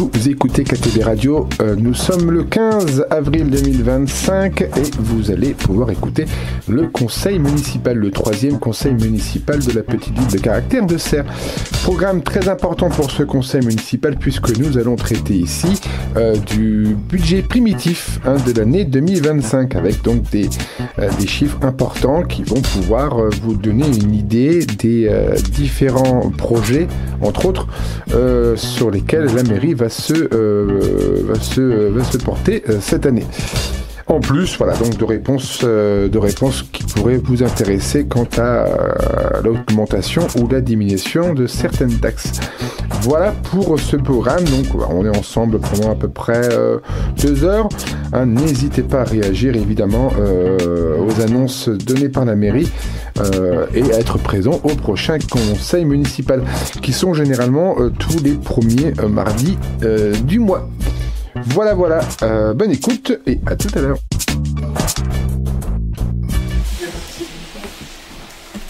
vous écoutez KTB Radio. Nous sommes le 15 avril 2025 et vous allez pouvoir écouter le conseil municipal, le 3e conseil municipal de la petite ville de Caractère de Serres. Programme très important pour ce conseil municipal puisque nous allons traiter ici du budget primitif de l'année 2025 avec donc des chiffres importants qui vont pouvoir vous donner une idée des différents projets, entre autres, sur lesquels la mairie va se porter cette année. En plus, voilà, donc de réponses qui pourraient vous intéresser quant à l'augmentation ou la diminution de certaines taxes. Voilà pour ce programme. Donc, on est ensemble pendant à peu près 2 heures. N'hésitez pas à réagir, évidemment, aux annonces données par la mairie et à être présent au prochain conseil municipal, qui sont généralement tous les premiers mardis du mois. Voilà, bonne écoute et à tout à l'heure.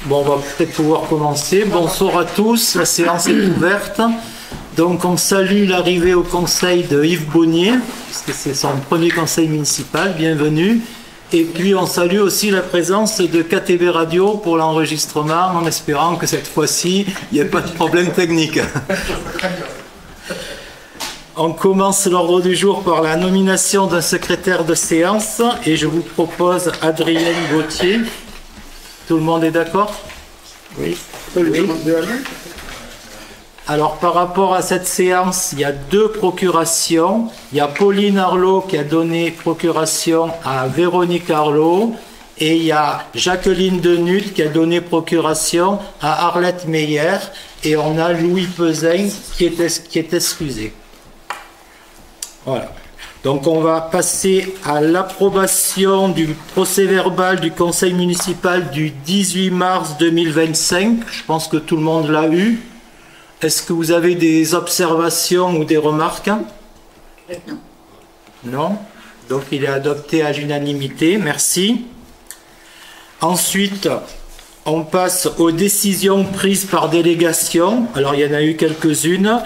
Bon, on va peut-être pouvoir commencer. Bonsoir à tous, la séance est ouverte. Donc on salue l'arrivée au conseil de Yves Bonnier, puisque c'est son premier conseil municipal, bienvenue. Et puis on salue aussi la présence de KTB Radio pour l'enregistrement, en espérant que cette fois-ci, il n'y ait pas de problème technique. On commence l'ordre du jour par la nomination d'un secrétaire de séance et je vous propose Adrienne Gauthier. Tout le monde est d'accord? Oui. Alors par rapport à cette séance, il y a 2 procurations. Il y a Pauline Arlot qui a donné procuration à Véronique Arlot et il y a Jacqueline Denut qui a donné procuration à Arlette Meyer et on a Louis Pesin qui est excusé. Voilà. Donc on va passer à l'approbation du procès-verbal du conseil municipal du 18 mars 2025. Je pense que tout le monde l'a eu. Est-ce que vous avez des observations ou des remarques? Non. Non? Donc il est adopté à l'unanimité. Merci. Ensuite, on passe aux décisions prises par délégation. Alors, il y en a eu quelques-unes.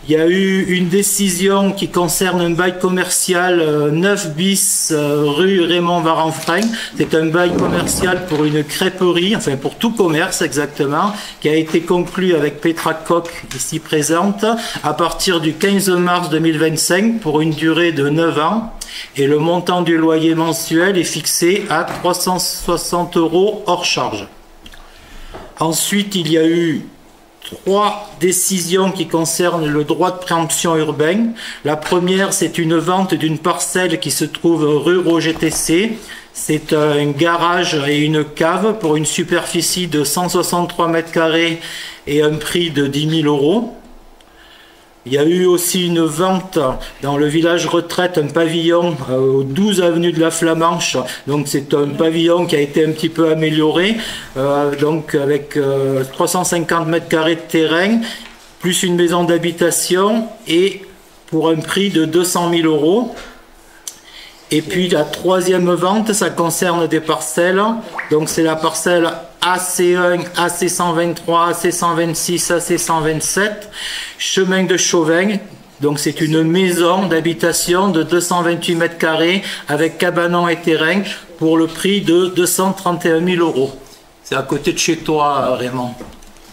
Il y a eu une décision qui concerne un bail commercial 9 bis rue Raymond Varenfrein. C'est un bail commercial pour une crêperie, enfin pour tout commerce exactement, qui a été conclu avec Petra Koch, ici présente, à partir du 15 mars 2025 pour une durée de 9 ans. Et le montant du loyer mensuel est fixé à 360 € hors charge. Ensuite, il y a eu 3 décisions qui concernent le droit de préemption urbain. La première, c'est une vente d'une parcelle qui se trouve rue Roger Tessé. C'est un garage et une cave pour une superficie de 163 mètres carrés et un prix de 10 000 €. Il y a eu aussi une vente dans le village retraite, un pavillon au 12 avenue de la Flamanche. Donc c'est un pavillon qui a été un petit peu amélioré, donc avec 350 mètres carrés de terrain, plus une maison d'habitation et pour un prix de 200 000 €. Et puis la 3e vente, ça concerne des parcelles. Donc c'est la parcelle AC1, AC123, AC126, AC127, chemin de Chauvin. Donc c'est une maison d'habitation de 228 mètres carrés avec cabanon et terrain pour le prix de 231 000 €. C'est à côté de chez toi, Raymond.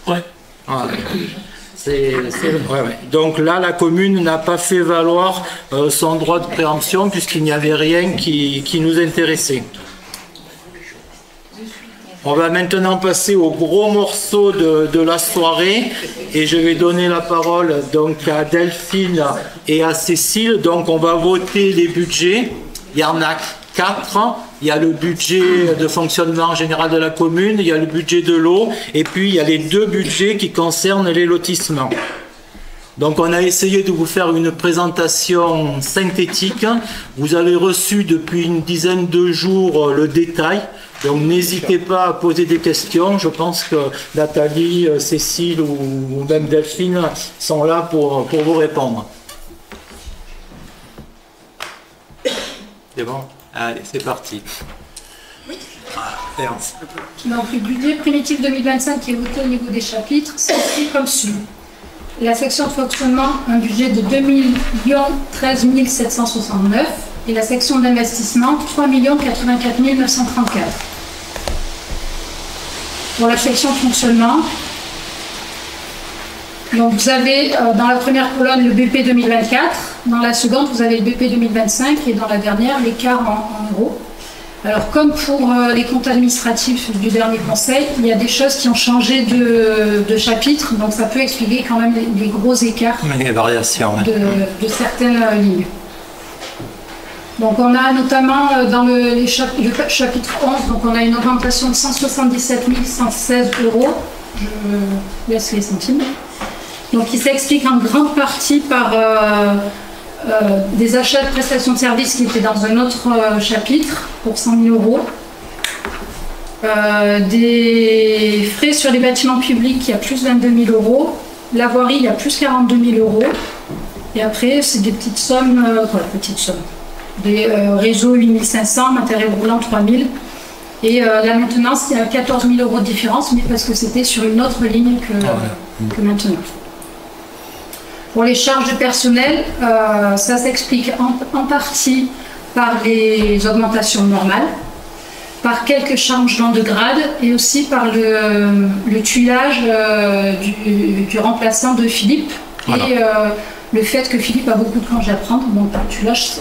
Ouais. Voilà. Ouais. Donc là, la commune n'a pas fait valoir son droit de préemption puisqu'il n'y avait rien qui nous intéressait. On va maintenant passer au gros morceau de la soirée et je vais donner la parole donc à Delphine et à Cécile. Donc on va voter les budgets. Il y en a 4. Il y a le budget de fonctionnement général de la commune, il y a le budget de l'eau et puis il y a les 2 budgets qui concernent les lotissements. Donc on a essayé de vous faire une présentation synthétique. Vous avez reçu depuis une dizaine de jours le détail. Donc n'hésitez pas à poser des questions. Je pense que Nathalie, Cécile ou même Delphine sont là pour vous répondre. C'est bon? Allez, c'est parti. Voilà, donc le budget primitif 2025 qui est voté au niveau des chapitres, c'est écrit comme suit. La section de fonctionnement, un budget de 2 13 769 et la section d'investissement, 3 84 934. Pour la section de fonctionnement, donc vous avez dans la première colonne le BP 2024, dans la seconde vous avez le BP 2025 et dans la dernière l'écart en euros. Alors comme pour les comptes administratifs du dernier conseil, il y a des choses qui ont changé de chapitre, donc ça peut expliquer quand même les gros écarts les variations, de certaines lignes. Donc on a notamment dans le chapitre 11, donc on a une augmentation de 177 116 euros, je laisse les centimes, donc qui s'explique en grande partie par des achats de prestations de services qui étaient dans un autre chapitre pour 100 000 euros, des frais sur les bâtiments publics qui a plus 22 000 euros, la voirie il y a plus 42 000 euros, et après c'est des petites sommes, des réseaux 8 500, matériel roulant 3 000, et la maintenance il y a 14 000 euros de différence, mais parce que c'était sur une autre ligne que maintenant. Pour les charges de personnel, ça s'explique en partie par les augmentations normales, par quelques changements de grade et aussi par le tuilage du remplaçant de Philippe. Voilà. Et le fait que Philippe a beaucoup de congés à prendre, donc le tuilage,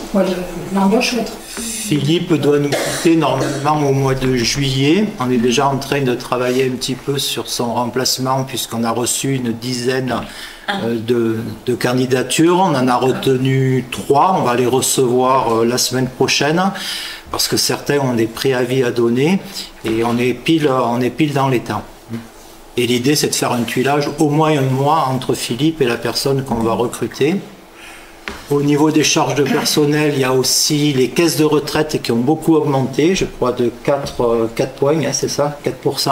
l'embauche va être... Philippe doit nous quitter normalement au mois de juillet. On est déjà en train de travailler un petit peu sur son remplacement puisqu'on a reçu une dizaine de candidatures. On en a retenu 3. On va les recevoir la semaine prochaine parce que certains ont des préavis à donner et on est pile dans les temps. Et l'idée, c'est de faire un tuilage au moins un mois entre Philippe et la personne qu'on va recruter. Au niveau des charges de personnel, il y a aussi les caisses de retraite qui ont beaucoup augmenté, je crois de 4 points, hein, c'est ça, 4%.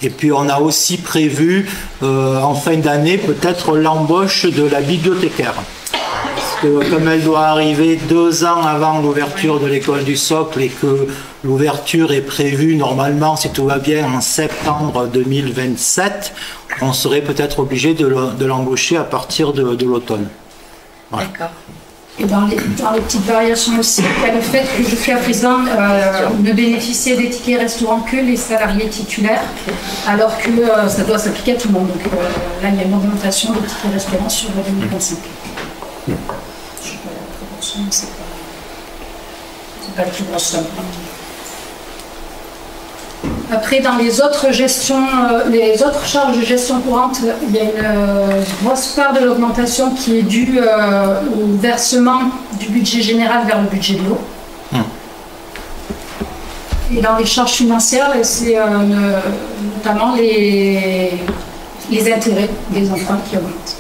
Et puis on a aussi prévu en fin d'année peut-être l'embauche de la bibliothécaire. Parce que comme elle doit arriver 2 ans avant l'ouverture de l'école du socle et que l'ouverture est prévue normalement, si tout va bien, en septembre 2027, on serait peut-être obligé de l'embaucher à partir de l'automne. Ouais. D'accord. Et dans les petites variations aussi, il y a le fait que jusqu'à présent ne bénéficiaient des tickets restaurants que les salariés titulaires, alors que ça doit s'appliquer à tout le monde. Donc là, il y a une augmentation des tickets restaurants sur 2025. Je ne sais pas, la proportion, c'est pas la plus grosse somme. Après, dans les autres gestions, les autres charges de gestion courante, il y a une grosse part de l'augmentation qui est due au versement du budget général vers le budget de l'eau. Et dans les charges financières, c'est notamment les intérêts des emprunts qui augmentent.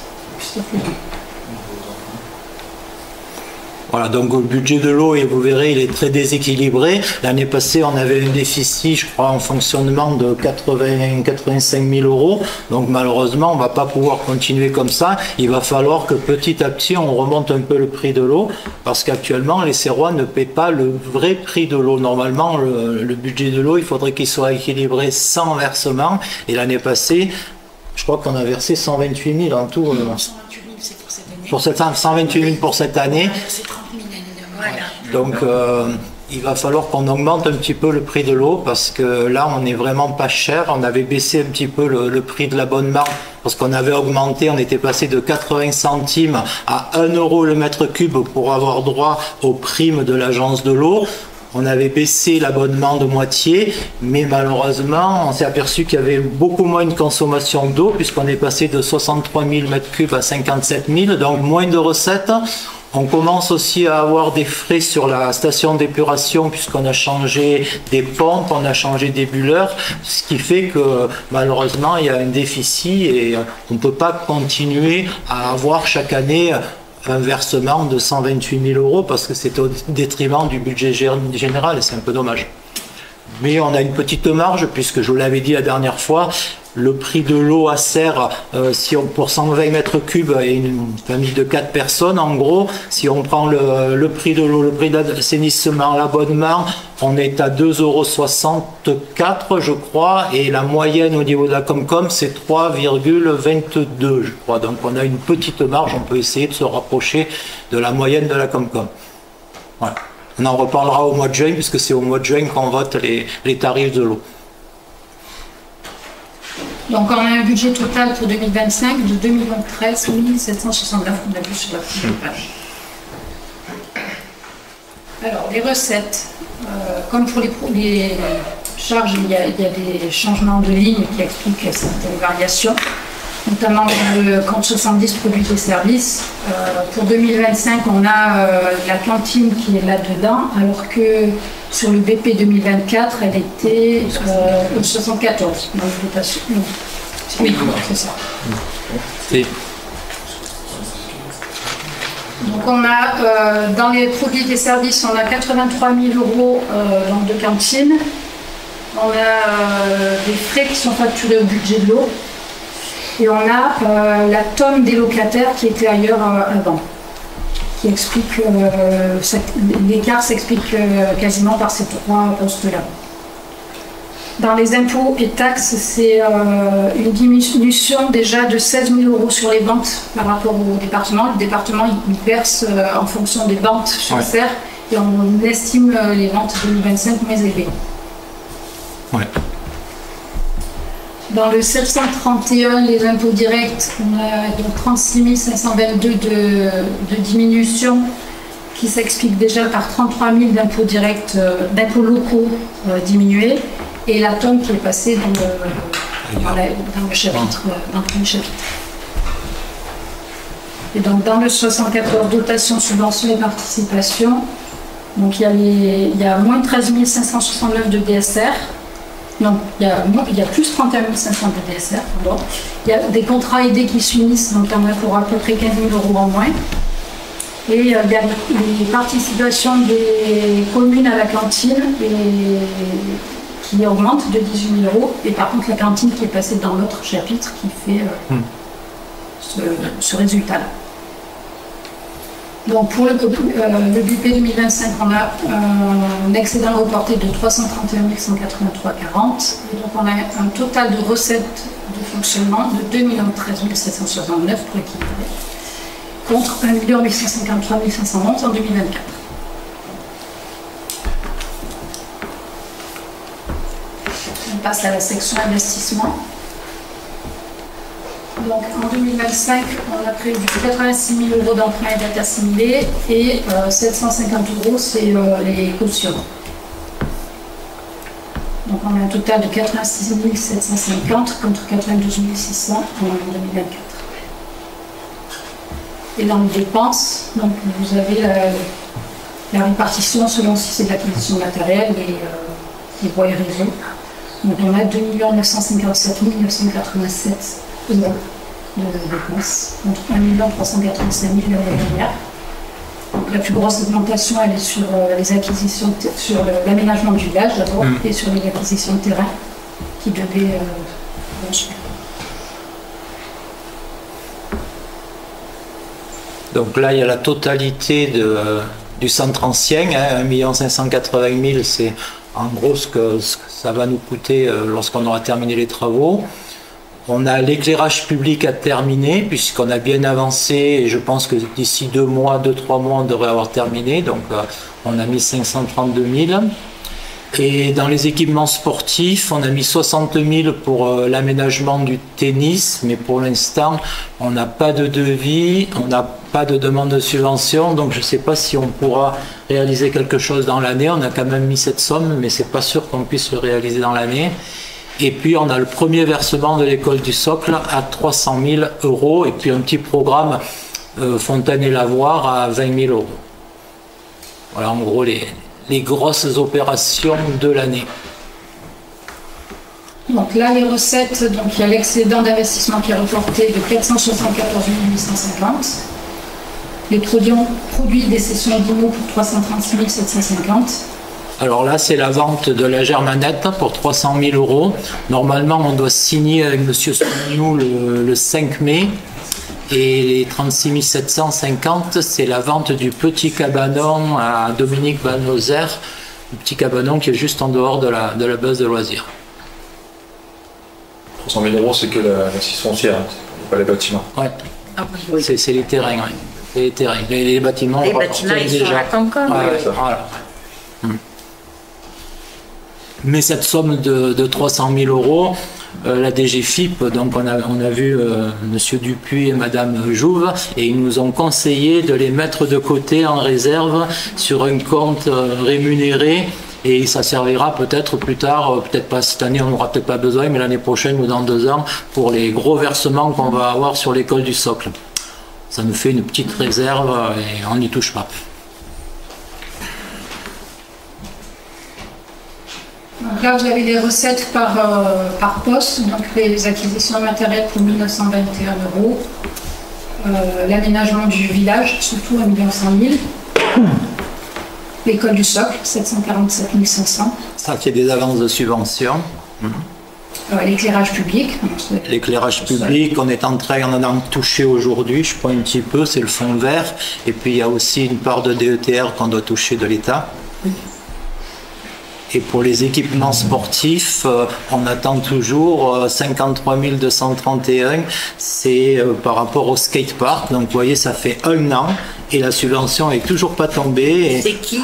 Voilà, donc le budget de l'eau, et vous verrez, il est très déséquilibré. L'année passée, on avait un déficit, je crois, en fonctionnement de 85 000 euros. Donc malheureusement, on ne va pas pouvoir continuer comme ça. Il va falloir que petit à petit, on remonte un peu le prix de l'eau, parce qu'actuellement, les Serrois ne paient pas le vrai prix de l'eau. Normalement, le budget de l'eau, il faudrait qu'il soit équilibré sans versement. Et l'année passée, je crois qu'on a versé 128 000 en tout. 128 000, c'est pour cette année. Pour 128 000 pour cette année. C'est 30 000 l'année dernière. Donc il va falloir qu'on augmente un petit peu le prix de l'eau parce que là on n'est vraiment pas cher. On avait baissé un petit peu le prix de l'abonnement parce qu'on avait augmenté, on était passé de 80 centimes à 1 euro le mètre cube pour avoir droit aux primes de l'agence de l'eau. On avait baissé l'abonnement de moitié, mais malheureusement, on s'est aperçu qu'il y avait beaucoup moins de consommation d'eau puisqu'on est passé de 63 000 m3 à 57 000, donc moins de recettes. On commence aussi à avoir des frais sur la station d'épuration puisqu'on a changé des pompes, on a changé des bulleurs, ce qui fait que malheureusement, il y a un déficit et on ne peut pas continuer à avoir chaque année un versement de 128 000 euros parce que c'est au détriment du budget général et c'est un peu dommage. Mais on a une petite marge puisque je vous l'avais dit la dernière fois, le prix de l'eau à serre, pour 120 mètres cubes et une famille de 4 personnes, en gros, si on prend le prix de l'eau, le prix d'assainissement, l'abonnement, on est à 2,64 €, je crois, et la moyenne au niveau de la Comcom, c'est 3,22 €, je crois. Donc on a une petite marge, on peut essayer de se rapprocher de la moyenne de la Comcom. Voilà. On en reparlera au mois de juin, puisque c'est au mois de juin qu'on vote les tarifs de l'eau. Donc on a un budget total pour 2025 de 2 13 769, on a vu sur la première page. Alors les recettes, comme pour les charges, il y a des changements de ligne qui expliquent certaines variations, notamment dans le compte 70 produits et services. Pour 2025, on a la cantine qui est là-dedans, alors que sur le BP 2024, elle était au 74. Donc, oui, c'est ça. Donc on a, dans les produits et services, on a 83 000 € donc de cantine. On a des frais qui sont facturés au budget de l'eau. Et on a la tome des locataires qui était ailleurs avant, qui explique, l'écart s'explique quasiment par ces trois postes-là. Dans les impôts et taxes, c'est une diminution déjà de 16 000 € sur les ventes par rapport au département. Le département, il verse en fonction des ventes sur serre et on estime les ventes 2025 moins élevées. Ouais. Dans le 731, les impôts directs, on a donc 36 522 de diminution qui s'explique déjà par 33 000 d'impôts directs, d'impôts locaux diminués, et la tome qui est passée dans le chapitre, dans le premier chapitre. Et donc dans le 74, dotation, subvention et participation, donc il y a moins 13 569 de DSR. Non, il y a plus 31 500 de DSR, pardon. Il y a des contrats aidés qui s'unissent, donc il y en a pour à peu près 15 000 € en moins. Et il y a les participations des communes à la cantine qui augmentent de 18 000 €. Et par contre, la cantine qui est passée dans l'autre chapitre qui fait ce résultat-là. Donc pour le budget 2025, on a un excédent reporté de 331 183,40 et donc on a un total de recettes de fonctionnement de 2 13 769 pour équilibrer, contre 1 853 511 en 2024. On passe à la section investissement. Donc en 2025, on a prévu 86 000 € d'emprunt et dette assimilée et 750 €, c'est les cautions. Donc on a un total de 86 750 contre 92 600 en 2024. Et dans les dépenses, donc vous avez la répartition selon si c'est de l'acquisition matérielle et voies et réseaux. Donc on a 2 957 987 € de dépenses, contre 1 385 000 l'année dernière. Donc la plus grosse augmentation, elle est sur les acquisitions, sur l'aménagement du village d'abord, et sur les acquisitions de terrain qui devaient suivre. Donc là, il y a la totalité du centre ancien, hein, 1 580 000, c'est en gros ce que ça va nous coûter lorsqu'on aura terminé les travaux. On a l'éclairage public à terminer, puisqu'on a bien avancé, et je pense que d'ici 2-3 mois, on devrait avoir terminé. Donc on a mis 532 000. Et dans les équipements sportifs, on a mis 60 000 pour l'aménagement du tennis, mais pour l'instant, on n'a pas de devis, on n'a pas de demande de subvention, donc je ne sais pas si on pourra réaliser quelque chose dans l'année. On a quand même mis cette somme, mais c'est pas sûr qu'on puisse le réaliser dans l'année. Et puis on a le premier versement de l'école du Socle à 300 000 €, et puis un petit programme Fontaine et Lavoir à 20 000 €. Voilà en gros les grosses opérations de l'année. Donc là, les recettes, donc il y a l'excédent d'investissement qui est reporté de 474 850. Les produits des sessions d'IMO pour 336 750. Alors là, c'est la vente de la Germanette pour 300 000 €. Normalement, on doit signer avec M. Soignou le 5 mai. Et les 36 750, c'est la vente du petit cabanon à Dominique Van Ozer Le petit cabanon qui est juste en dehors de la base de loisirs. 300 000 euros, c'est que l'assise foncière, hein, c'est pas les bâtiments. Ouais. Ah oui. C'est les terrains, ouais. Les terrains. Les bâtiments, Les bâtiments, ils sont là encore. Ouais, ça. voilà. Mais cette somme de 300 000 euros, la DGFIP, donc on a vu Monsieur Dupuis et Madame Jouve, et ils nous ont conseillé de les mettre de côté en réserve sur un compte rémunéré, et ça servira peut-être plus tard, peut-être pas cette année, on n'aura peut-être pas besoin, mais l'année prochaine ou dans 2 ans, pour les gros versements qu'on va avoir sur l'école du socle. Ça nous fait une petite réserve et on n'y touche pas. Donc là, vous avez les recettes par poste, donc les acquisitions matérielles pour 1 921 euros, l'aménagement du village, surtout 1 100 000 €, l'école du socle, 747 500, Ça fait des avances de subvention. l'éclairage public. L'éclairage public, on en a touché aujourd'hui, je crois un petit peu, c'est le fonds vert. Et puis il y a aussi une part de DETR qu'on doit toucher de l'État. Et pour les équipements sportifs, on attend toujours 53 231. C'est par rapport au skatepark. Donc vous voyez, ça fait 1 an et la subvention est toujours pas tombée. C'est qui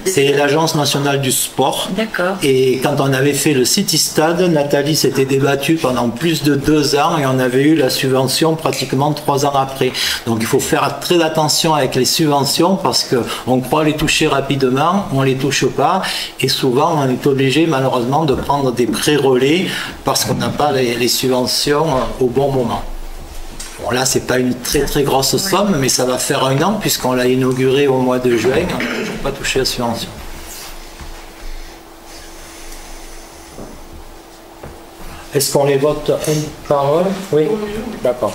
C'est l'Agence nationale du sport. D'accord. Et quand on avait fait le City Stade, Nathalie s'était débattue pendant plus de 2 ans et on avait eu la subvention pratiquement 3 ans après. Donc il faut faire très attention avec les subventions parce qu'on croit les toucher rapidement, on les touche pas et souvent on est obligé malheureusement de prendre des pré-relais parce qu'on n'a pas les subventions au bon moment. Bon là c'est pas une très très grosse somme mais ça va faire 1 an puisqu'on l'a inauguré au mois de juin, on n'a toujours pas touché la subvention. Est-ce qu'on les vote une parole? Oui, d'accord.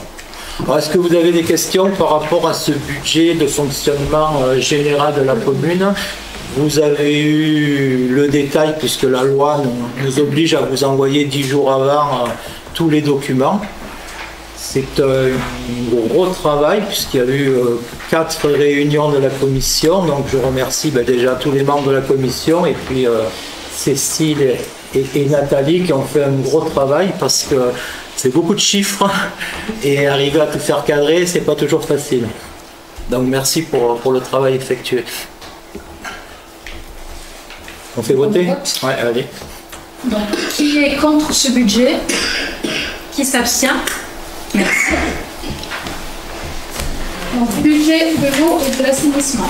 Est-ce que vous avez des questions par rapport à ce budget de fonctionnement général de la commune? Vous avez eu le détail puisque la loi nous oblige à vous envoyer 10 jours avant tous les documents. C'est un gros travail puisqu'il y a eu 4 réunions de la commission. Donc je remercie déjà tous les membres de la commission et puis Cécile et Nathalie qui ont fait un gros travail parce que c'est beaucoup de chiffres et arriver à tout faire cadrer, c'est pas toujours facile. Donc merci pour le travail effectué. On fait voter? Ouais, allez. Donc, qui est contre ce budget? Qui s'abstient? Merci. Donc, budget de l'eau et de l'assainissement.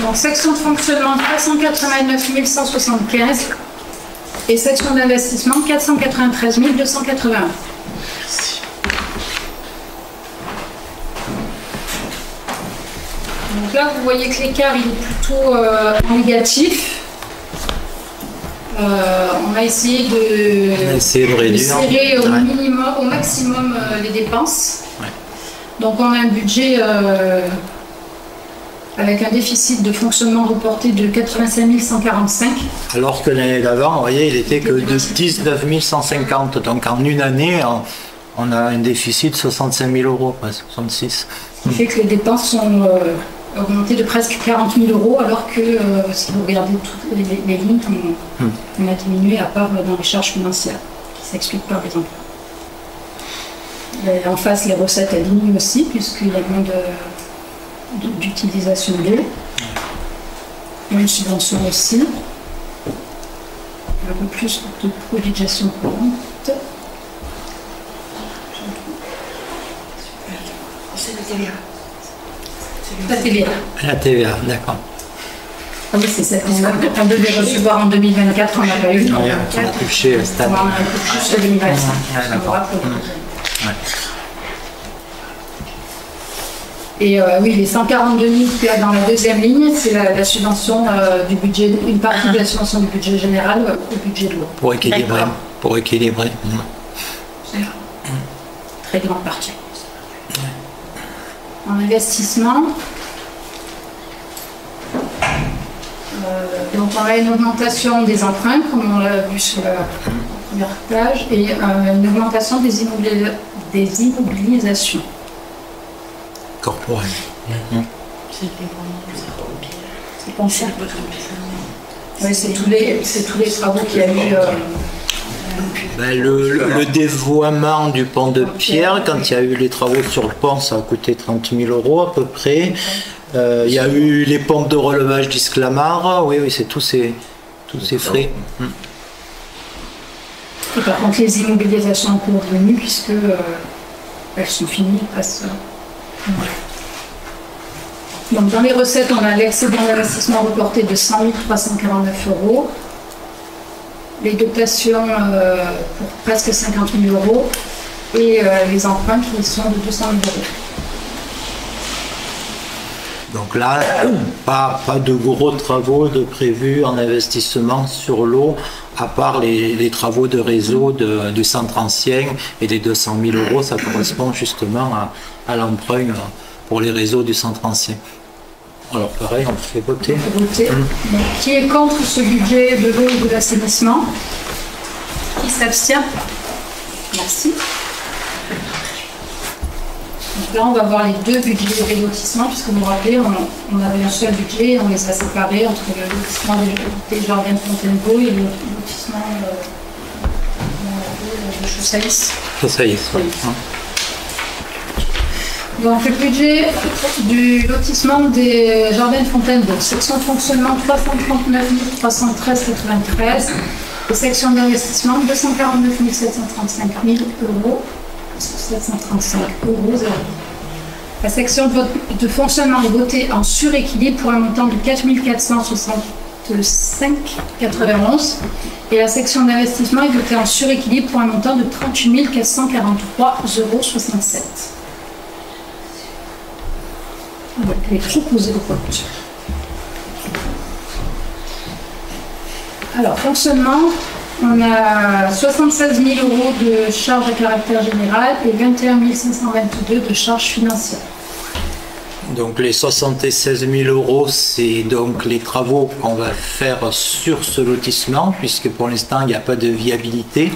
Donc, section de fonctionnement 389 175 et section d'investissement 493 281. Donc là, vous voyez que l'écart il est plutôt négatif. On a essayé de serrer au minimum, au maximum les dépenses. Ouais. Donc on a un budget avec un déficit de fonctionnement reporté de 85 145. Alors que l'année d'avant, vous voyez, il était que de 19 150. Donc en une année, on a un déficit de 65 000 euros, presque 66. Ce qui fait que les dépenses sont augmentées de presque 40 000 euros, alors que si vous regardez toutes les lignes, on a diminué à part dans les charges financières, qui s'expliquent par les emplois. En face, les recettes elles diminuent aussi, puisqu'il y a moins d'utilisation d'eau. Il y a une subvention aussi. Un peu plus de produits de gestion courante. C'est la TVA. La TVA. La TVA, d'accord. Ah oui, c'est ça. On devait recevoir en 2024, on n'a pas eu. Ouais, on a touché cette année. On a touché 2025. Ouais, d'accord. Ouais. Et oui, les 142 000 qu'il y a dans la deuxième ligne, c'est la subvention du budget, une partie de la subvention du budget général au budget de l'eau. Pour équilibrer. Pour équilibrer. C'est très grande partie. En investissement, donc on a une augmentation des emprunts, comme on l'a vu sur la première page, et une augmentation des immobilisations. Corporel. C'est pour ça. Oui, c'est tous les travaux qu'il y a eu. Le dévoiement du pont de pierre, quand il y a eu les travaux sur le pont, ça a coûté 30 000 € à peu près. Il y a eu les pompes de relevage d'Isclamar, oui, c'est tous ces frais. Et par contre, les immobilisations en cours de venue, puisque elles sont finies, passent. Donc, dans les recettes, on a l'excédent d'investissement reporté de 100 349 €. Les dotations pour presque 50 000 € et les emprunts qui sont de 200 000 €. Donc là, pas de gros travaux de prévus en investissement sur l'eau, à part les travaux de réseau du centre ancien et les 200 000 €, ça correspond justement à l'emprunt pour les réseaux du centre ancien. Alors pareil, on fait voter. Donc, qui est contre ce budget de l'eau et de l'assainissement? Qui s'abstient? Merci. Donc là, on va voir les deux budgets des lotissements, puisque vous vous rappelez, on avait un seul budget, on les a séparés entre le lotissement des jardins de Fontainebleau et le lotissement de Chaussaïs. Chaussaïs, oui. Donc le budget du lotissement des jardins de Fontainebleau, section de fonctionnement 339 313,93 et section d'investissement 249 735 000 €, 735 €. La section de fonctionnement est votée en suréquilibre pour un montant de 4 465,91 et la section d'investissement est votée en suréquilibre pour un montant de 38 443,67 €. Avec les proposés de vote. Alors, fonctionnement, on a 76 000 € de charges à caractère général et 21 522 de charges financières. Donc les 76 000 €, c'est donc les travaux qu'on va faire sur ce lotissement, puisque pour l'instant il n'y a pas de viabilité.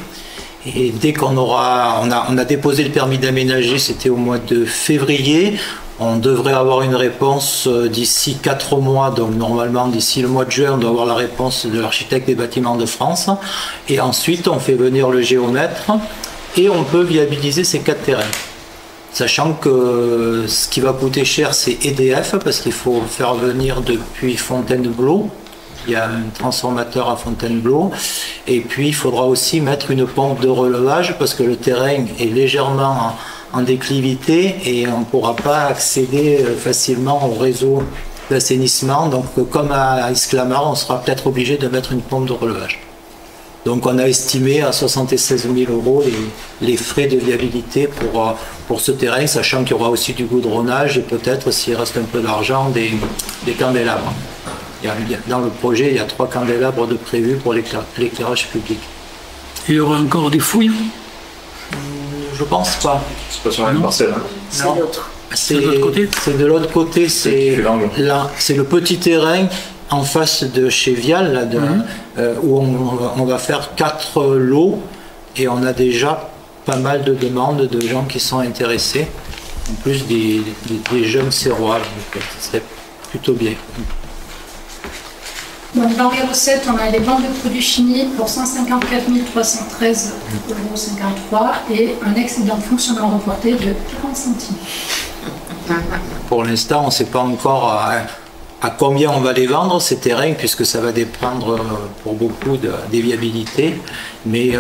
Et dès qu'on aura, on a déposé le permis d'aménager, c'était au mois de février. On devrait avoir une réponse d'ici 4 mois, donc normalement d'ici le mois de juin, on doit avoir la réponse de l'architecte des bâtiments de France. Et ensuite, on fait venir le géomètre et on peut viabiliser ces 4 terrains. Sachant que ce qui va coûter cher, c'est EDF, parce qu'il faut faire venir depuis Fontainebleau. Il y a un transformateur à Fontainebleau. Et puis, il faudra aussi mettre une pompe de relevage, parce que le terrain est légèrement en déclivité et on ne pourra pas accéder facilement au réseau d'assainissement. Donc comme à Isclamar, on sera peut-être obligé de mettre une pompe de relevage. Donc on a estimé à 76 000 € les frais de viabilité pour ce terrain, sachant qu'il y aura aussi du goudronnage et peut-être, s'il reste un peu d'argent, des candélabres. Dans le projet, il y a 3 candélabres de prévus pour l'éclairage public. Il y aura encore des fouilles? Je pense pas. C'est pas sur la même parcelle. Hein. C'est l'autre. C'est de l'autre côté. C'est de l'autre côté. C'est le petit terrain en face de chez Vial, là, où on va faire 4 lots et on a déjà pas mal de demandes de gens qui sont intéressés. En plus des jeunes Serrois, donc ce serait plutôt bien. Donc, dans les recettes, on a les ventes de produits finis pour 154 313,53 € et un excédent de fonctionnement reporté de 40 centimes. Pour l'instant, on ne sait pas encore à combien on va les vendre, ces terrains, puisque ça va dépendre pour beaucoup des viabilités. Mais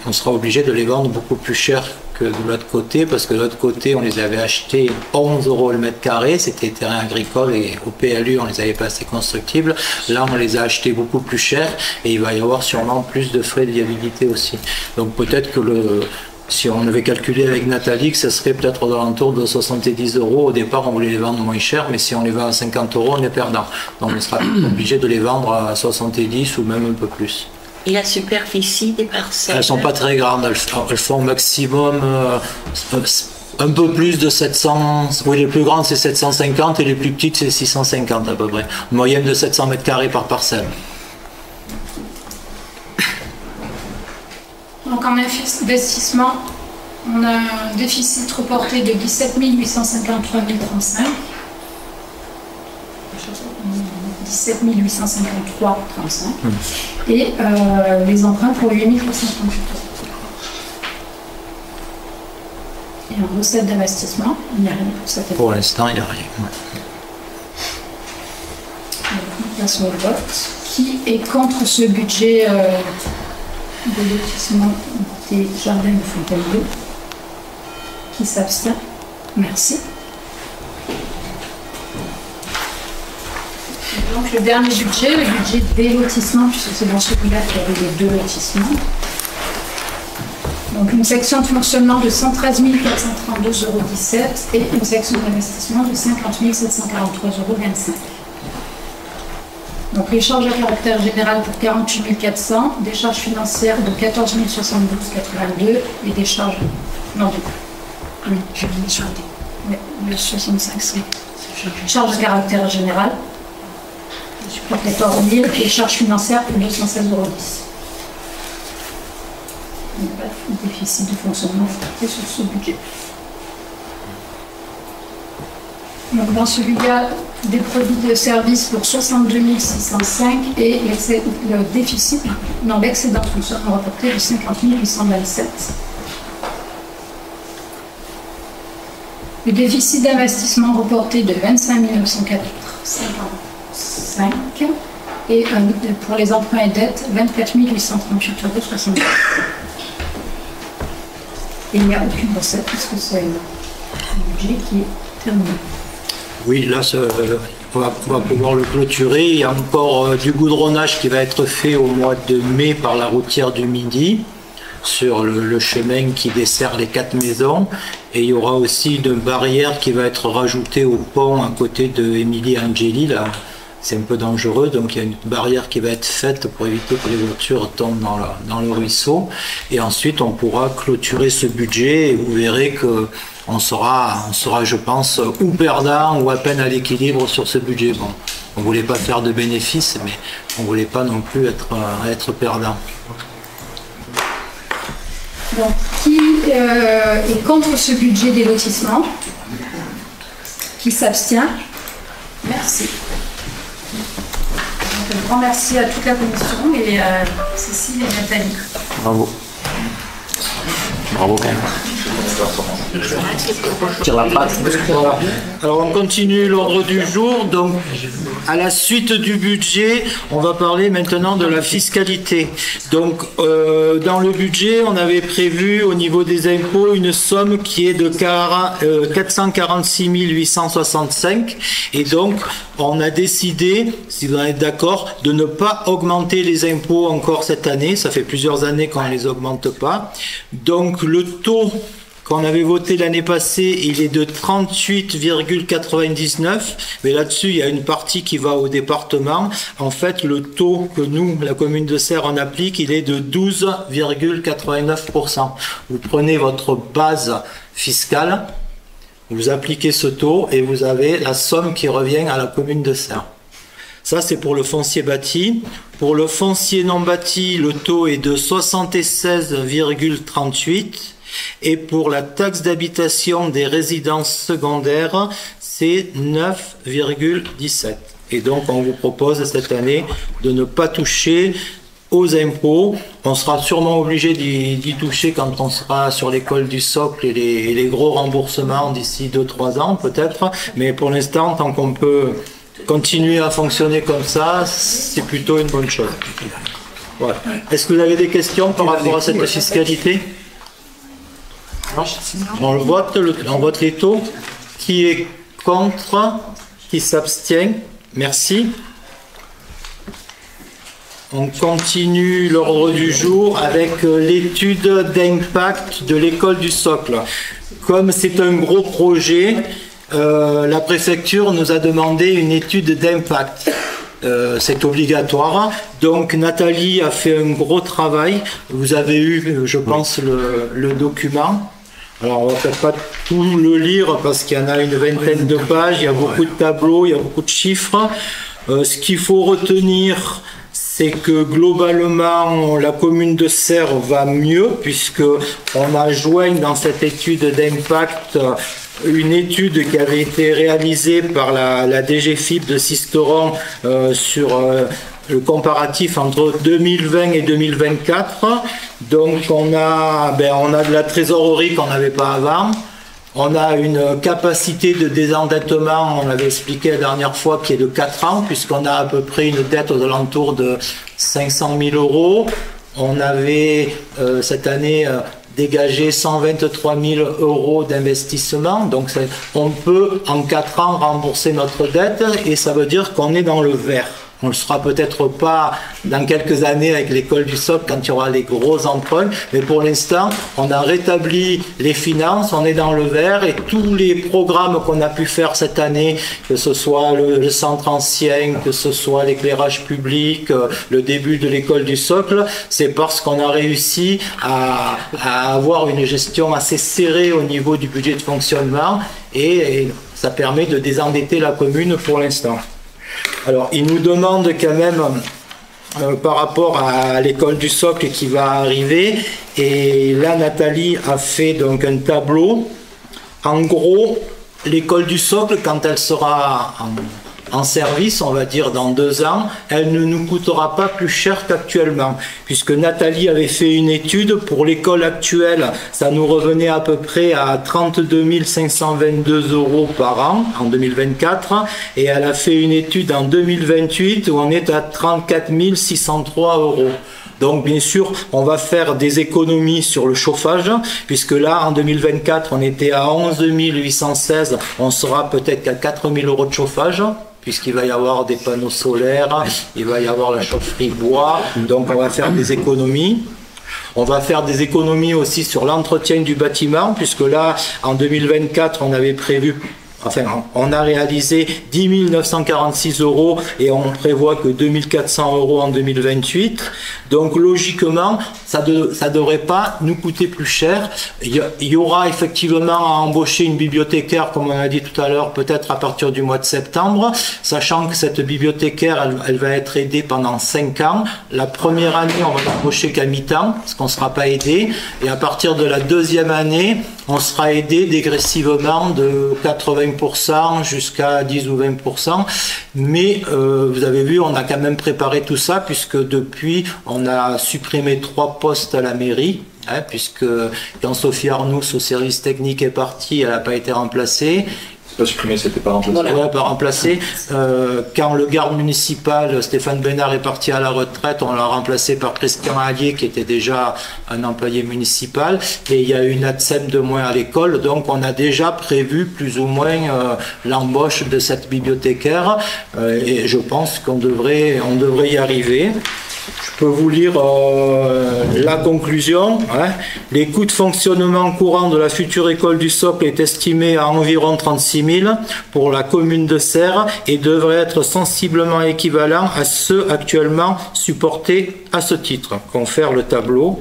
on sera obligé de les vendre beaucoup plus cher que de l'autre côté, parce que de l'autre côté, on les avait achetés 11 € le mètre carré, c'était des terrains agricoles et au PLU, on les avait pas assez constructibles. Là, on les a achetés beaucoup plus cher et il va y avoir sûrement plus de frais de viabilité aussi. Donc peut-être que si on avait calculé avec Nathalie, que ça serait peut-être aux alentours de 70 €. Au départ, on voulait les vendre moins cher, mais si on les vend à 50 €, on est perdant. Donc on sera obligé de les vendre à 70 ou même un peu plus. Et la superficie des parcelles? Elles sont pas très grandes, elles font au maximum un peu plus de 700, oui les plus grandes c'est 750 et les plus petites c'est 650 à peu près. Une moyenne de 700 mètres carrés par parcelle. Donc en investissement, on a un déficit reporté de 17 853,35 €. 17 853,35 et les emprunts pour 8 338 €. Et en recette d'investissement, il n'y a rien pour cette année. Pour l'instant, il n'y a rien. Ouais. Nous passons au vote. Qui est contre ce budget de lotissement des jardins de Fontainebleau? Qui s'abstient? Merci. Et donc le dernier budget, le budget des lotissements, puisque c'est dans celui-là qu'il y avait les 2 lotissements. Donc une section de fonctionnement de 113 432,17 € et une section d'investissement de 50 743,25 €. Donc les charges à caractère général pour 48 400, des charges financières de 14 072,82 et des charges... Non, oui, je viens de charger. Oui, le 65, c'est charges à caractère général pour 14 000 et charges financières pour 216,10 €. Il n'y a pas de déficit de fonctionnement sur ce budget. Donc dans celui-là, des produits de service pour 62 605 et le déficit, non, l'excédent de fonctionnement reporté de 50 827. Le déficit d'investissement reporté de 25 904,55 et pour les emprunts et dettes, 24 838,60 €. Et il n'y a aucune recette puisque c'est un budget qui est terminé. Oui, là, on va pouvoir le clôturer. Il y a encore du goudronnage qui va être fait au mois de mai par la routière du Midi sur le chemin qui dessert les 4 maisons. Et il y aura aussi une barrière qui va être rajoutée au pont à côté de Émilie Angeli. Là, c'est un peu dangereux, donc il y a une barrière qui va être faite pour éviter que les voitures tombent dans le ruisseau. Et ensuite, on pourra clôturer ce budget et vous verrez que on sera, je pense, ou perdant ou à peine à l'équilibre sur ce budget. Bon, on ne voulait pas faire de bénéfices, mais on ne voulait pas non plus être perdant. Donc, qui est contre ce budget des lotissements? Qui s'abstient? Merci. Donc, un grand merci à toute la commission et à Cécile et Nathalie. Bravo. Bravo quand même. Alors on continue l'ordre du jour. Donc à la suite du budget, on va parler maintenant de la fiscalité. Donc dans le budget, on avait prévu au niveau des impôts une somme qui est de 446 865 et donc on a décidé, si vous en êtes d'accord, de ne pas augmenter les impôts encore cette année. Ça fait plusieurs années qu'on ne les augmente pas. Donc le taux qu'on avait voté l'année passée, il est de 38,99, mais là-dessus, il y a une partie qui va au département. En fait, le taux que nous, la commune de Serres, on applique, il est de 12,89%. Vous prenez votre base fiscale, vous appliquez ce taux et vous avez la somme qui revient à la commune de Serres. Ça, c'est pour le foncier bâti. Pour le foncier non bâti, le taux est de 76,38. Et pour la taxe d'habitation des résidences secondaires, c'est 9,17. Et donc, on vous propose cette année de ne pas toucher aux impôts. On sera sûrement obligé d'y toucher quand on sera sur l'école du socle et les gros remboursements d'ici 2-3 ans peut-être. Mais pour l'instant, tant qu'on peut continuer à fonctionner comme ça, c'est plutôt une bonne chose. Voilà. Est-ce que vous avez des questions par rapport à cette fiscalité ? On vote les taux. Qui est contre? Qui s'abstient? Merci. On continue l'ordre du jour avec l'étude d'impact de l'école du socle. Comme c'est un gros projet, la préfecture nous a demandé une étude d'impact. C'est obligatoire. Donc Nathalie a fait un gros travail. Vous avez eu, je pense, le document. Alors on va peut-être pas tout le lire parce qu'il y en a une vingtaine de pages, il y a beaucoup de tableaux, il y a beaucoup de chiffres. Ce qu'il faut retenir, c'est que globalement la commune de Serres va mieux puisque on a joint dans cette étude d'impact une étude qui avait été réalisée par la DGFiP de Sisteron sur le comparatif entre 2020 et 2024. Donc on a de la trésorerie qu'on n'avait pas avant. On a une capacité de désendettement, on l'avait expliqué la dernière fois, qui est de 4 ans, puisqu'on a à peu près une dette aux alentours de 500 000 euros. On avait cette année dégagé 123 000 euros d'investissement. Donc on peut en 4 ans rembourser notre dette et ça veut dire qu'on est dans le vert. On ne le sera peut-être pas dans quelques années avec l'école du socle quand il y aura les gros emprunts, mais pour l'instant, on a rétabli les finances, on est dans le vert et tous les programmes qu'on a pu faire cette année, que ce soit le centre ancien, que ce soit l'éclairage public, le début de l'école du socle, c'est parce qu'on a réussi à avoir une gestion assez serrée au niveau du budget de fonctionnement et ça permet de désendetter la commune pour l'instant. Alors, il nous demande quand même, par rapport à l'école du socle qui va arriver, et là, Nathalie a fait donc un tableau. En gros, l'école du socle, quand elle sera en service, on va dire dans 2 ans, elle ne nous coûtera pas plus cher qu'actuellement, puisque Nathalie avait fait une étude pour l'école actuelle, ça nous revenait à peu près à 32 522 euros par an en 2024, et elle a fait une étude en 2028 où on est à 34 603 euros. Donc bien sûr, on va faire des économies sur le chauffage, puisque là, en 2024, on était à 11 816, on sera peut-être qu'à 4 000 euros de chauffage, puisqu'il va y avoir des panneaux solaires, il va y avoir la chaufferie bois, donc on va faire des économies. On va faire des économies aussi sur l'entretien du bâtiment, puisque là, en 2024, on avait prévu... Enfin, on a réalisé 10 946 euros et on prévoit que 2 400 euros en 2028. Donc, logiquement, ça devrait pas nous coûter plus cher. Il y aura effectivement à embaucher une bibliothécaire, comme on a dit tout à l'heure, peut-être à partir du mois de septembre, sachant que cette bibliothécaire, elle va être aidée pendant 5 ans. La première année, on va l'embaucher qu'à mi-temps, parce qu'on ne sera pas aidé. Et à partir de la 2e année, on sera aidé dégressivement de 80% jusqu'à 10 ou 20%. Mais vous avez vu, on a quand même préparé tout ça, puisque depuis, on a supprimé 3 postes à la mairie. Puisque quand Sophie Arnous au service technique est partie, elle n'a pas été remplacée. Pas supprimé, c'était pas remplacé. Voilà, pas remplacé. Quand le garde municipal, Stéphane Bénard, est parti à la retraite, on l'a remplacé par Christian Allier, qui était déjà un employé municipal. Et il y a une ADSEM de moins à l'école, donc on a déjà prévu plus ou moins l'embauche de cette bibliothécaire. Et je pense qu'on devrait y arriver. Je peux vous lire la conclusion. Les coûts de fonctionnement courant de la future école du socle est estimé à environ 36 000 pour la commune de Serres et devrait être sensiblement équivalent à ceux actuellement supportés à ce titre. Confère le tableau.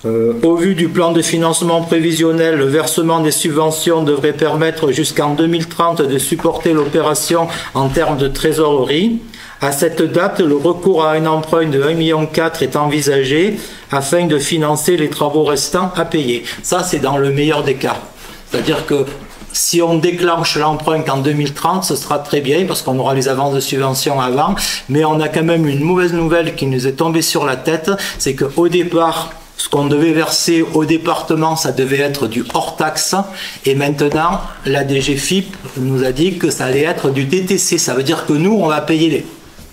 Au vu du plan de financement prévisionnel, le versement des subventions devrait permettre jusqu'en 2030 de supporter l'opération en termes de trésorerie. À cette date, le recours à un emprunt de 1,4 million est envisagé afin de financer les travaux restants à payer. Ça, c'est dans le meilleur des cas. C'est-à-dire que si on déclenche l'emprunt qu'en 2030, ce sera très bien parce qu'on aura les avances de subvention avant. Mais on a quand même une mauvaise nouvelle qui nous est tombée sur la tête, c'est qu'au départ, ce qu'on devait verser au département, ça devait être du hors-taxe. Et maintenant, la DGFiP nous a dit que ça allait être du DTC. Ça veut dire que nous, on va payer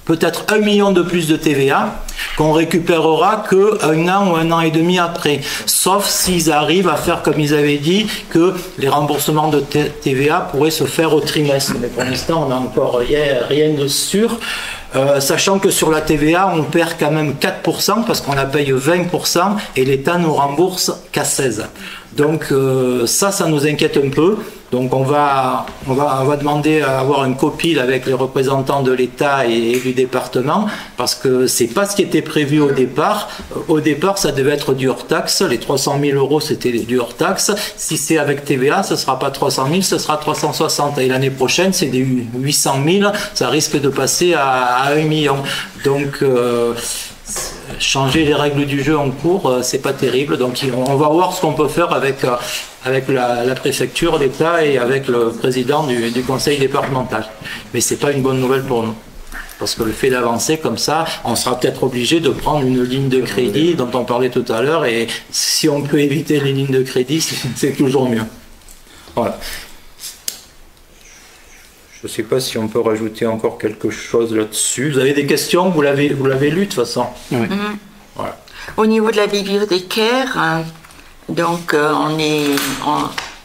peut-être 1 million de plus de TVA qu'on récupérera qu'un an ou 1 an et demi après. Sauf s'ils arrivent à faire comme ils avaient dit, que les remboursements de TVA pourraient se faire au trimestre. Mais pour l'instant, on n'a encore rien de sûr. Sachant que sur la TVA, on perd quand même 4% parce qu'on la paye 20% et l'État nous rembourse qu'à 16%. Donc ça nous inquiète un peu. Donc on va demander à avoir une copie avec les représentants de l'État et du département parce que c'est pas ce qui était prévu au départ. Au départ, ça devait être du hors-taxe. Les 300 000 euros, c'était du hors-taxe. Si c'est avec TVA, ce sera pas 300 000, ce sera 360. Et l'année prochaine, c'est des 800 000. Ça risque de passer à 1 million. Donc changer les règles du jeu en cours, c'est pas terrible. Donc on va voir ce qu'on peut faire avec la préfecture, l'État et avec le président du conseil départemental. Mais c'est pas une bonne nouvelle pour nous. Parce que le fait d'avancer comme ça, on sera peut-être obligé de prendre une ligne de crédit dont on parlait tout à l'heure, et si on peut éviter les lignes de crédit, c'est toujours mieux. Voilà. Je ne sais pas si on peut rajouter encore quelque chose là-dessus. Vous avez des questions? Vous l'avez lu de toute façon. Oui. Voilà. Au niveau de la bibliothécaire, hein, donc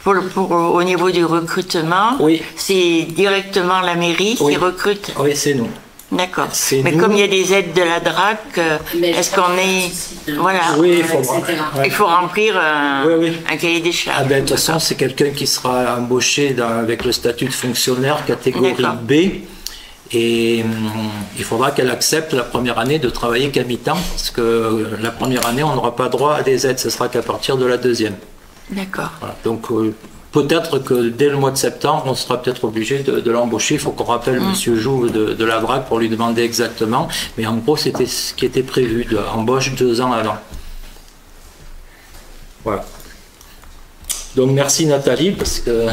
au niveau du recrutement, oui. C'est directement la mairie qui recrute? Oui, c'est nous. D'accord. Mais comme il y a des aides de la DRAC, est-ce qu'on est... Voilà. Oui, il faut remplir un cahier des charges. Ah ben, de toute façon, c'est quelqu'un qui sera embauché avec le statut de fonctionnaire catégorie B. Et il faudra qu'elle accepte la première année de travailler qu'à mi-temps, parce que la première année, on n'aura pas droit à des aides. Ce sera qu'à partir de la deuxième. D'accord. Voilà. Donc, peut-être que dès le mois de septembre, on sera peut-être obligé de l'embaucher. Il faut qu'on rappelle M. Jouve de la DRAC pour lui demander exactement. Mais en gros, c'était ce qui était prévu, de l'embauche 2 ans avant. Voilà. Donc merci Nathalie, parce que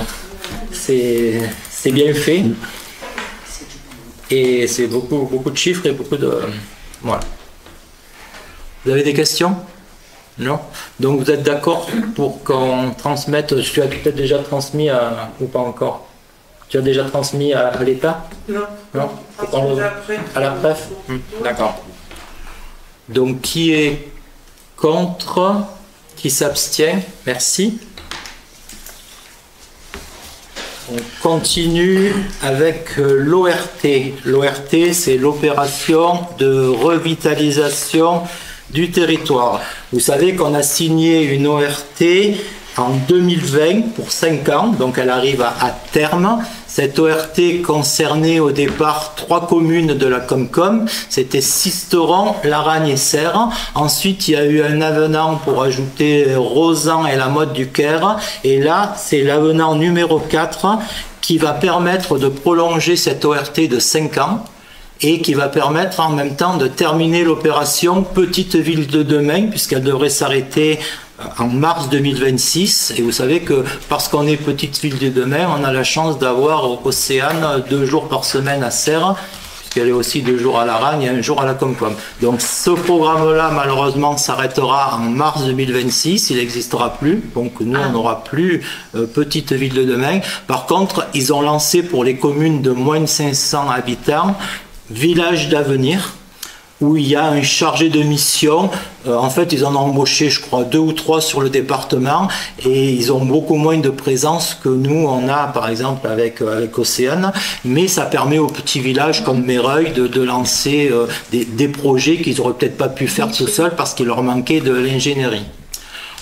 c'est bien fait. Et c'est beaucoup de chiffres et beaucoup de... Voilà. Vous avez des questions ? Non. Donc vous êtes d'accord pour qu'on transmette, tu as peut-être déjà transmis ou pas encore? Tu as déjà transmis à l'État? Non. Non. À la préf. D'accord. Donc qui est contre? Qui s'abstient? Merci. On continue avec l'ORT. L'ORT, c'est l'opération de revitalisation du territoire. Vous savez qu'on a signé une ORT en 2020 pour 5 ans, donc elle arrive à terme. Cette ORT concernait au départ 3 communes de la Comcom, c'était Sisteron, Laragne et Serres. Ensuite, il y a eu un avenant pour ajouter Rosan et la Motte du Caire. Et là, c'est l'avenant numéro 4 qui va permettre de prolonger cette ORT de 5 ans. Et qui va permettre en même temps de terminer l'opération Petite Ville de demain, puisqu'elle devrait s'arrêter en mars 2026. Et vous savez que parce qu'on est Petite Ville de demain, on a la chance d'avoir Océane 2 jours par semaine à Serres, puisqu'elle est aussi 2 jours à Laragne et 1 jour à la Comcom. Donc ce programme-là, malheureusement, s'arrêtera en mars 2026, il n'existera plus. Donc nous, on n'aura plus Petite Ville de demain. Par contre, ils ont lancé pour les communes de moins de 500 habitants, Village d'avenir, où il y a un chargé de mission. En fait, ils en ont embauché, je crois, 2 ou 3 sur le département, et ils ont beaucoup moins de présence que nous, on a, par exemple, avec Océane. Mais ça permet aux petits villages comme Méreuil de lancer des projets qu'ils n'auraient peut-être pas pu faire tout seuls parce qu'il leur manquait de l'ingénierie.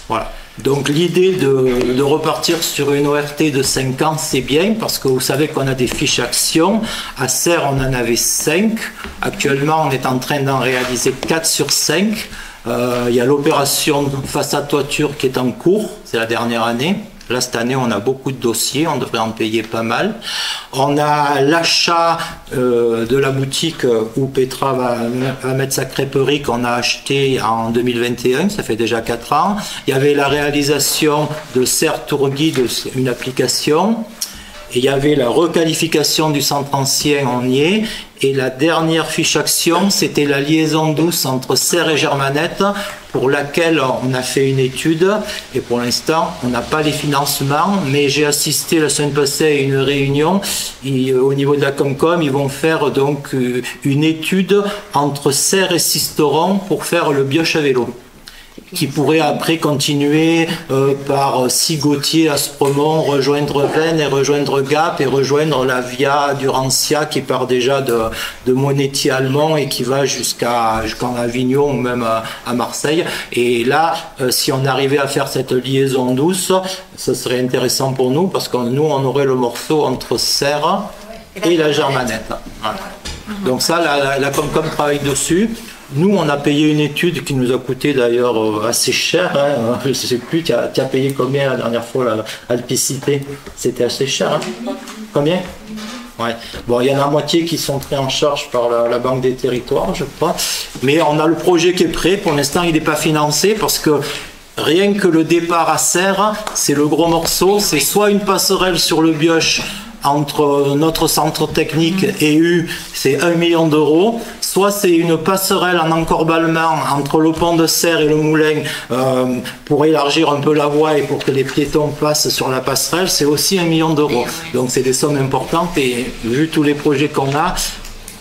Voilà. Donc l'idée de repartir sur une ORT de 5 ans, c'est bien, parce que vous savez qu'on a des fiches actions. À Serres, on en avait 5. Actuellement, on est en train d'en réaliser 4 sur 5. Il y a l'opération façade toiture qui est en cours, c'est la dernière année. Là, cette année, on a beaucoup de dossiers, on devrait en payer pas mal. On a l'achat de la boutique où Petra va mettre sa crêperie qu'on a acheté en 2021, ça fait déjà 4 ans. Il y avait la réalisation de Serres Tour Guide, une application. Et il y avait la requalification du centre ancien, on y est. Et la dernière fiche action, c'était la liaison douce entre Serres et Germanette, pour laquelle on a fait une étude. Et pour l'instant, on n'a pas les financements, mais j'ai assisté la semaine passée à une réunion. Et, au niveau de la Comcom, ils vont faire donc une étude entre Serres et Sisteron pour faire le Bioche à vélo, qui pourrait après continuer par Sigotier, Aspremont, rejoindre Vennes et rejoindre Gap et rejoindre la Via Durantia qui part déjà de Monetti-Allemand et qui va jusqu'en Avignon ou même à Marseille. Et là, si on arrivait à faire cette liaison douce, ça serait intéressant pour nous parce que nous, on aurait le morceau entre Serres et la Germanette. Voilà. Donc ça, la Comcom travaille dessus. Nous, on a payé une étude qui nous a coûté d'ailleurs assez cher. Hein. Je ne sais plus, tu as payé combien la dernière fois, l'Alpicité? C'était assez cher. Hein. Combien? Ouais. Bon, il y en a la moitié qui sont pris en charge par la Banque des Territoires, je crois. Mais on a le projet qui est prêt. Pour l'instant, il n'est pas financé parce que rien que le départ à Serres, c'est le gros morceau. C'est soit une passerelle sur le Bioche entre notre centre technique et U, c'est 1 million d'euros. Soit c'est une passerelle en encorbellement entre le pont de Serres et le Moulin pour élargir un peu la voie et pour que les piétons passent sur la passerelle, c'est aussi 1 million d'euros. Donc c'est des sommes importantes et vu tous les projets qu'on a,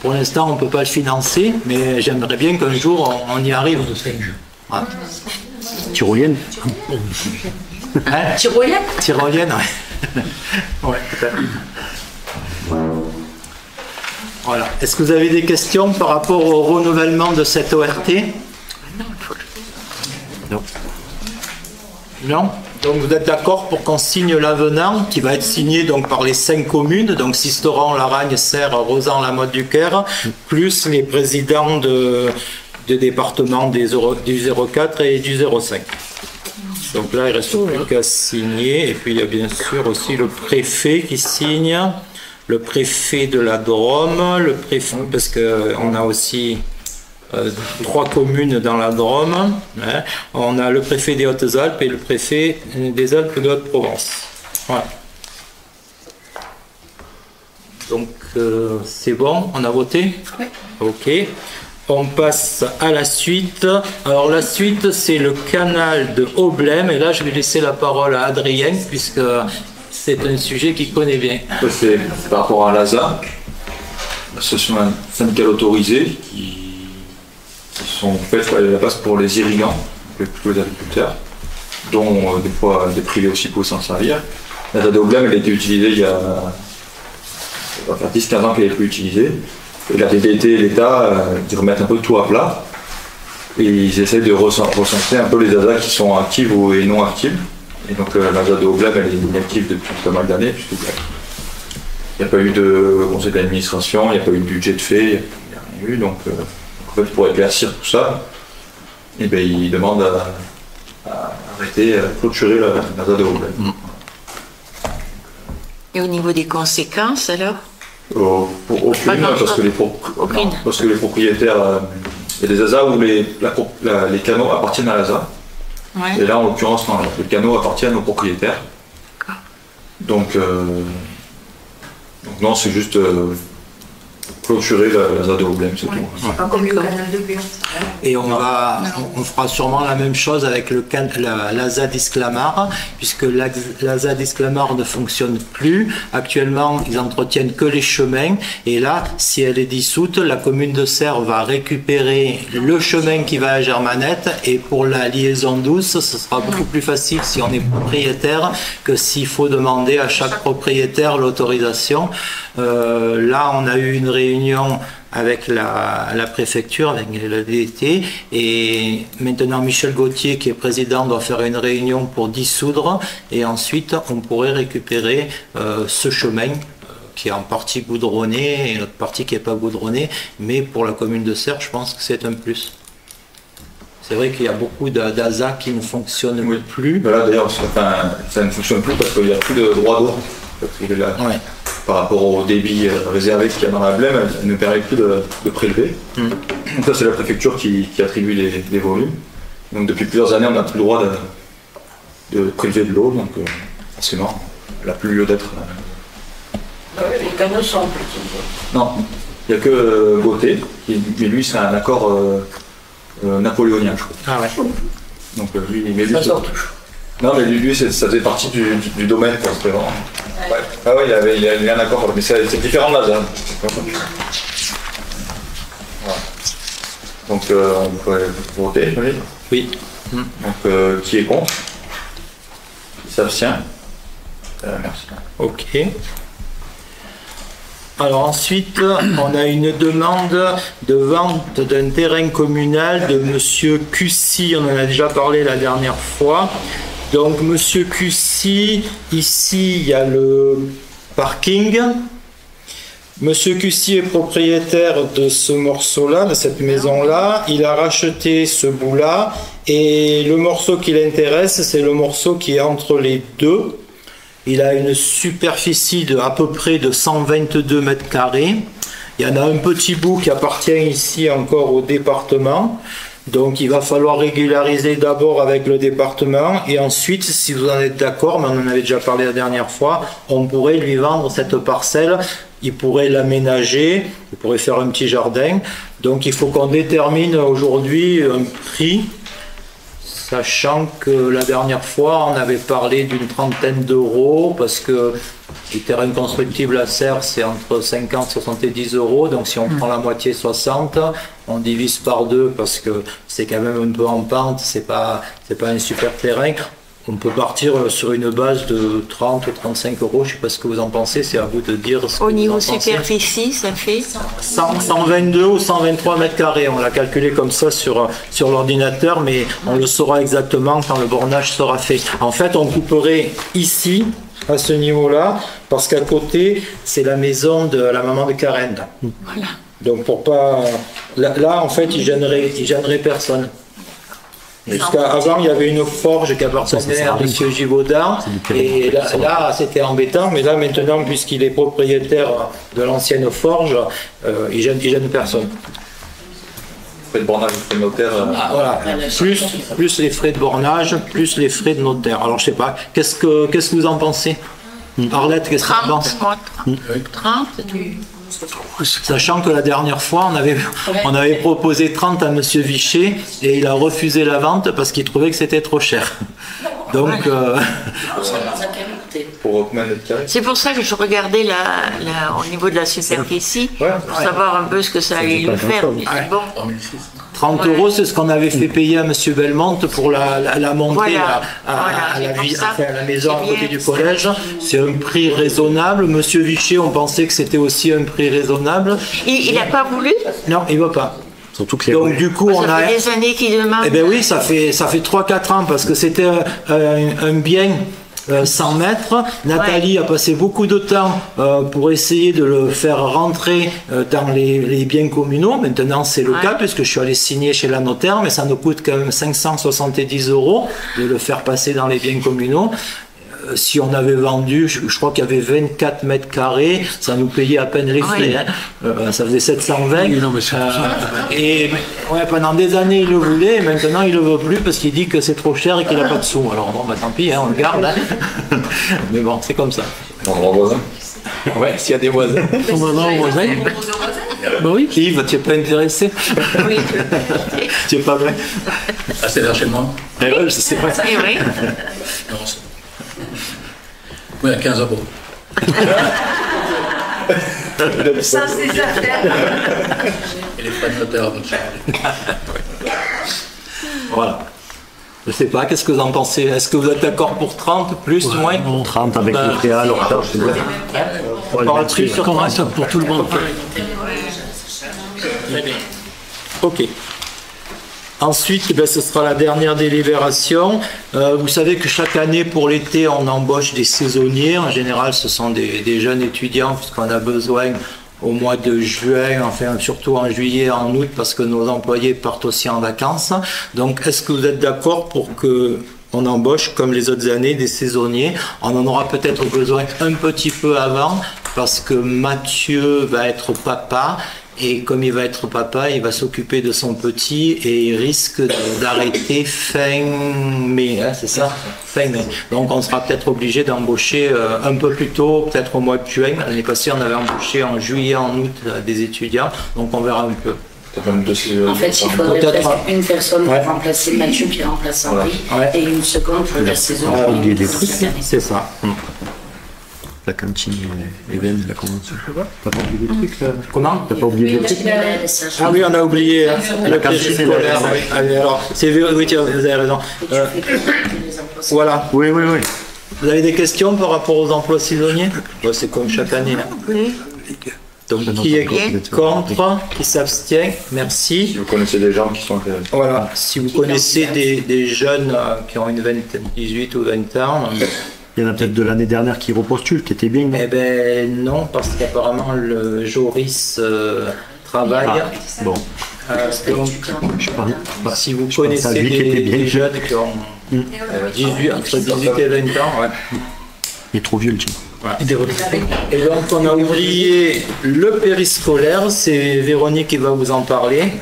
pour l'instant on ne peut pas le financer, mais j'aimerais bien qu'un jour on y arrive. Ouais. Tyrolienne. Hein? Tyrolienne. Tyrolienne, ouais. Ouais, peut-être. Voilà. Est-ce que vous avez des questions par rapport au renouvellement de cette ORT? Non. Non? Donc vous êtes d'accord pour qu'on signe l'avenant qui va être signé donc par les 5 communes, donc Sisteron, Laragne, Serres, Rozan, La Motte-du-Caire, plus les présidents des départements du 04 et du 05. Donc là, il ne reste plus qu'à signer. Et puis, il y a bien sûr aussi le préfet qui signe, le préfet de la Drôme, le préfet, parce qu'on a aussi 3 communes dans la Drôme. Hein. On a le préfet des Hautes-Alpes et le préfet des Alpes de Haute-Provence. Voilà. Donc, c'est bon, on a voté? Oui. Ok. On passe à la suite. Alors la suite, c'est le canal de Aublème. Et là, je vais laisser la parole à Adrien, puisque c'est un sujet qu'il connaît bien. C'est par rapport à l'ASA, l'association syndicale autorisée, qui sont faites à la base pour les irrigants, plutôt les agriculteurs, dont des fois des privés aussi pouvaient s'en servir. L'ASA de Aublème, elle a été utilisée il y a 10-15 ans qu'elle n'est plus utilisée. Et la TDT et l'État, ils remettent un peu tout à plat et ils essaient de recenser un peu les ASA qui sont actives et non actives. Et donc l'ASA de Aublème, elle est inactive depuis pas mal d'années, puisqu'il n'y a pas eu de conseil d'administration, il n'y a pas eu de budget de fait, il n'y a rien eu. Donc en fait, pour éclaircir tout ça, et bien, ils demandent à arrêter, à clôturer l'ASA de Aublème. Et au niveau des conséquences, alors? Aucune, parce que les propriétaires, il y a des ASA où les canaux appartiennent à l'ASA. Ouais. Et là, en l'occurrence, non, les canaux appartiennent aux propriétaires. Donc non, c'est juste clôturer l'ASA de Aublème, c'est tout. C'est pas comme le canal de Buin. Et on fera sûrement la même chose avec l'ASA d'Isclamart, puisque l'ASA d'Isclamart ne fonctionne plus. Actuellement, ils entretiennent que les chemins. Et là, si elle est dissoute, la commune de Serres va récupérer le chemin qui va à Germanette. Et pour la liaison douce, ce sera beaucoup plus facile si on est propriétaire que s'il faut demander à chaque propriétaire l'autorisation. Là, on a eu une réunion avec la préfecture, avec la DT, et maintenant Michel Gauthier, qui est président, doit faire une réunion pour dissoudre, et ensuite on pourrait récupérer ce chemin qui est en partie goudronné et l'autre partie qui n'est pas goudronnée, mais pour la commune de Serres, je pense que c'est un plus. C'est vrai qu'il y a beaucoup d'ASA qui ne fonctionnent plus. Là d'ailleurs, ça ne fonctionne plus parce qu'il n'y a plus de droit d'eau. Ouais. Par rapport au débit réservé qu'il y a dans la Blême, elle ne permet plus de prélever. Donc ça, c'est la préfecture qui attribue les volumes. Donc depuis plusieurs années, on n'a plus le droit de prélever de l'eau, donc forcément, elle n'a plus lieu d'être. Les canaux sont petits. Non, il n'y a que Gauthier, mais lui, c'est un accord napoléonien, je crois. Ah ouais. Donc lui, ça sort touche. Non, mais lui, ça faisait partie du domaine, quoi, c'était vraiment. Ouais. Ah ouais, il y a un accord, mais c'est différent de l'ASA. Voilà. Donc, on peut voter, oui. Donc, qui est contre? Qui s'abstient? Merci. Ok. Alors ensuite, on a une demande de vente d'un terrain communal de Monsieur Cussy, on en a déjà parlé la dernière fois. Donc Monsieur Cussy, ici il y a le parking. Monsieur Cussy est propriétaire de ce morceau-là, de cette maison-là. Il a racheté ce bout-là et le morceau qui l'intéresse, c'est le morceau qui est entre les deux. Il a une superficie de à peu près de 122 mètres carrés. Il y en a un petit bout qui appartient ici encore au département. Donc il va falloir régulariser d'abord avec le département et ensuite, si vous en êtes d'accord, mais on en avait déjà parlé la dernière fois, on pourrait lui vendre cette parcelle, il pourrait l'aménager, il pourrait faire un petit jardin. Donc il faut qu'on détermine aujourd'hui un prix, sachant que la dernière fois on avait parlé d'une trentaine d'euros parce que les terrains constructibles à Serres c'est entre 50 et 70 euros, donc si on prend la moitié 60, on divise par deux parce que c'est quand même un peu en pente, c'est pas un super terrain. On peut partir sur une base de 30 ou 35 euros, je ne sais pas ce que vous en pensez, c'est à vous de dire ce que Au vous niveau en pensez. superficie, ça fait 122 ou 123 mètres carrés, on l'a calculé comme ça sur l'ordinateur, mais on le saura exactement quand le bornage sera fait. En fait, on couperait ici, à ce niveau-là, parce qu'à côté, c'est la maison de la maman de Karen. Voilà. Donc pour pas... Là, en fait, il gênerait personne. Jusqu'avant, il y avait une forge qui appartenait à M. Givaudan, et là c'était embêtant, mais là maintenant, puisqu'il est propriétaire de l'ancienne forge, il gêne personne. Frais de bornage, frais de notaire. Voilà, plus les frais de bornage, plus les frais de notaire. Alors je sais pas, qu'est-ce que vous en pensez, Arlette, qu'est-ce que tu en 30, penses? moi, 30, Sachant que la dernière fois, on avait proposé 30 à M. Vichet et il a refusé la vente parce qu'il trouvait que c'était trop cher. Donc, Pour combien de mètres carrés? c'est pour ça que je regardais au niveau de la superficie, pour savoir un peu ce que ça allait lui faire. Mais c'est bon. 30 euros, c'est ce qu'on avait fait payer à M. Belmonte pour la montée Voilà. à la maison à C'est côté bien, du collège. C'est un prix raisonnable. M. Vichet, on pensait que c'était aussi un prix raisonnable. Il n'a pas voulu. Non, il ne veut pas. Surtout que Donc du coup, on Ça a... fait des années qu'il demande. Eh bien oui, ça fait 3-4 ans parce que c'était un bien 100 mètres. Nathalie a passé beaucoup de temps pour essayer de le faire rentrer dans les biens communaux. Maintenant, c'est le cas puisque je suis allé signer chez la notaire, mais ça nous coûte quand même 570 euros de le faire passer dans les biens communaux. Si on avait vendu, je crois qu'il y avait 24 mètres carrés, ça nous payait à peine les frais. Hein. Ça faisait 720. Et ouais, pendant des années, il le voulait, et maintenant, il ne le veut plus parce qu'il dit que c'est trop cher et qu'il n'a pas de sous. Alors, bon, bah, tant pis, hein, on le garde. Hein. Mais bon, c'est comme ça. Endroit voisin. Ouais, s'il y a des voisins. Bah oui. Yves, tu n'es pas intéressé? Oui. Tu n'es pas vrai? Ah, c'est vers chez moi. Eh ouais, je sais pas. Eh oui. Non, c'est... Oui, à 15 euros. Ça, c'est affaires. Et les frais de notaire, donc Voilà. Je sais pas, qu'est-ce que vous en pensez? Est-ce que vous êtes d'accord pour 30, plus, moins? 30 avec le PA, alors c'est vrai. On parle dessus sur 30 pour tout le monde. Très bien. Ok. Ensuite, ben, ce sera la dernière délibération. Vous savez que chaque année, pour l'été, on embauche des saisonniers. En général, ce sont des jeunes étudiants, puisqu'on a besoin au mois de juin, enfin surtout en juillet, en août, parce que nos employés partent aussi en vacances. Donc, est-ce que vous êtes d'accord pour que on embauche, comme les autres années, des saisonniers? On en aura peut-être besoin un petit peu avant, parce que Mathieu va être papa. Et comme il va être papa, il va s'occuper de son petit et il risque d'arrêter fin mai, hein, c'est ça? Fin mai. Donc on sera peut-être obligé d'embaucher un peu plus tôt, peut-être au mois de juin. L'année passée, on avait embauché en juillet, en août des étudiants, donc on verra un peu. En fait, il faudrait peut-être une personne pour remplacer Mathieu qui remplace Henri et une seconde pour la saison. oublié des trucs. C'est ça. La cantine, Even, la convention. T'as pas oublié des trucs là? Comment? T'as pas oublié des trucs? Ah oui, on a oublié la cantine scolaire. Oui. Allez, alors, oui, tiens, vous avez raison. Voilà. Oui, oui, oui. Vous avez des questions par rapport aux emplois saisonniers? C'est comme chaque année. Là. Oui. Donc, qui est contre? Qui s'abstient? Merci. Si vous connaissez des gens qui sont intéressés. Voilà. Si vous connaissez des jeunes qui ont une 18 ou 20 ans, Il y en a peut-être de l'année dernière qui repostulent, qui étaient bien. Non, eh ben non, parce qu'apparemment le Joris travaille. Bon. Donc, Je parle. si vous pense à connaissez lui qui était bien. des jeunes qui ont 18, entre 18 et 20 ans, ouais. Il est trop vieux le gym. Voilà. Et donc on a oublié le périscolaire, c'est Véronique qui va vous en parler.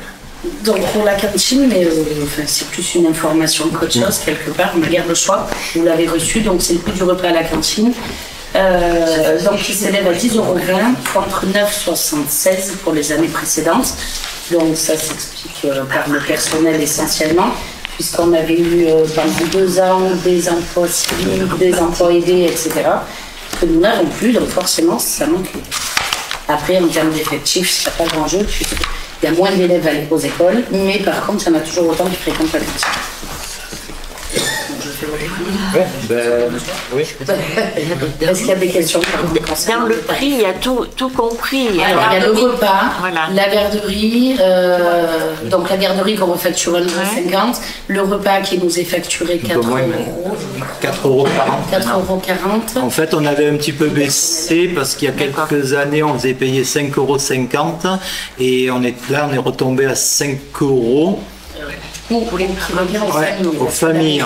Donc pour la cantine, mais enfin, c'est plus une information qu'autre chose, quelque part, on garde le choix, vous l'avez reçu, donc c'est le prix du repas à la cantine. Donc il s'élève à 10,20 € contre 9,76 € pour les années précédentes. Donc ça s'explique par le personnel essentiellement, puisqu'on avait eu pendant 2 ans des emplois civiques, des emplois aidés, etc. que nous n'avons plus, donc forcément ça manque. Après en termes d'effectifs, c'est pas grand jeu, il y a moins d'élèves aux écoles, mais par contre il y en a toujours autant qui fréquentent la cantine. Oui. Est-ce qu'il y a des questions? Dans le prix, il y a tout compris. Alors, il y a le repas, voilà. la garderie, donc la garderie qu'on va facturer à 9,50 €, le repas qui nous est facturé 4 €. 4,40 €. En fait, on avait un petit peu baissé parce qu'il y a quelques années, on faisait payer 5,50 € et on est retombé à 5 €. Aux familles.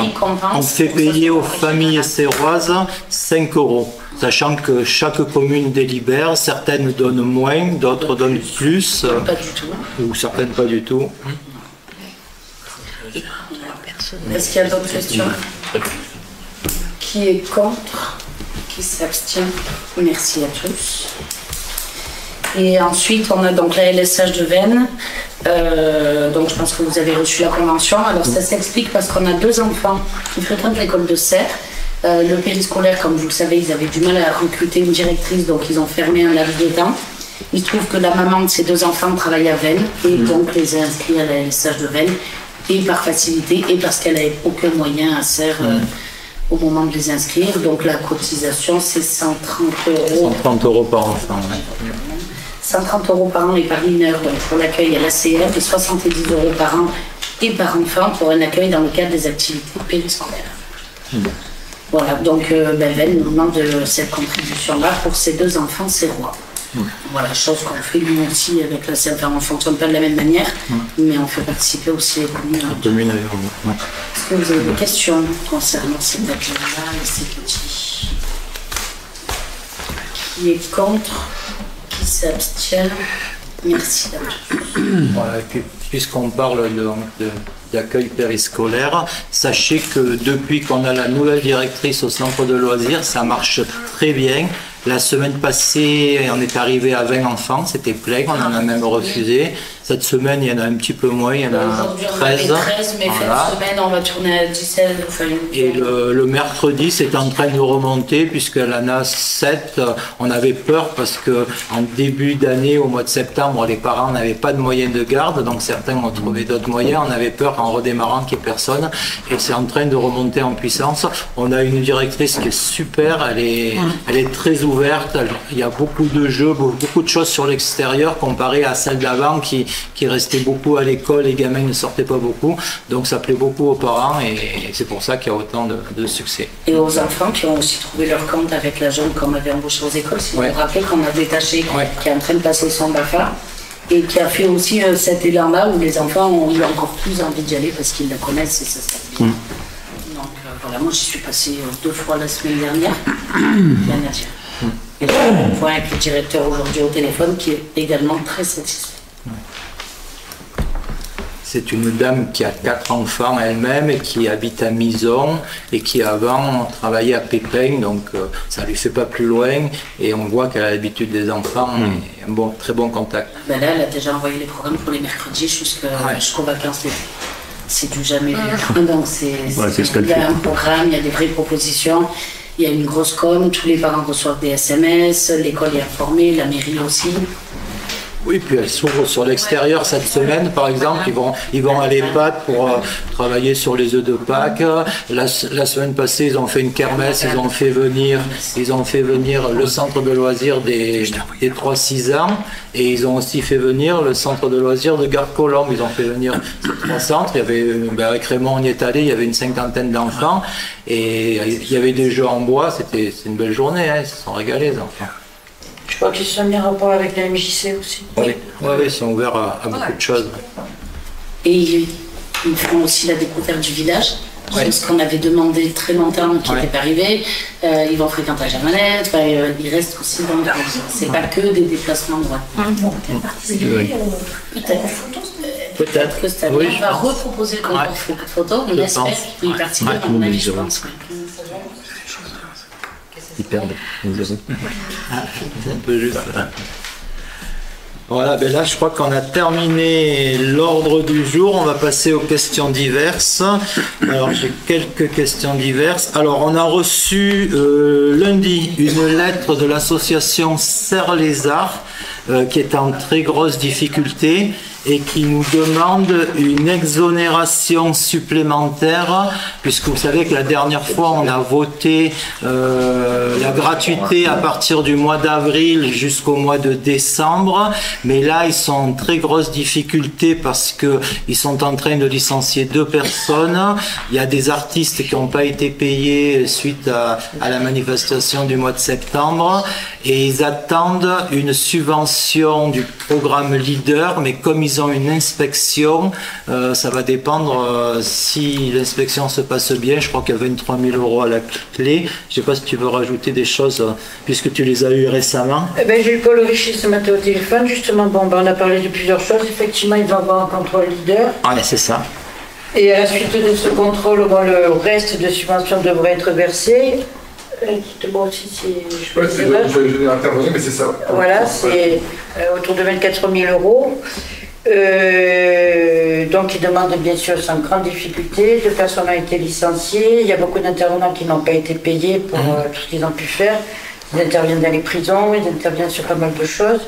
On fait payer aux familles séroises 5 €, sachant que chaque commune délibère, certaines donnent moins, d'autres donnent plus, Pas du tout. ou certaines pas du tout. Est-ce qu'il y a d'autres questions? Qui est contre? Qui s'abstient? Merci à tous. Et ensuite, on a donc la LSH de Veynes. Donc je pense que vous avez reçu la convention. Alors ça s'explique parce qu'on a 2 enfants qui fréquentent l'école de Serres. Le périscolaire, comme vous le savez, ils avaient du mal à recruter une directrice, donc ils ont fermé un laps de temps. Il se trouve que la maman de ces 2 enfants travaille à Veynes et donc les a inscrits à la LSH de Veynes, et par facilité et parce qu'elle n'avait aucun moyen à Serres au moment de les inscrire. Donc la cotisation, c'est 130 €. 130 € par enfant. 130 € par an et par mineur, donc pour l'accueil à l'ACR, et 70 € par an et par enfant pour un accueil dans le cadre des activités périscolaires. Voilà, donc Veynes nous demande cette contribution-là pour ces 2 enfants sérois. Voilà, chose qu'on fait nous aussi avec la CFR. On ne fonctionne pas de la même manière, mais on fait participer aussi les communes. Est-ce que vous avez des questions concernant ces dates-là et ces petits? Qui est contre? Qui s'abstient? Merci. Voilà, puisqu'on parle d'accueil périscolaire, sachez que depuis qu'on a la nouvelle directrice au centre de loisirs, ça marche très bien. La semaine passée, on est arrivé à 20 enfants, c'était plein, on en a même refusé. Cette semaine, il y en a un petit peu moins, il y en a 13. On 13, mais voilà. cette semaine, on va tourner à 17. Enfin, et le mercredi, c'est en train de remonter, puisqu'elle en a 7. On avait peur parce qu'en début d'année, au mois de septembre, les parents n'avaient pas de moyens de garde, donc certains ont trouvé d'autres moyens. On avait peur en redémarrant qu'il n'y ait personne, et c'est en train de remonter en puissance. On a une directrice qui est super, elle est très ouverte, il y a beaucoup de jeux, beaucoup de choses sur l'extérieur comparé à celle d'avant qui restait beaucoup à l'école, les gamins ne sortaient pas beaucoup, donc ça plaît beaucoup aux parents et c'est pour ça qu'il y a autant de succès. Et aux enfants qui ont aussi trouvé leur compte avec la jeune qu'on avait embauchée aux écoles, si vous vous rappelez qu'on a détaché, qui est en train de passer son BAFA et qui a fait aussi cet élan-là où les enfants ont eu encore plus envie d'y aller parce qu'ils la connaissent et ça se passe bien. Donc voilà, moi j'y suis passée 2 fois la semaine dernière. Et on voit avec le directeur aujourd'hui au téléphone qui est également très satisfait. C'est une dame qui a 4 enfants elle-même et qui habite à Mison et qui avant travaillait à Pépin, donc ça ne lui fait pas plus loin et on voit qu'elle a l'habitude des enfants et un très bon contact. Ben là, elle a déjà envoyé les programmes pour les mercredis jusqu'aux vacances d'été. C'est du jamais vu. Donc il y a un programme, il y a des vraies propositions, il y a une grosse com, tous les parents reçoivent des SMS, l'école est informée, la mairie aussi. Oui, puis elles s'ouvrent sur l'extérieur cette semaine, par exemple. Ils vont à l'EHPAD pour travailler sur les œufs de Pâques. La semaine passée, ils ont fait une kermesse, ils ont fait venir le centre de loisirs des 3-6 ans et ils ont aussi fait venir le centre de loisirs de Garde-Colombe. Ils ont fait venir ces 3 centres. Il y avait, avec Raymond, on y est allé, il y avait une 50aine d'enfants et il y avait des jeux en bois. C'est une belle journée, hein. Ils se sont régalés, les enfants. Je crois qu'ils sont mis en rapport avec la MJC aussi. Oui, ils sont ouverts à beaucoup de choses. Et ils font aussi la découverte du village. chose qu'on avait demandé très longtemps, qui n'était pas arrivé. Ils vont fréquenter la Germanette, ils restent aussi dans le c'est pas que des déplacements de droite. Peut-être que c'est bien. On va reproposer le concours photo, on espère qu'ils vont y participer, à mon avis, je pense. Ils perdent. C'est un peu juste. Voilà, ben là je crois qu'on a terminé l'ordre du jour. On va passer aux questions diverses. Alors j'ai quelques questions diverses. Alors on a reçu lundi une lettre de l'association Serre-les-Arts qui est en très grosse difficulté et qui nous demande une exonération supplémentaire, puisque vous savez que la dernière fois on a voté la gratuité à partir du mois d'avril jusqu'au mois de décembre, mais là ils sont en très grosse difficulté parce que ils sont en train de licencier 2 personnes. Il y a des artistes qui n'ont pas été payés suite à la manifestation du mois de septembre et ils attendent une subvention du programme Leader, mais comme ils ont une inspection, ça va dépendre si l'inspection se passe bien. Je crois qu'il y a 23 000 € à la clé. Je ne sais pas si tu veux rajouter des choses puisque tu les as eues récemment. Eh ben, j'ai eu Paul Richet ce matin au téléphone, justement. Bon, ben, on a parlé de plusieurs choses. Effectivement, il va avoir un contrôle Leader. Ah, c'est ça. Et à la suite de ce contrôle, bon, le reste de subventions devrait être versé. Moi aussi, je vais intervenir, mais c'est ça. Voilà, c'est autour de 24 000 €. Donc, ils demandent bien sûr sans grande difficulté. 2 personnes ont été licenciées. Il y a beaucoup d'intervenants qui n'ont pas été payés pour tout ce qu'ils ont pu faire. Ils interviennent dans les prisons, ils interviennent sur pas mal de choses.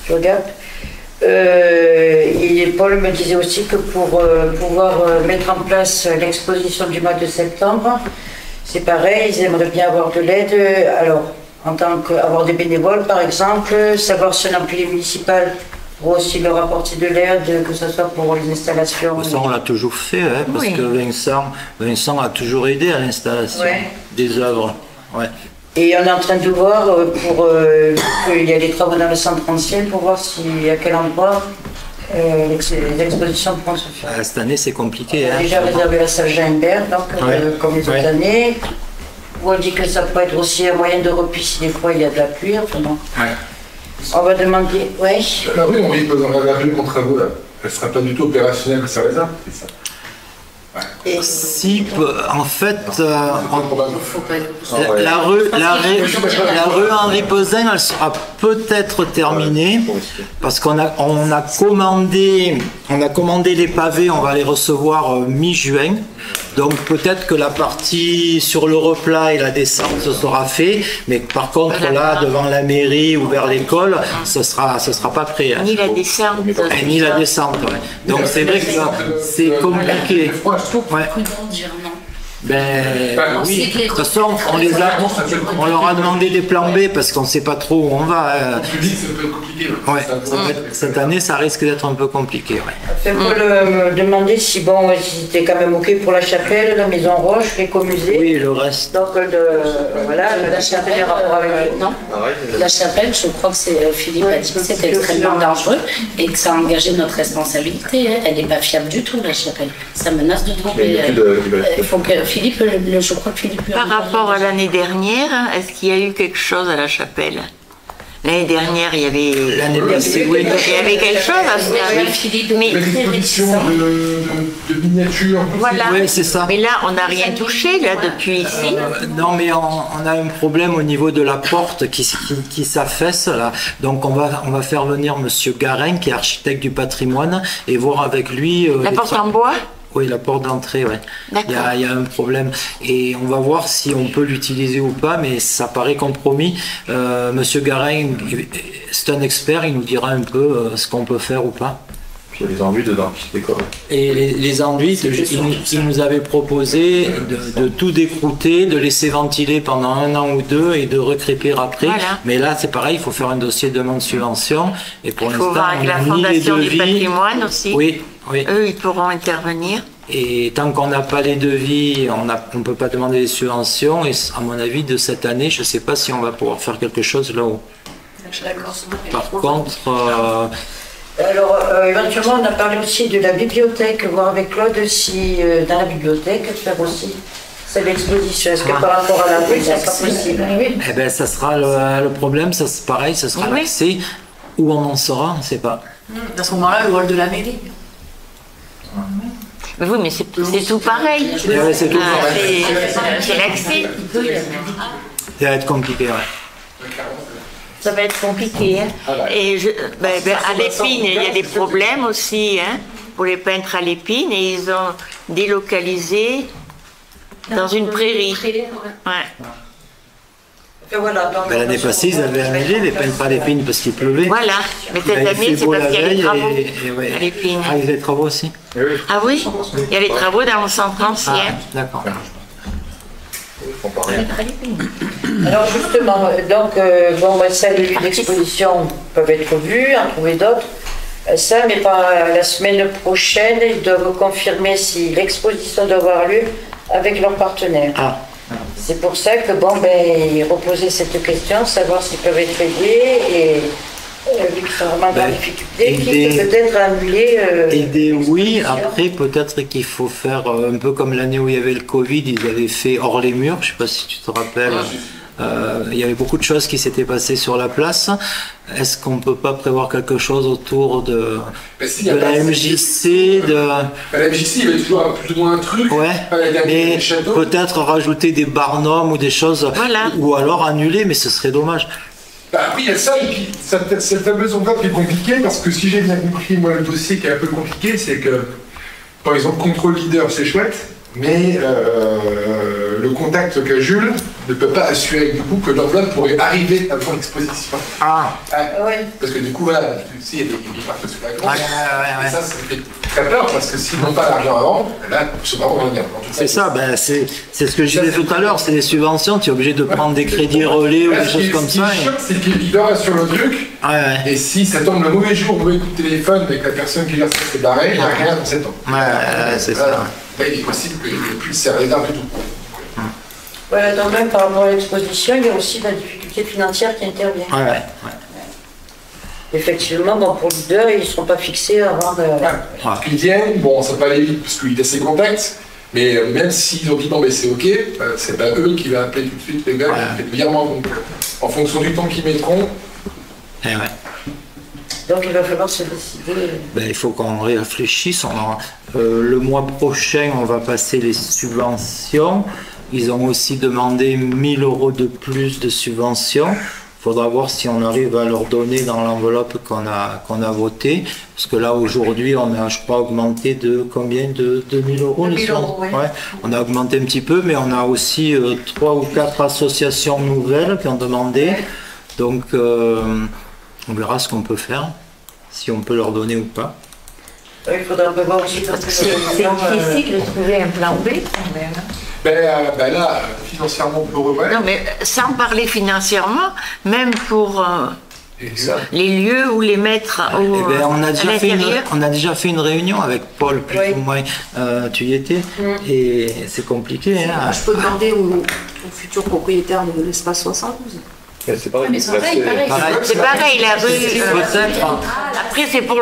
Je regarde. Et Paul me disait aussi que pour pouvoir mettre en place l'exposition du mois de septembre, c'est pareil, ils aimeraient bien avoir de l'aide. Alors, en tant qu'avoir des bénévoles, par exemple, savoir si un employé municipal pour aussi leur apporter de l'aide, que ce soit pour les installations. Ça, on l'a toujours fait, hein, parce que Vincent a toujours aidé à l'installation des œuvres. Ouais. Et on est en train de voir, il y a des travaux dans le centre ancien, pour voir à quel endroit les expositions pourront se faire. Cette année, c'est compliqué. On a déjà réservé la salle Gimbert, donc comme les autres années. Où on dit que ça peut être aussi un moyen de repli si des fois il y a de la pluie. Enfin, bon. On va demander. La rue, on va y poser la rue en travaux, là. Elle ne sera pas du tout opérationnelle à Serre-les-Arts, c'est ça. Si, en fait, la rue Henri Peuzin, elle sera peut-être terminée parce qu'on a commandé les pavés, on va les recevoir mi-juin. Donc peut-être que la partie sur le replat et la descente ce sera fait, mais par contre là devant la mairie ou vers l'école, ce sera pas prêt. Hein. Ni la descente. Ni la descente. Ouais. Donc c'est vrai que c'est compliqué. Oui, de toute façon, on leur a demandé des plans B parce qu'on ne sait pas trop où on va. Cette année, ça risque d'être un peu compliqué. On peut me demander si c'était quand même OK pour la chapelle, la maison Roche, l'écomusée. Oui, le reste. Donc, la chapelle est rapport avec non. La chapelle, je crois que c'est Philippe a dit que c'était extrêmement dangereux et que ça a engagé notre responsabilité. Hein. Elle n'est pas fiable du tout, la chapelle. Ça menace de tomber. Il faut que Philippe, je crois que Philippe... Par rapport à l'année dernière, est-ce qu'il y a eu quelque chose à la chapelle? L'année dernière, il y avait... L'année passée, oui. Il y avait quelque chose à faire. Philippe, mais de miniatures. Voilà. Oui, c'est ça. Mais là, on n'a rien touché, là, depuis ici. Non, mais on a un problème au niveau de la porte qui s'affaisse, là. Donc, on va faire venir Monsieur Garin, qui est architecte du patrimoine, et voir avec lui... la porte en bois? Oui, la porte d'entrée, ouais. Il y a un problème. Et on va voir si on peut l'utiliser ou pas, mais ça paraît compromis. Monsieur Garin, c'est un expert, il nous dira un peu ce qu'on peut faire ou pas. Puis il y a les enduits dedans, c'est quoi. Et les enduits, il nous avait proposé de tout décrouter, de laisser ventiler pendant 1 an ou 2 et de recrépir après. Voilà. Mais là, c'est pareil, il faut faire un dossier de demande subvention. Et pour l'instant, il faut voir avec la Fondation du patrimoine aussi. Oui. Eux, ils pourront intervenir. Et tant qu'on n'a pas les devis, on ne peut pas demander les subventions. Et à mon avis, de cette année, je ne sais pas si on va pouvoir faire quelque chose là-haut. Par contre, Alors, éventuellement, on a parlé aussi de la bibliothèque, voir avec Claude si dans la bibliothèque, faire aussi cette exposition. Est-ce que par rapport à la rue, ça sera possible? Eh bien, ça sera le problème, ça, pareil, ça sera l'accès. Où on en sera, on ne sait pas. À ce moment-là, le rôle de la mairie. Mais oui, mais c'est tout pareil. Ouais, c'est tout pareil. C'est l'accès. Ça va être compliqué, ouais. Ça va être compliqué. Hein. Et à l'Épine, il y a des problèmes aussi pour les peintres à l'Épine, et ils ont délocalisé dans une prairie. Ouais. Voilà, l'année passée, ils avaient annulé les peintres à l'Épine parce qu'il pleuvait. Voilà, mais cette année, c'est parce qu'il y a les travaux à l'Épine. Ah, il y a des travaux aussi? Ah oui, il y a les travaux dans le centre ancien. D'accord. Alors justement, donc, ça, les lieux d'exposition peuvent être vus, en trouver d'autres. Ça, mais pas la semaine prochaine, ils doivent confirmer si l'exposition doit avoir lieu avec leurs partenaires. Ah. C'est pour ça que ils reposaient cette question, savoir s'ils peuvent être aidés et vu qu'ils sont vraiment dans la difficulté, qui peut peut-être annuler. Aider, oui. Après, peut-être qu'il faut faire un peu comme l'année où il y avait le Covid, ils avaient fait hors les murs. Je ne sais pas si tu te rappelles. Il y avait beaucoup de choses qui s'étaient passées sur la place. Est-ce qu'on ne peut pas prévoir quelque chose autour de la MJC la MJC, il y avait toujours plus ou moins un truc. Ouais, mais peut-être rajouter des barnums ou des choses, ou alors annuler, mais ce serait dommage. Après, il y a ça, et puis cette fameuse enveloppe qui est compliquée, parce que si j'ai bien compris, moi, le dossier qui est un peu compliqué, c'est que, par exemple, contrôle leader, c'est chouette, mais le contact qu'a Jules ne peut pas assurer du coup que l'enveloppe pourrait arriver avant l'exposition. Ah ouais. Parce que du coup, voilà, tu sais, il y a des partout sur la grande. Et ça fait très peur, parce que s'ils n'ont pas l'argent avant, là, ce pas revenir. C'est ça, c'est ce que je disais tout à l'heure, c'est les subventions, tu es obligé de prendre des crédits relais ou des choses comme ça. Ce qui est choc, c'est que le leader est sur le truc, et si ça tombe le mauvais jour, mauvais coup de téléphone, et que la personne qui gère ça s'est barrée, il n'y a rien dans 7 ans. Ouais, c'est ça. Là, il est possible qu'il n'y ait plus de serrer d'art du tout. Voilà, donc même par rapport à l'exposition, il y a aussi la difficulté financière qui intervient. Ouais. Effectivement, pour le leader, ils ne seront pas fixés avant de... Ils viennent, ça va aller vite parce qu'il a ses contacts, mais même s'ils ont dit non mais c'est ok, c'est pas eux qui vont appeler tout de suite les gars qui font le virement. Donc, en fonction du temps qu'ils mettront. Donc il va falloir se décider. Il faut qu'on réfléchisse. Le mois prochain, on va passer les subventions. Ils ont aussi demandé 1000 € de plus de subventions. Il faudra voir si on arrive à leur donner dans l'enveloppe qu'on a votée. Parce que là, aujourd'hui, on a, je crois, augmenté de combien? De 2000 €? 2000 €, oui. Ouais, on a augmenté un petit peu, mais on a aussi 3 ou 4 associations nouvelles qui ont demandé. Donc, on verra ce qu'on peut faire, si on peut leur donner ou pas. Il faudra voir aussi parce que c'est difficile de trouver un plan B. Là, financièrement, on peut revoir. Non, mais sans parler financièrement, même pour les lieux où les mettre on a déjà fait une réunion avec Paul, plus ou moins. Tu y étais, et c'est compliqué. Je peux demander au futur propriétaire de l'espace 72. C'est pareil. Mais c'est pareil. C'est pareil, la rue. Après, c'est pour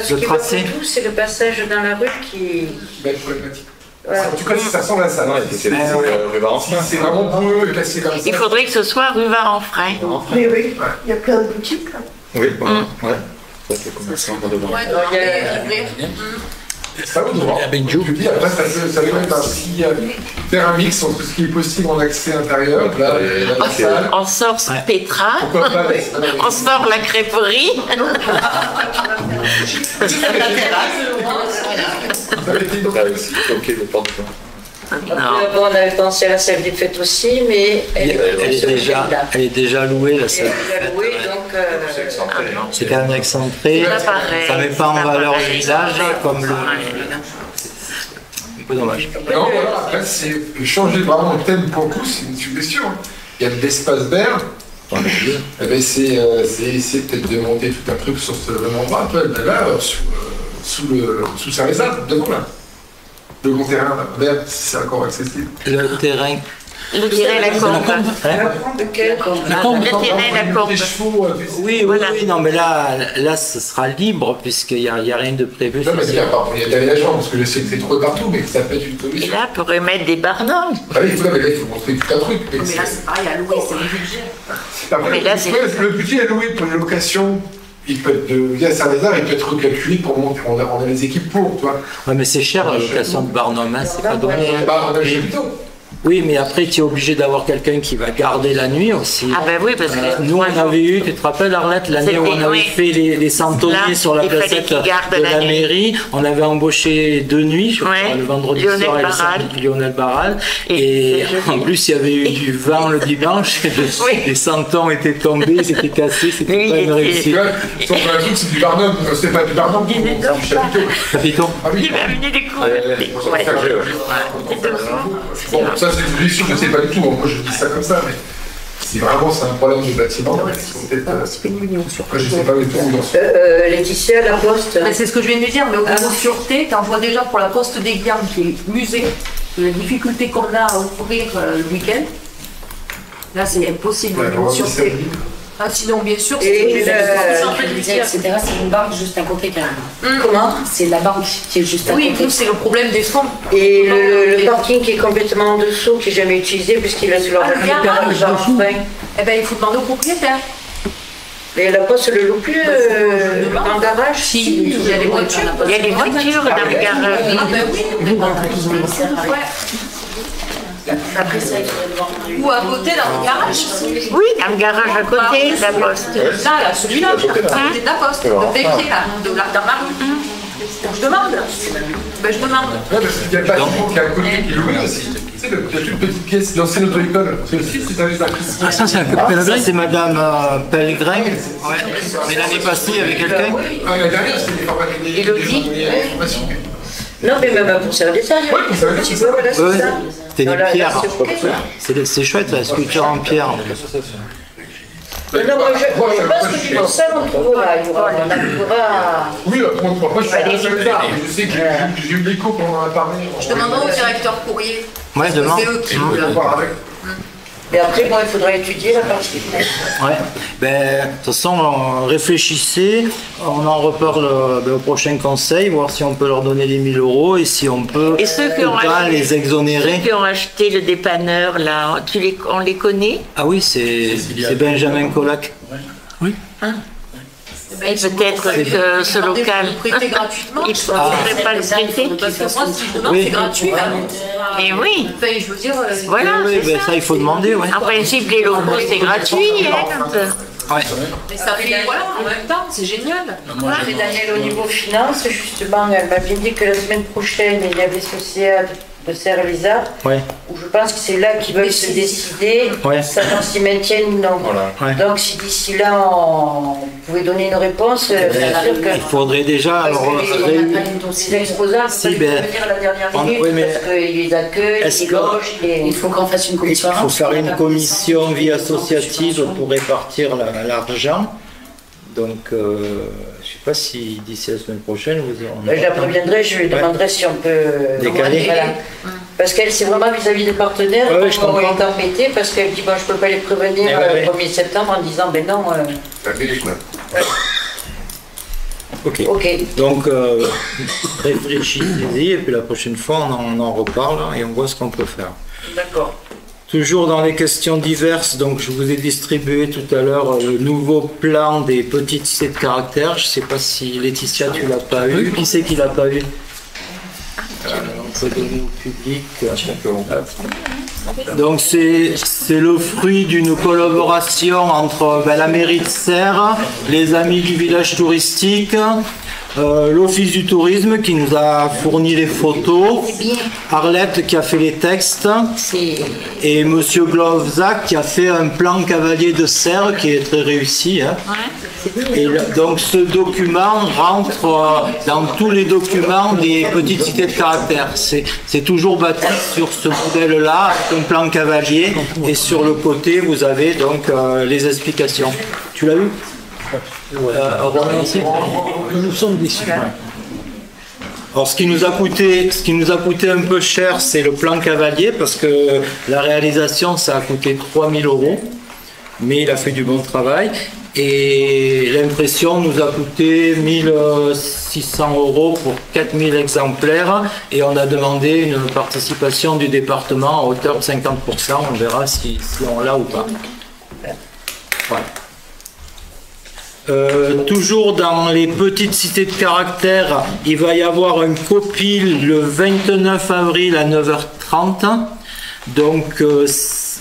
ce qui tracé. C'est le passage dans la rue qui va être problématique. En tout cas, si ça ressemble à ça. C'est rue Varenfrain. C'est vraiment beau et classé comme ça. Il faudrait que ce soit rue Varenfrain. Oui, il y a plein de boutiques là. Oui, ouais. Ça vous devant. Après, ça peut être faire un mix entre ce qui est possible en accès intérieur, la salle. On sort Petra, on sort la crêperie. On avait pensé à la salle des fêtes aussi, mais elle est déjà louée, la salle. C'est quand même excentré. Ça ne met pas en valeur le village comme le. C'est un peu dommage. Non, après, c'est changer vraiment le thème pour le coup, c'est une suggestion. Il y a de l'espace vert. C'est essayer peut-être de monter tout un truc sur ce même endroit, là, sous sa réserve, devant là. Le grand terrain vert, si c'est encore accessible. Le terrain. Le terrain La Combe. La Combe. Le terrain La Combe. Oui, non, mais là, ce sera libre, puisqu'il n'y a rien de prévu. Non, mais il y a d'aménagement, parce que c'est trop partout, mais ça peut être une Et solution. là, pour remettre des barnums. Ah oui, il faut montrer tout un truc. Mais là, c'est pareil, à louer, c'est le budget. Après, Mais là, c'est- le budget est loué pour une location. Il peut être, via Saint-Lazare, il peut être recalculé pour monter. On a les équipes pour, tu vois. Ouais, mais c'est cher la location de Barnum, hein, c'est pas donné. Bah, on a le chapiteau. Oui, mais après, tu es obligé d'avoir quelqu'un qui va garder la nuit aussi. Ah ben oui, parce que Nous, on avait eu, tu te rappelles, Arlette, l'année où on C'était- avait oui. fait les centonniers Là, sur la il fallait placette qu'ils gardent de la la nuit. mairie. On avait embauché 2 nuits, je crois, Ouais. le vendredi Lionel soir et le Barral. samedi, Lionel Barral. Et Et en plus, il y avait eu du vent le dimanche. Oui. Les santons étaient tombés, ils étaient cassés, c'était Oui, pas il une était- réussite. Tu vois, sauf que le truc, c'est du Barnum. C'est pas du Barnum, c'est du chapiteau. Capitaine. Ah oui. il va amener des coups. Ouais. Bon, ça, c'est une solution, je sais pas du tout. Moi, je dis ça comme ça, mais si vraiment c'est un problème de bâtiment, peut-être. Après, je sais pas du tout où dans ce. Laetitia, la Poste. Mais c'est ce que je viens de lui dire, mais au niveau sûreté, t'en vois déjà pour la Poste des Gardes qui est musée, la difficulté qu'on a à ouvrir le week-end. Là, c'est impossible au niveau sûreté. Ah, sinon, bien sûr, Et c'est etc., c'est une banque juste à côté carrément. Comment? C'est la banque qui est juste à Oui, côté. nous, c'est le problème des fonds. Et le parking qui est complètement en dessous, qui n'est jamais utilisé, puisqu'il est sur leur Ah, le garage, en frein. Eh ben, il faut demander au propriétaire. Et la Poste le loue plus en garage? Si, il y a des voitures. Il y a des voitures dans le garage. Ah ben oui. Après ça, il faudrait le vendre. Ou à côté dans le garage. Oui, dans le garage à côté de la Poste. Là, celui-là, à côté de la Poste, le pépier, là, dans ma rue. Je demande. Ben, je demande. Ouais, parce qu'il y a le bâtiment qui est à côté qui est loué aussi. Tu sais, il y a toute petite pièce d'ancienne auto-école. C'est aussi, c'est un Ah, ça, c'est un Pellegrin. C'est Madame Pellegrin. Ouais. Mais l'année passée, il y avait quelqu'un. Ah, la dernière, c'était des formations. Non, mais même pour servir des Oui, pour servir des petit peu, voilà, c'est Ouais, ça. c'était des Voilà, pierres. là, c'est ok. C'est chouette, la sculpture en pierre. Non, moi, je pense que du ça, on trouvera. On arrivera. Oui, après, je suis pas seul là. Je sais que j'ai eu l'écho quand on en a parlé. Je demanderai au directeur courrier. Ouais, demain. C'est eux qui On veulent. va voir avec. Et après, bon, il faudra étudier la partie. Ouais. Ben, de toute façon, réfléchissez. On en reparle au prochain conseil, voir si on peut leur donner les 1000 € et si on peut Et ceux qui ou ont pas acheté- les exonérer. Qui ont acheté le dépanneur, là, on les connaît? Ah oui, c'est Benjamin Colac. Oui. Et peut-être que ce local, Prêter gratuitement. il ne faudrait pas le prêter. Parce que moi, si je demande, Oui. c'est gratuit. Et oui, Enfin, je veux dire, voilà, Oui, c'est ben, ça, il faut demander, ouais. En principe, les locaux, c'est gratuit. Hein, Ouais. mais ça fait, voilà, en même temps, c'est génial. Mais Daniel, au niveau finance, justement, elle m'a bien dit que la semaine prochaine, il y avait Sociade de Serre-Lisa, Ouais. où je pense que c'est là qu'ils veulent se décider, Ouais. savoir s'ils maintiennent ou non. Ouais. Donc si d'ici là, on pouvait donner une réponse, c'est sûr que... Il faudrait déjà alors, Les exposants, Si, il faut ben, venir à la dernière on- minute oui, mais parce qu'ils les accueillent, est-ce ils que- logent, Il faut qu'on fasse une il commission. faut faire une commission vie associative pour répartir l'argent. Donc, je ne sais pas si d'ici la semaine prochaine, vous Ben, je la préviendrai, je lui demanderai si on peut Décaler. Voilà. Parce qu'elle, c'est vraiment vis-à-vis des partenaires, Ouais, donc je on va comprends. t'embêter parce qu'elle dit bon, je peux pas les prévenir Eh ouais, le 1er septembre en disant ben non. Ok. Ok. Donc, réfléchissez-y et puis la prochaine fois, on en reparle et on voit ce qu'on peut faire. D'accord. Toujours dans les questions diverses, donc je vous ai distribué tout à l'heure le nouveau plan des petites cités de caractère. Je ne sais pas si Laetitia, tu l'as pas eu. Qui c'est qui l'a pas eu? On peut donner au public. Donc c'est le fruit d'une collaboration entre la mairie de Serres, les amis du village touristique, l'office du tourisme qui nous a fourni les photos, Arlette qui a fait les textes et Monsieur Glovzac qui a fait un plan cavalier de Serres qui est très réussi. Hein. Et donc ce document rentre dans tous les documents des petites cités de caractère. C'est toujours bâti sur ce modèle-là, un plan cavalier, et sur le côté vous avez donc les explications. Tu l'as eu? Romain aussi. Nous sommes déçus. Alors ce qui nous a coûté un peu cher, c'est le plan cavalier, parce que la réalisation, ça a coûté 3 000 €, mais il a fait du bon travail. Et l'impression nous a coûté 1 600 € pour 4 000 exemplaires, et on a demandé une participation du département à hauteur de 50%. On verra si on l'a ou pas. Voilà. Toujours dans les petites cités de caractère, il va y avoir un copil le 29 avril à 9h30. Donc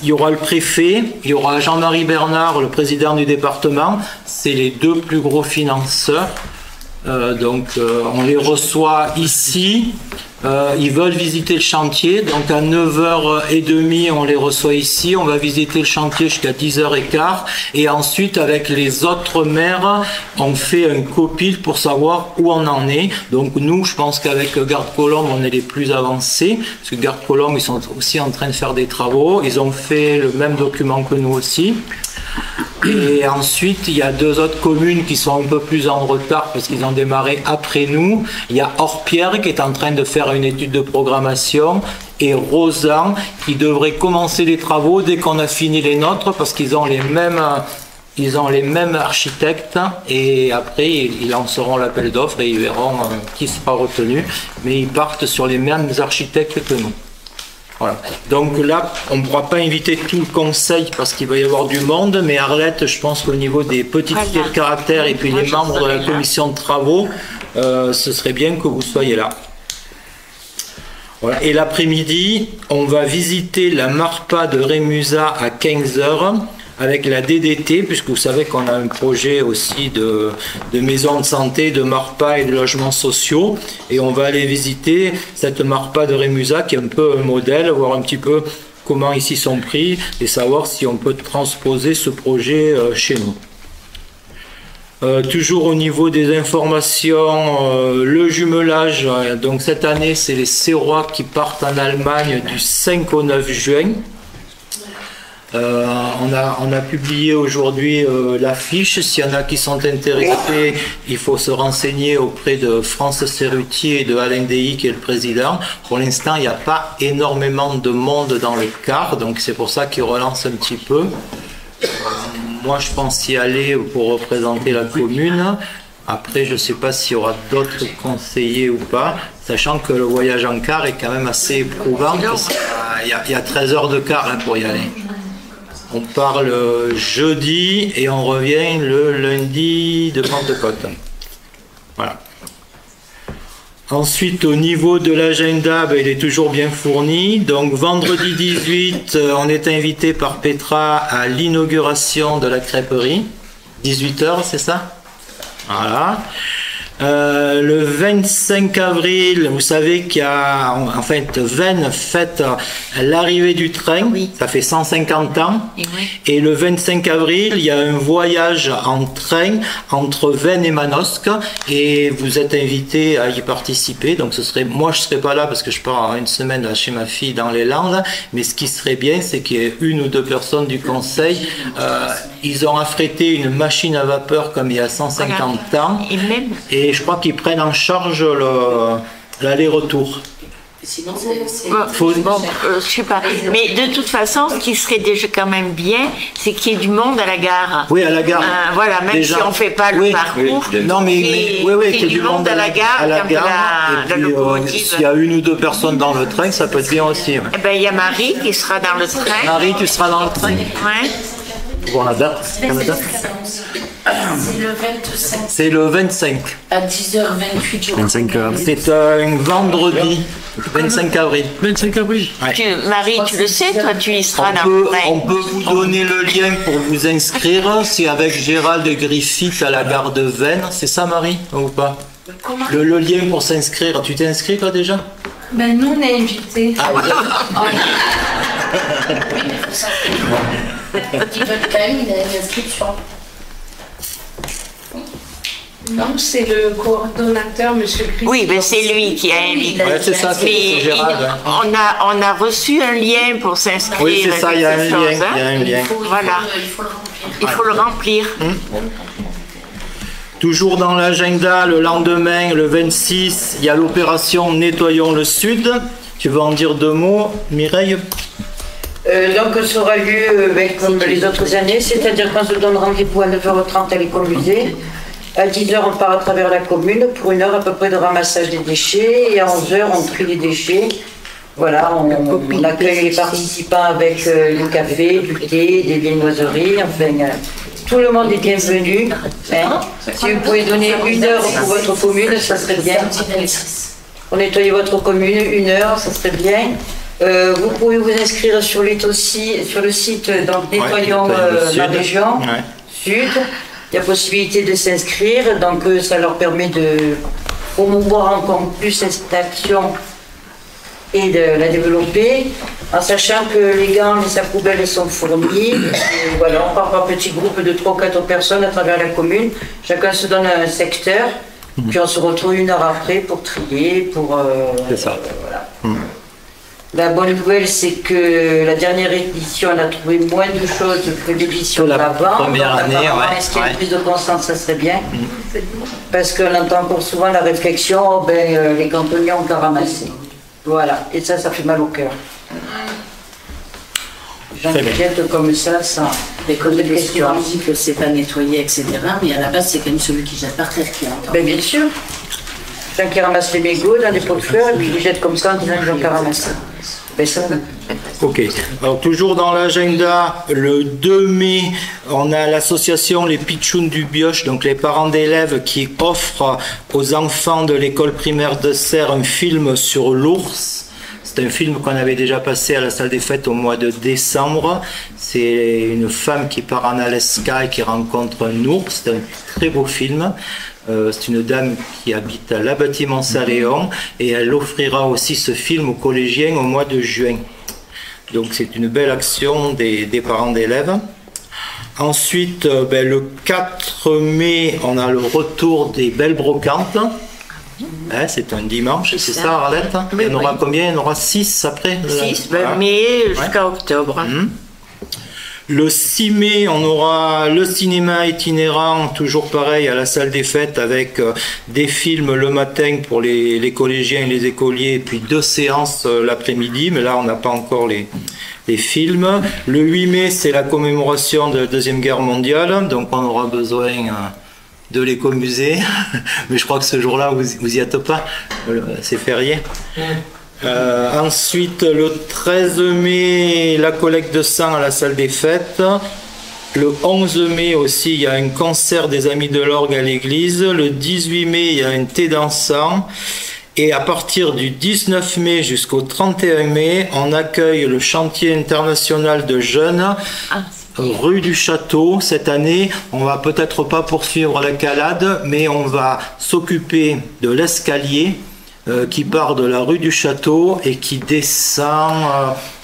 il y aura le préfet, il y aura Jean-Marie Bernard, le président du département. C'est les deux plus gros financeurs. On les reçoit ici. Ils veulent visiter le chantier, donc à 9h30 on les reçoit ici, on va visiter le chantier jusqu'à 10h15, et ensuite avec les autres maires on fait un copil pour savoir où on en est. Donc nous, je pense qu'avec Gardes-Colombes on est les plus avancés, parce que Gardes-Colombes ils sont aussi en train de faire des travaux, ils ont fait le même document que nous aussi. Et ensuite, il y a deux autres communes qui sont un peu plus en retard parce qu'ils ont démarré après nous. Il y a Orpierre qui est en train de faire une étude de programmation, et Rosan qui devrait commencer les travaux dès qu'on a fini les nôtres, parce qu'ils ont les mêmes architectes, et après ils lanceront l'appel d'offres et ils verront qui sera retenu. Mais ils partent sur les mêmes architectes que nous. Voilà. Donc là, on ne pourra pas inviter tout le conseil parce qu'il va y avoir du monde, mais Arlette, je pense qu'au niveau des petites cités de caractère et puis les membres de la commission de travaux, ce serait bien que vous soyez là. Voilà. Et l'après-midi, on va visiter la Marpa de Rémusat à 15h avec la DDT, puisque vous savez qu'on a un projet aussi de maison de santé, de Marpa et de logements sociaux, et on va aller visiter cette Marpa de Rémusat qui est un peu un modèle, voir un petit peu comment ici sont pris et savoir si on peut transposer ce projet chez nous. Toujours au niveau des informations, le jumelage, donc cette année c'est les Sérois qui partent en Allemagne du 5 au 9 juin. On a publié aujourd'hui l'affiche. S'il y en a qui sont intéressés, il faut se renseigner auprès de France Serrutier et de Alain Dehy qui est le président. Pour l'instant, il n'y a pas énormément de monde dans le car, donc c'est pour ça qu'ils relancent un petit peu. Moi, je pense y aller pour représenter la commune. Après, je ne sais pas s'il y aura d'autres conseillers ou pas, sachant que le voyage en car est quand même assez éprouvant. Il y a 13 heures de car pour y aller. On part le jeudi et on revient le lundi de Pentecôte. Voilà. Ensuite, au niveau de l'agenda, il est toujours bien fourni. Donc, vendredi 18, on est invité par Petra à l'inauguration de la crêperie. 18h, c'est ça? Voilà. Le 25 avril, vous savez qu'il y a, en fait, Vennes fête l'arrivée du train, oui. Ça fait 150 ans, oui. Et le 25 avril, il y a un voyage en train entre Vennes et Manosque, et vous êtes invités à y participer. Donc ce serait, moi je serai pas là parce que je pars une semaine là chez ma fille dans les Landes, mais ce qui serait bien, c'est qu'il y ait une ou deux personnes du conseil. Ils ont affrété une machine à vapeur comme il y a 150 ans, et je crois qu'ils prennent en charge l'aller-retour. Sinon, je suis pas. Mais de toute façon, ce qui serait déjà quand même bien, c'est qu'il y ait du monde à la gare. Oui, à la gare. Voilà, même déjà. Si on ne fait pas le parcours. Oui. Non, mais qu'il y ait du monde à la gare. Et puis, s'il y a une ou deux personnes dans le train, ça peut être bien aussi. Ouais. Eh ben, il y a Marie qui sera dans le train. Marie, tu seras dans le train. Ouais. Bon, la date, Canada. C'est le 25. C'est le 25. À 10h28. 25 heures. C'est un vendredi, 25 avril. 25 avril. Ouais. Marie, tu le sais, toi, tu y seras dans le train. On peut vous donner le lien pour vous inscrire. C'est avec Gérald Griffith à la gare de Vennes. C'est ça, Marie, ou pas? Le lien pour s'inscrire. Tu t'es inscrit, toi, déjà? Ben, nous, on est invités. Ah, oui. Oui, mais il faut s'inscrire. Ils veulent quand même une inscription. Non, c'est le coordonnateur, M. Christ. Oui, ben c'est lui qui a invité. Ouais, c'est ça, c'est Gérald. On a reçu un lien pour s'inscrire. Oui, c'est ça, il y a un lien. Il y a un lien. Voilà. Il faut le remplir. Toujours dans l'agenda, le lendemain, le 26, il y a l'opération Nettoyons le Sud. Tu veux en dire 2 mots, Mireille? Donc ça aura lieu comme les autres années, c'est-à-dire qu'on se donne rendez-vous à 9h30 à l'école-musée. À 10h, on part à travers la commune pour 1 heure à peu près de ramassage des déchets. Et à 11h, on trie les déchets. Voilà, on accueille les participants avec du café, du thé, des viennoiseries, enfin, tout le monde est bienvenu. Hein. Si vous pouvez donner 1 heure pour votre commune, ça serait bien. Pour nettoyer votre commune, 1 heure, ça serait bien. Vous pouvez vous inscrire sur le site donc Nettoyons la région Sud. Il y a possibilité de s'inscrire, donc ça leur permet de promouvoir encore plus cette action et de la développer, en sachant que les gants, les sacs poubelles sont fournis. Et voilà, on part par petits groupes de 3 ou 4 personnes à travers la commune. Chacun se donne un secteur, puis on se retrouve 1 heure après pour trier, pour... C'est ça. Voilà. La bonne nouvelle, c'est que la dernière édition, on a trouvé moins de choses que l'édition d'avant. Première année, est-ce qu'il y a une prise de conscience, ça serait bien. Parce qu'on entend encore souvent la réflexion, les cantonniers ont qu'à ramasser. Voilà, et ça fait mal au cœur. J'inquiète comme ça, sans poser de questions. On dit que c'est pas nettoyé, etc. Mais à la base, c'est quand même celui qui jette par terre qui entend. Bien sûr. Les gens qui ramassent les mégots dans des pots de fleurs et puis ils jettent comme ça en disant qu'ils ont qu'à ramasser. Ok. Alors, toujours dans l'agenda, le 2 mai, on a l'association Les Pitchouns du Bioche, donc les parents d'élèves qui offrent aux enfants de l'école primaire de Serres un film sur l'ours. C'est un film qu'on avait déjà passé à la salle des fêtes au mois de décembre. C'est une femme qui part en Alaska et qui rencontre un ours. C'est un très beau film. C'est une dame qui habite à la bâtiment Saint-Léon et elle offrira aussi ce film aux collégiens au mois de juin. Donc c'est une belle action des parents d'élèves. Ensuite, le 4 mai, on a le retour des belles brocantes. Hein, c'est un dimanche, c'est ça Arlette? Il y en aura combien? Il y en aura 6 après? 6, mai jusqu'à octobre. Le 6 mai, on aura le cinéma itinérant, toujours pareil, à la salle des fêtes, avec des films le matin pour les collégiens et les écoliers, et puis 2 séances l'après-midi, mais là on n'a pas encore les films. Le 8 mai, c'est la commémoration de la Deuxième Guerre mondiale, donc on aura besoin de l'écomusée, mais je crois que ce jour-là, vous y êtes pas, c'est férié. Ensuite, le 13 mai, la collecte de sang à la salle des fêtes. Le 11 mai aussi, il y a un concert des Amis de l'Orgue à l'église. Le 18 mai, il y a un thé dansant. Et à partir du 19 mai jusqu'au 31 mai, on accueille le chantier international de jeunes. Rue du Château. Cette année, on va peut-être pas poursuivre la calade, mais on va s'occuper de l'escalier qui part de la rue du Château et qui descend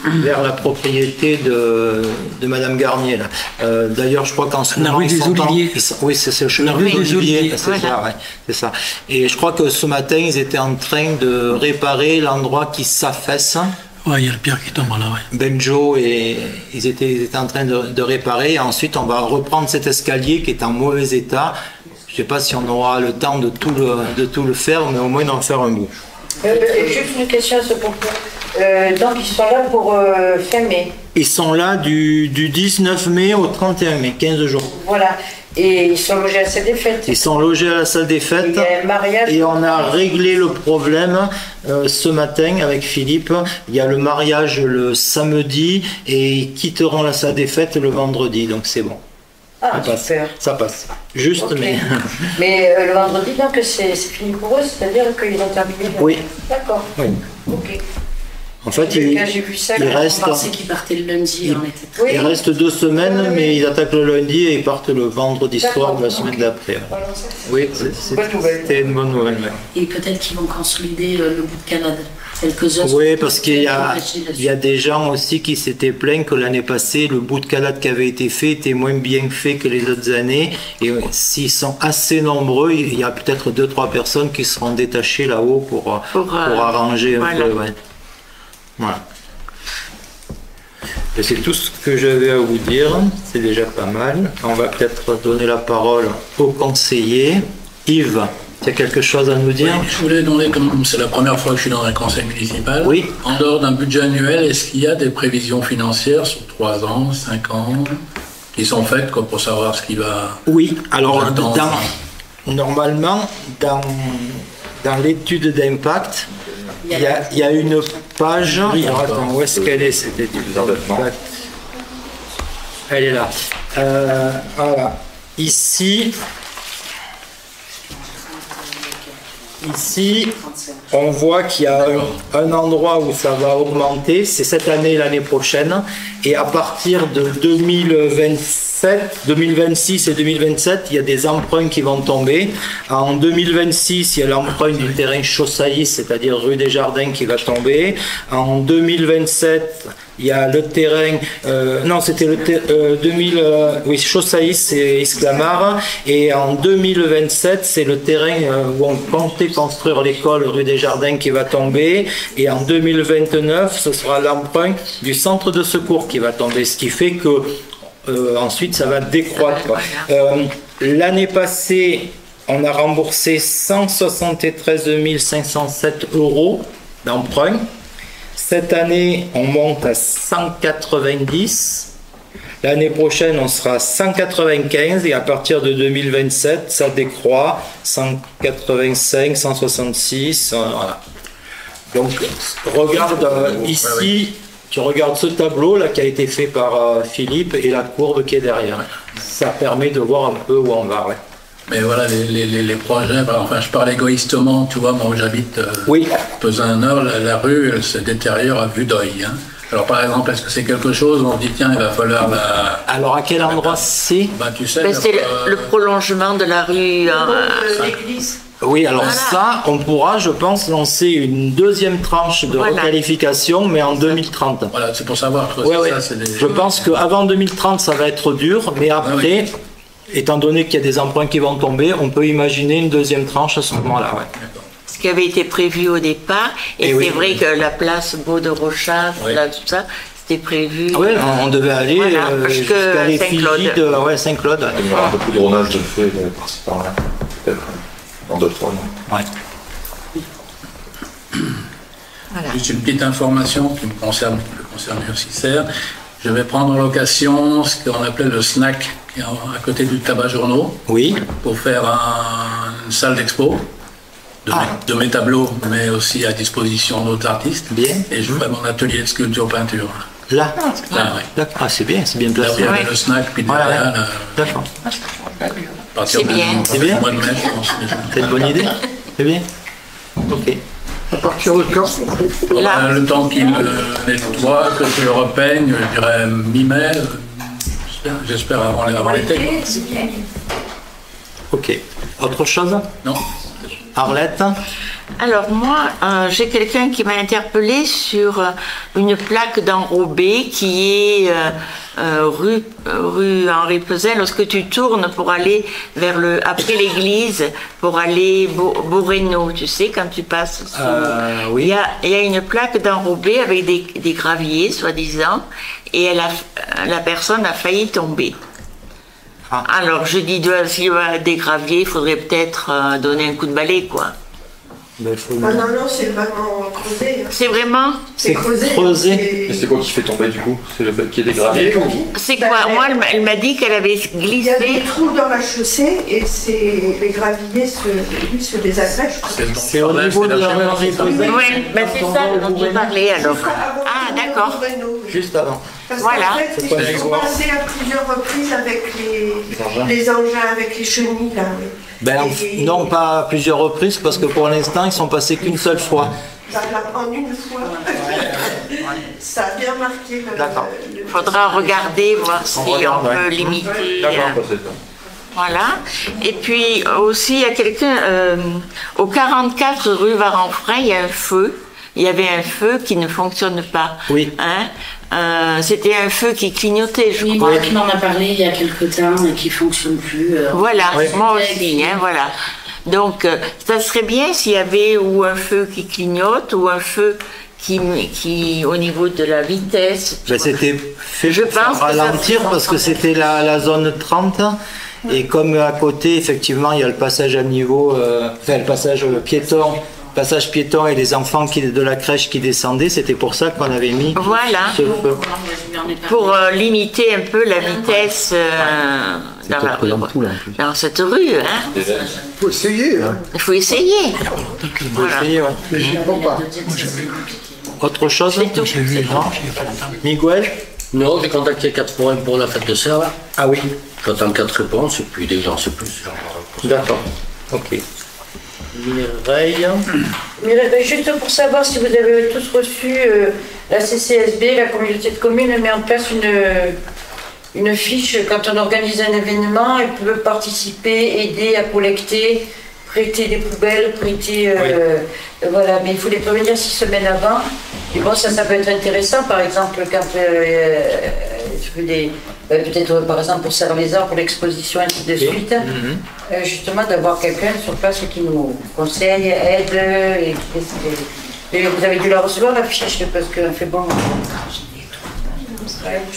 vers la propriété de Madame Garnier. D'ailleurs, je crois qu'en ce moment... La rue des Oliviers. Oui, c'est le chemin des Oliviers. C'est ça. Et je crois que ce matin, ils étaient en train de réparer l'endroit qui s'affaisse. Ouais, il y a le pierre qui tombe là, ouais. Benjo et ils étaient en train de réparer. Et ensuite, on va reprendre cet escalier qui est en mauvais état. Je ne sais pas si on aura le temps de tout le faire, mais au moins d'en faire un bout. Juste une question à ce propos. Donc ils sont là pour fin mai. Ils sont là du 19 mai au 31 mai, 15 jours. Voilà. Et ils sont logés à la salle des fêtes. Ils sont logés à la salle des fêtes. Il y a un mariage. Et on a réglé le problème ce matin avec Philippe. Il y a le mariage le samedi et ils quitteront la salle des fêtes le vendredi, donc c'est bon. Ah, super. Ça passe. Juste, okay. Mais le vendredi, donc, c'est fini pour eux, c'est-à-dire qu'ils ont terminé. Oui. D'accord. Oui. Ok. En fait, il reste. On pensait qu'ils partaient le lundi. Il reste 2 semaines, mais ils attaquent le lundi et ils partent le vendredi soir de la semaine d'après. Oui, c'était une bonne nouvelle. Et peut-être qu'ils vont consolider le bout de Canada. Oui, parce qu'il y a des gens aussi qui s'étaient plaints que l'année passée, le bout de calade qui avait été fait était moins bien fait que les autres années. Et s'ils sont assez nombreux, il y a peut-être 2-3 personnes qui seront détachées là-haut pour arranger un peu. Ouais. Voilà. Et c'est tout ce que j'avais à vous dire, c'est déjà pas mal. On va peut-être donner la parole au conseiller. Yves, tu as quelque chose à nous dire? Oui, je voulais demander, comme c'est la première fois que je suis dans un conseil municipal, oui. En dehors d'un budget annuel, est-ce qu'il y a des prévisions financières sur 3 ans, 5 ans, qui sont faites quoi, pour savoir ce qui va... Oui, alors normalement, dans l'étude d'impact, il y a une page. Alors attends, où est-ce qu'elle est cette étude d'impact? Elle est là. Voilà. Ici, on voit qu'il y a un endroit où ça va augmenter, c'est cette année et l'année prochaine, et à partir de 2026 et 2027, il y a des emprunts qui vont tomber. En 2026, il y a l'emprunt du terrain Chaussaillis, c'est-à-dire rue des Jardins, qui va tomber. En 2027, il y a le terrain, Chaussaillis, c'est Isclamart, et en 2027, c'est le terrain où on comptait construire l'école rue des Jardins qui va tomber, et en 2029, ce sera l'emprunt du centre de secours qui va tomber, ce qui fait que ensuite ça va décroître. L'année passée, on a remboursé 173 507 € d'emprunt. Cette année, on monte à 190. L'année prochaine, on sera à 195 et à partir de 2027, ça décroît. 185, 166, voilà. Donc, regarde ici, tu regardes ce tableau là qui a été fait par Philippe et la courbe qui est derrière. Ça permet de voir un peu où on va. Ouais. Mais voilà, les projets, enfin je parle égoïstement, tu vois, moi où j'habite, Pesin-Nord, la rue, elle se détériore à vue d'œil. Hein. Alors par exemple, est-ce que c'est quelque chose où on dit tiens, il va falloir la... Alors à quel endroit c'est? Tu sais, c'est le prolongement de la rue... l'église. Oui, alors ça, on pourra, je pense, lancer une deuxième tranche de requalification, mais en 2030. Voilà, c'est pour savoir. Ça, c'est des... Je pense qu'avant 2030, ça va être dur, mais après... Étant donné qu'il y a des emprunts qui vont tomber, on peut imaginer une deuxième tranche à ce moment-là. Ouais. Ce qui avait été prévu au départ, et c'est vrai que la place Beau de Rochat, tout ça, c'était prévu. Oui, on devait aller jusqu'à l'effigie de Saint-Claude. Il y aura un peu de dronage de fait par-ci par-là, peut-être dans 2-3 ans. Ouais. Voilà. Juste une petite information qui me concerne aussi Serre. Je vais prendre en location ce qu'on appelait le snack, qui est à côté du tabac journaux. Oui. Pour faire une salle d'expo de mes tableaux, mais aussi à disposition d'autres artistes. Bien. Et je ferai mon atelier de sculpture-peinture. Là? Là, oui. D'accord. Ah, c'est bien placé. Là, le snack, puis derrière. D'accord. C'est bien. C'est bien. Mois de mai, je pense. C'est une bonne idée. C'est bien. Ok. À partir de quand? Le temps qu'il nettoie, que je le repeigne, je dirais mi-mai, j'espère avant l'été. Ok. Autre chose? Non. Arlette? Alors moi, j'ai quelqu'un qui m'a interpellé sur une plaque d'enrobé qui est rue Henri Pesin. Lorsque tu tournes pour aller après l'église, pour aller Boreno, tu sais, quand tu passes sous... Oui. Il y a une plaque d'enrobé avec des graviers, soi-disant, et la personne a failli tomber. Alors je dis, s'il y a des graviers, il faudrait peut-être donner un coup de balai, quoi. Non, c'est vraiment creusé. Hein. C'est vraiment? C'est creusé. Et c'est quoi qui fait tomber du coup? C'est le fait qu'il y ait des graviers? C'est quoi? Moi, elle m'a dit qu'elle avait glissé. Il y a des trous dans la chaussée et les graviers se désagrègent. C'est au niveau de la rue Pesin. Oui, c'est ça dont tu parlais alors. Ah, d'accord. Juste avant. Parce voilà. Ils sont passés à plusieurs reprises avec les engins, avec les chenilles là. Non, pas à plusieurs reprises, parce que pour l'instant, ils sont passés qu'une seule fois. En une fois. Ça a bien marqué. D'accord. Il faudra regarder, voir si on peut limiter. Voilà. Et puis aussi, il y a quelqu'un, au 44 rue Varenfray, il y a un feu. Il y avait un feu qui ne fonctionne pas. Oui. C'était un feu qui clignotait, je crois. Oui, on en a parlé il y a quelque temps et qui ne fonctionne plus. Voilà, moi aussi, voilà. Donc, ça serait bien s'il y avait ou un feu qui clignote ou un feu qui au niveau de la vitesse. Ben, c'était fait Je pour pense que ça ralentir fait parce que c'était la zone 30 et comme à côté effectivement il y a le passage à niveau, enfin le passage piéton et les enfants de la crèche qui descendaient, c'était pour ça qu'on avait mis voilà ce feu. pour limiter un peu la vitesse dans cette rue. Hein. Faut essayer. Hein. Il faut essayer. Voilà. Essayer, ouais. Autre chose? Miguel? Non, j'ai contacté 80 pour la fête de serre. Ah oui. J'attends 4 réponses et puis dès que j'en sais plus. D'accord. Ok. Mireille. Mireille, juste pour savoir si vous avez tous reçu la CCSB, la communauté de communes met en place une fiche quand on organise un événement et peut participer, aider à collecter, prêter des poubelles, prêter... voilà, mais il faut les prévenir 6 semaines avant. Et bon, ça peut être intéressant, par exemple, quand peut-être par exemple pour Serre-les-Arts, pour l'exposition, ainsi de suite, justement d'avoir quelqu'un sur place qui nous conseille, aide, et vous avez dû la recevoir la fiche, parce qu'elle fait bon.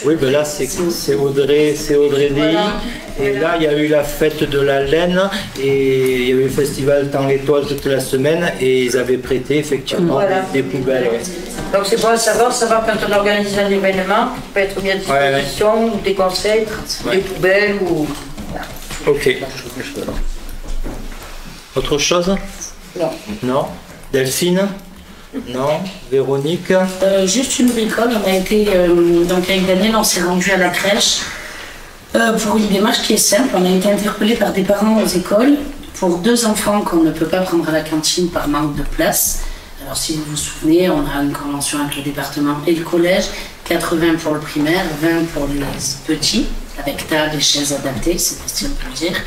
Oui, ben là c'est Audrey Dey. Voilà. Et là il y a eu la fête de la laine et il y a eu le festival dans les toiles toute la semaine et ils avaient prêté effectivement des poubelles. Ouais. Donc c'est bon à savoir quand on organise un événement, qui peut être mis à disposition, ou des conseils, des poubelles ou. Ok. Autre chose? Non. Non? Delphine? Non. Véronique? Juste une bricole, on a été, donc avec Daniel, on s'est rendu à la crèche pour une démarche qui est simple. On a été interpellé par des parents aux écoles pour 2 enfants qu'on ne peut pas prendre à la cantine par manque de place. Alors si vous vous souvenez, on a une convention avec le département et le collège, 80 pour le primaire, 20 pour les petits, avec table et chaises adaptées, c'est si on peut le dire.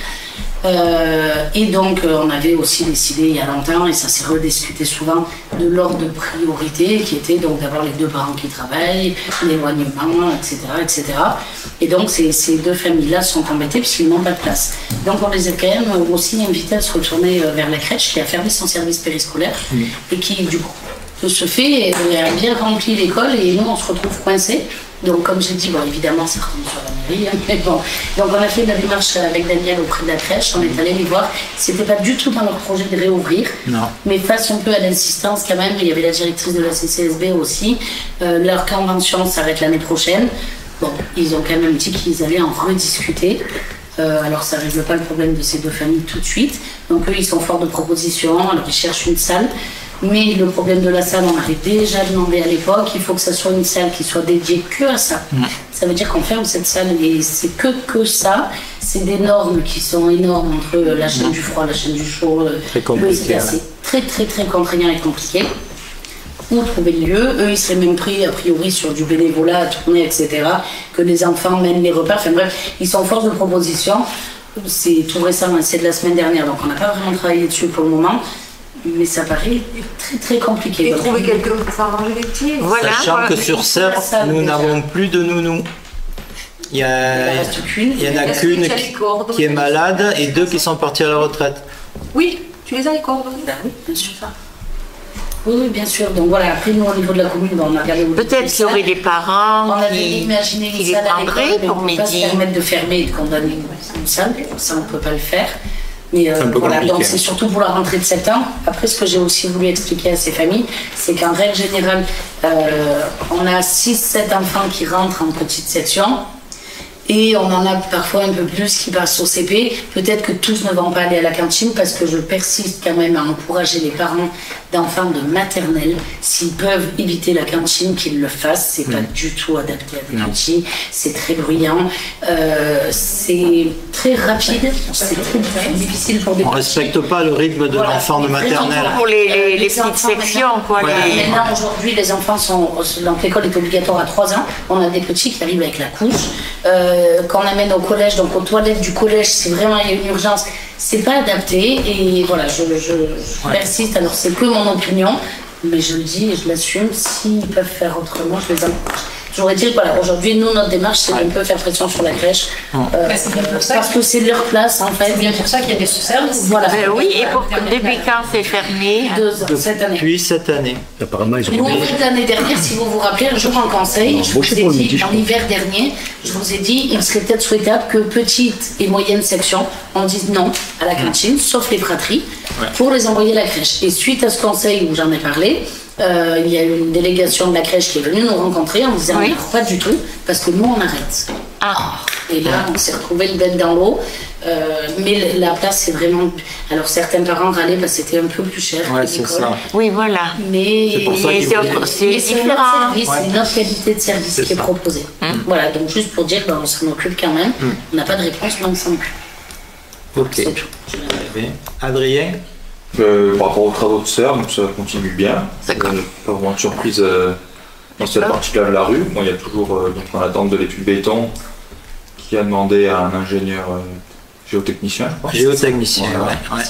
Et donc on avait aussi décidé il y a longtemps, et ça s'est rediscuté souvent, de l'ordre de priorité qui était donc d'avoir les 2 parents qui travaillent, l'éloignement, etc., etc. Et donc ces 2 familles-là sont embêtées puisqu'ils n'ont pas de place. Donc on les a quand même aussi invités à se retourner vers la crèche qui a fermé son service périscolaire et qui du coup de ce fait a bien rempli l'école et nous on se retrouve coincés. Donc comme j'ai dit, bon évidemment ça retombe sur la mairie, mais bon. Donc on a fait de la démarche avec Daniel auprès de la crèche, on est allé les voir. C'était pas du tout dans leur projet de réouvrir, mais face un peu à l'insistance quand même, il y avait la directrice de la CCSB aussi. Leur convention s'arrête l'année prochaine. Bon, ils ont quand même dit qu'ils allaient en rediscuter. Alors ça ne règle pas le problème de ces 2 familles tout de suite. Donc eux ils sont forts de propositions, alors ils cherchent une salle. Mais le problème de la salle, on avait déjà demandé à l'époque, il faut que ça soit une salle qui soit dédiée que à ça. Ça veut dire qu'on ferme cette salle et c'est que ça. C'est des normes qui sont énormes entre la chaîne du froid, la chaîne du chaud. Très compliqué. C'est très contraignant et compliqué. Où trouver le lieu? Eux, ils seraient même pris a priori sur du bénévolat à tourner, etc. Que les enfants mènent les repas. Enfin bref, ils sont force de proposition. C'est tout récent, c'est de la semaine dernière, donc on n'a pas vraiment travaillé dessus pour le moment. Mais ça paraît très compliqué. Et trouver quelqu'un pour faire manger les petits. Voilà. Sachant que sur Serre, nous n'avons plus de nounous. Il y en a qu'une qui est malade et 2 qui sont partis à la retraite. Oui, tu les as les coordonnées? Oui, bien sûr. Oui, bien sûr. Donc voilà, après nous au niveau de la commune, on a regardé. Peut-être qu'il y aurait des parents qui les prendraient pour midi. On ne peut pas se permettre de fermer et de condamner une salle, ça on ne peut pas le faire. Mais voilà, donc c'est surtout pour la rentrée de septembre. Après, ce que j'ai aussi voulu expliquer à ces familles, c'est qu'en règle générale, on a 6-7 enfants qui rentrent en petite section. Et on en a parfois un peu plus qui passent au CP. Peut-être que tous ne vont pas aller à la cantine parce que je persiste quand même à encourager les parents d'enfants de maternelle, s'ils peuvent éviter la cantine, qu'ils le fassent. C'est pas du tout adapté à des petits. C'est très bruyant. C'est très rapide. C'est très difficile pour des petits. On ne respecte pas le rythme de l'enfant de maternelle. Pour les petites sections, quoi. Maintenant, aujourd'hui, les enfants sont. Donc l'école est obligatoire à 3 ans. On a des petits qui arrivent avec la couche. Qu'on amène au collège, donc aux toilettes du collège, si vraiment il y a une urgence, c'est pas adapté. Et voilà, je persiste. Alors c'est que mon opinion, mais je le dis et je l'assume. S'ils peuvent faire autrement, je les encourage. J'aurais dit, voilà, aujourd'hui, nous, notre démarche, c'est d'un peu faire pression sur la crèche. Parce que c'est leur place, en fait. C'est bien pour ça qu'il y a des services. Voilà. Oui, et depuis quand c'est fermé? 2 ans, cette année. Depuis cette année. Apparemment, ils ont Nous, l'année dernière, si vous vous rappelez, un jour en conseil, je vous ai dit, en hiver dernier, je vous ai dit, il serait peut-être souhaitable que petite et moyenne section, on dise non à la cantine, sauf les fratries, pour les envoyer à la crèche. Et suite à ce conseil où j'en ai parlé, il y a une délégation de la crèche qui est venue nous rencontrer en disant pas du tout, parce que nous on arrête. Et là on s'est retrouvé le bec dans l'eau, mais la place c'est vraiment. Alors certains parents râlaient parce que c'était un peu plus cher. Ouais, c'est ça. Oui, voilà. Mais c'est pour ça c'est différent. C'est notre qualité de service qui est proposée. Voilà, donc juste pour dire qu'on s'en occupe quand même, on n'a pas de réponse, mais on s'en occupe. Ok. Adrien? Par rapport aux travaux de serre, donc ça continue bien. Pas vraiment de surprise dans cette partie-là de la rue. Bon, il y a toujours donc en attente de l'étude béton qui a demandé à un ingénieur géotechnicien. Géotechnicien, voilà. Ouais.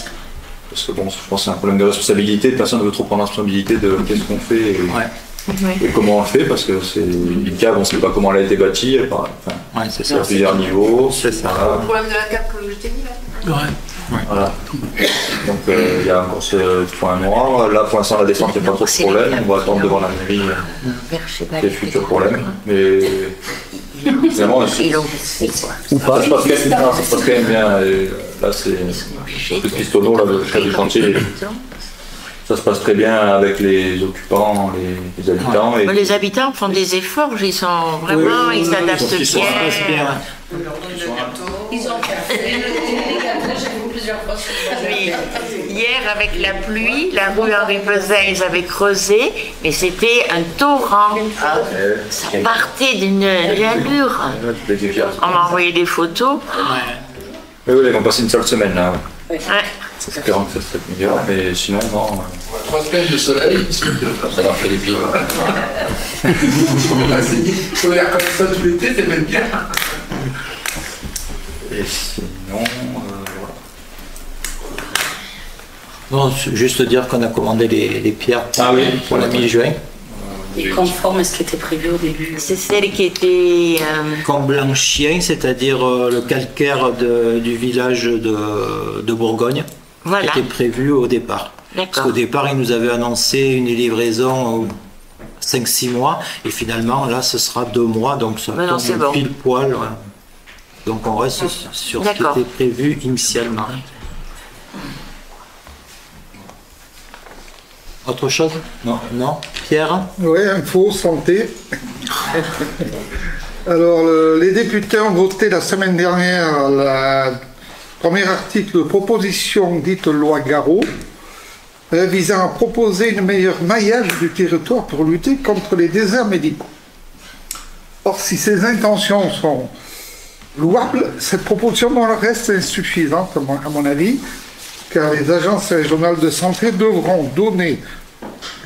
Parce que bon, je pense que c'est un problème de responsabilité. Personne ne veut trop prendre la responsabilité de qu'est-ce qu'on fait et comment on le fait, parce que c'est une cave, on ne sait pas comment elle a été bâtie. C'est ça. Il y a plusieurs niveaux. C'est ça. Le problème de la cave que je t'ai dit là. Voilà. Donc il y a encore ce point noir. Là pour l'instant la descente il n'y a pas trop de problème. On va attendre devant la mairie les futurs problèmes. Mais finalement ça se passe quand même bien. Et là c'est plus pistonneau, là, le chef du chantier. Ça se passe très bien avec les occupants, les habitants. Et les habitants font des efforts, ils sont vraiment, ils s'adaptent bien. Ils ont plusieurs fois. Hier, avec la pluie, la rue Henri Peuzin, ils avaient creusé, mais c'était un torrent. Ça partait d'une allure. On m'a envoyé des photos. Oui, ils vont passer une seule semaine là. Espérons que ça serait meilleur, mais sinon, non. 3 semaines de soleil, ça leur fait des pieds. Il faut l'air comme ça tout l'été, c'est même bien. Et sinon, Non, juste dire qu'on a commandé les pierres pour la mi-juin. Et conforme à ce qui était prévu au début. C'est celle qui était... Comme Blanchien, c'est-à-dire le calcaire du village de Bourgogne, qui était prévu au départ. Parce qu'au départ, il nous avait annoncé une livraison 5-6 mois, et finalement, là, ce sera 2 mois, donc ça tombe pile poil. Ouais. Donc on reste sur ce qui était prévu initialement. Autre chose? Non. Pierre? Oui, info, santé. Alors, les députés ont voté la semaine dernière le premier article de proposition dite loi Garot, visant à proposer une meilleure maillage du territoire pour lutter contre les déserts médicaux. Or, si ces intentions sont louables, cette proposition reste insuffisante, à mon avis, car les agences régionales de santé devront donner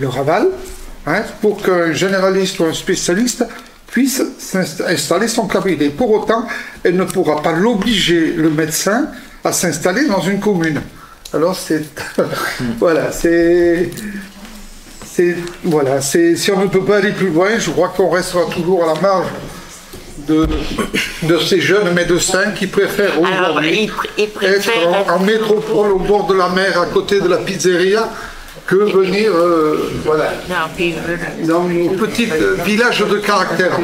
leur aval pour qu'un généraliste ou un spécialiste puisse installer son cabinet. Pour autant, elle ne pourra pas l'obliger, le médecin, à s'installer dans une commune. Alors si on ne peut pas aller plus loin, je crois qu'on restera toujours à la marge de ces jeunes médecins qui préfèrent aujourd'hui être en métropole au bord de la mer à côté de la pizzeria que venir dans un petit village de caractère.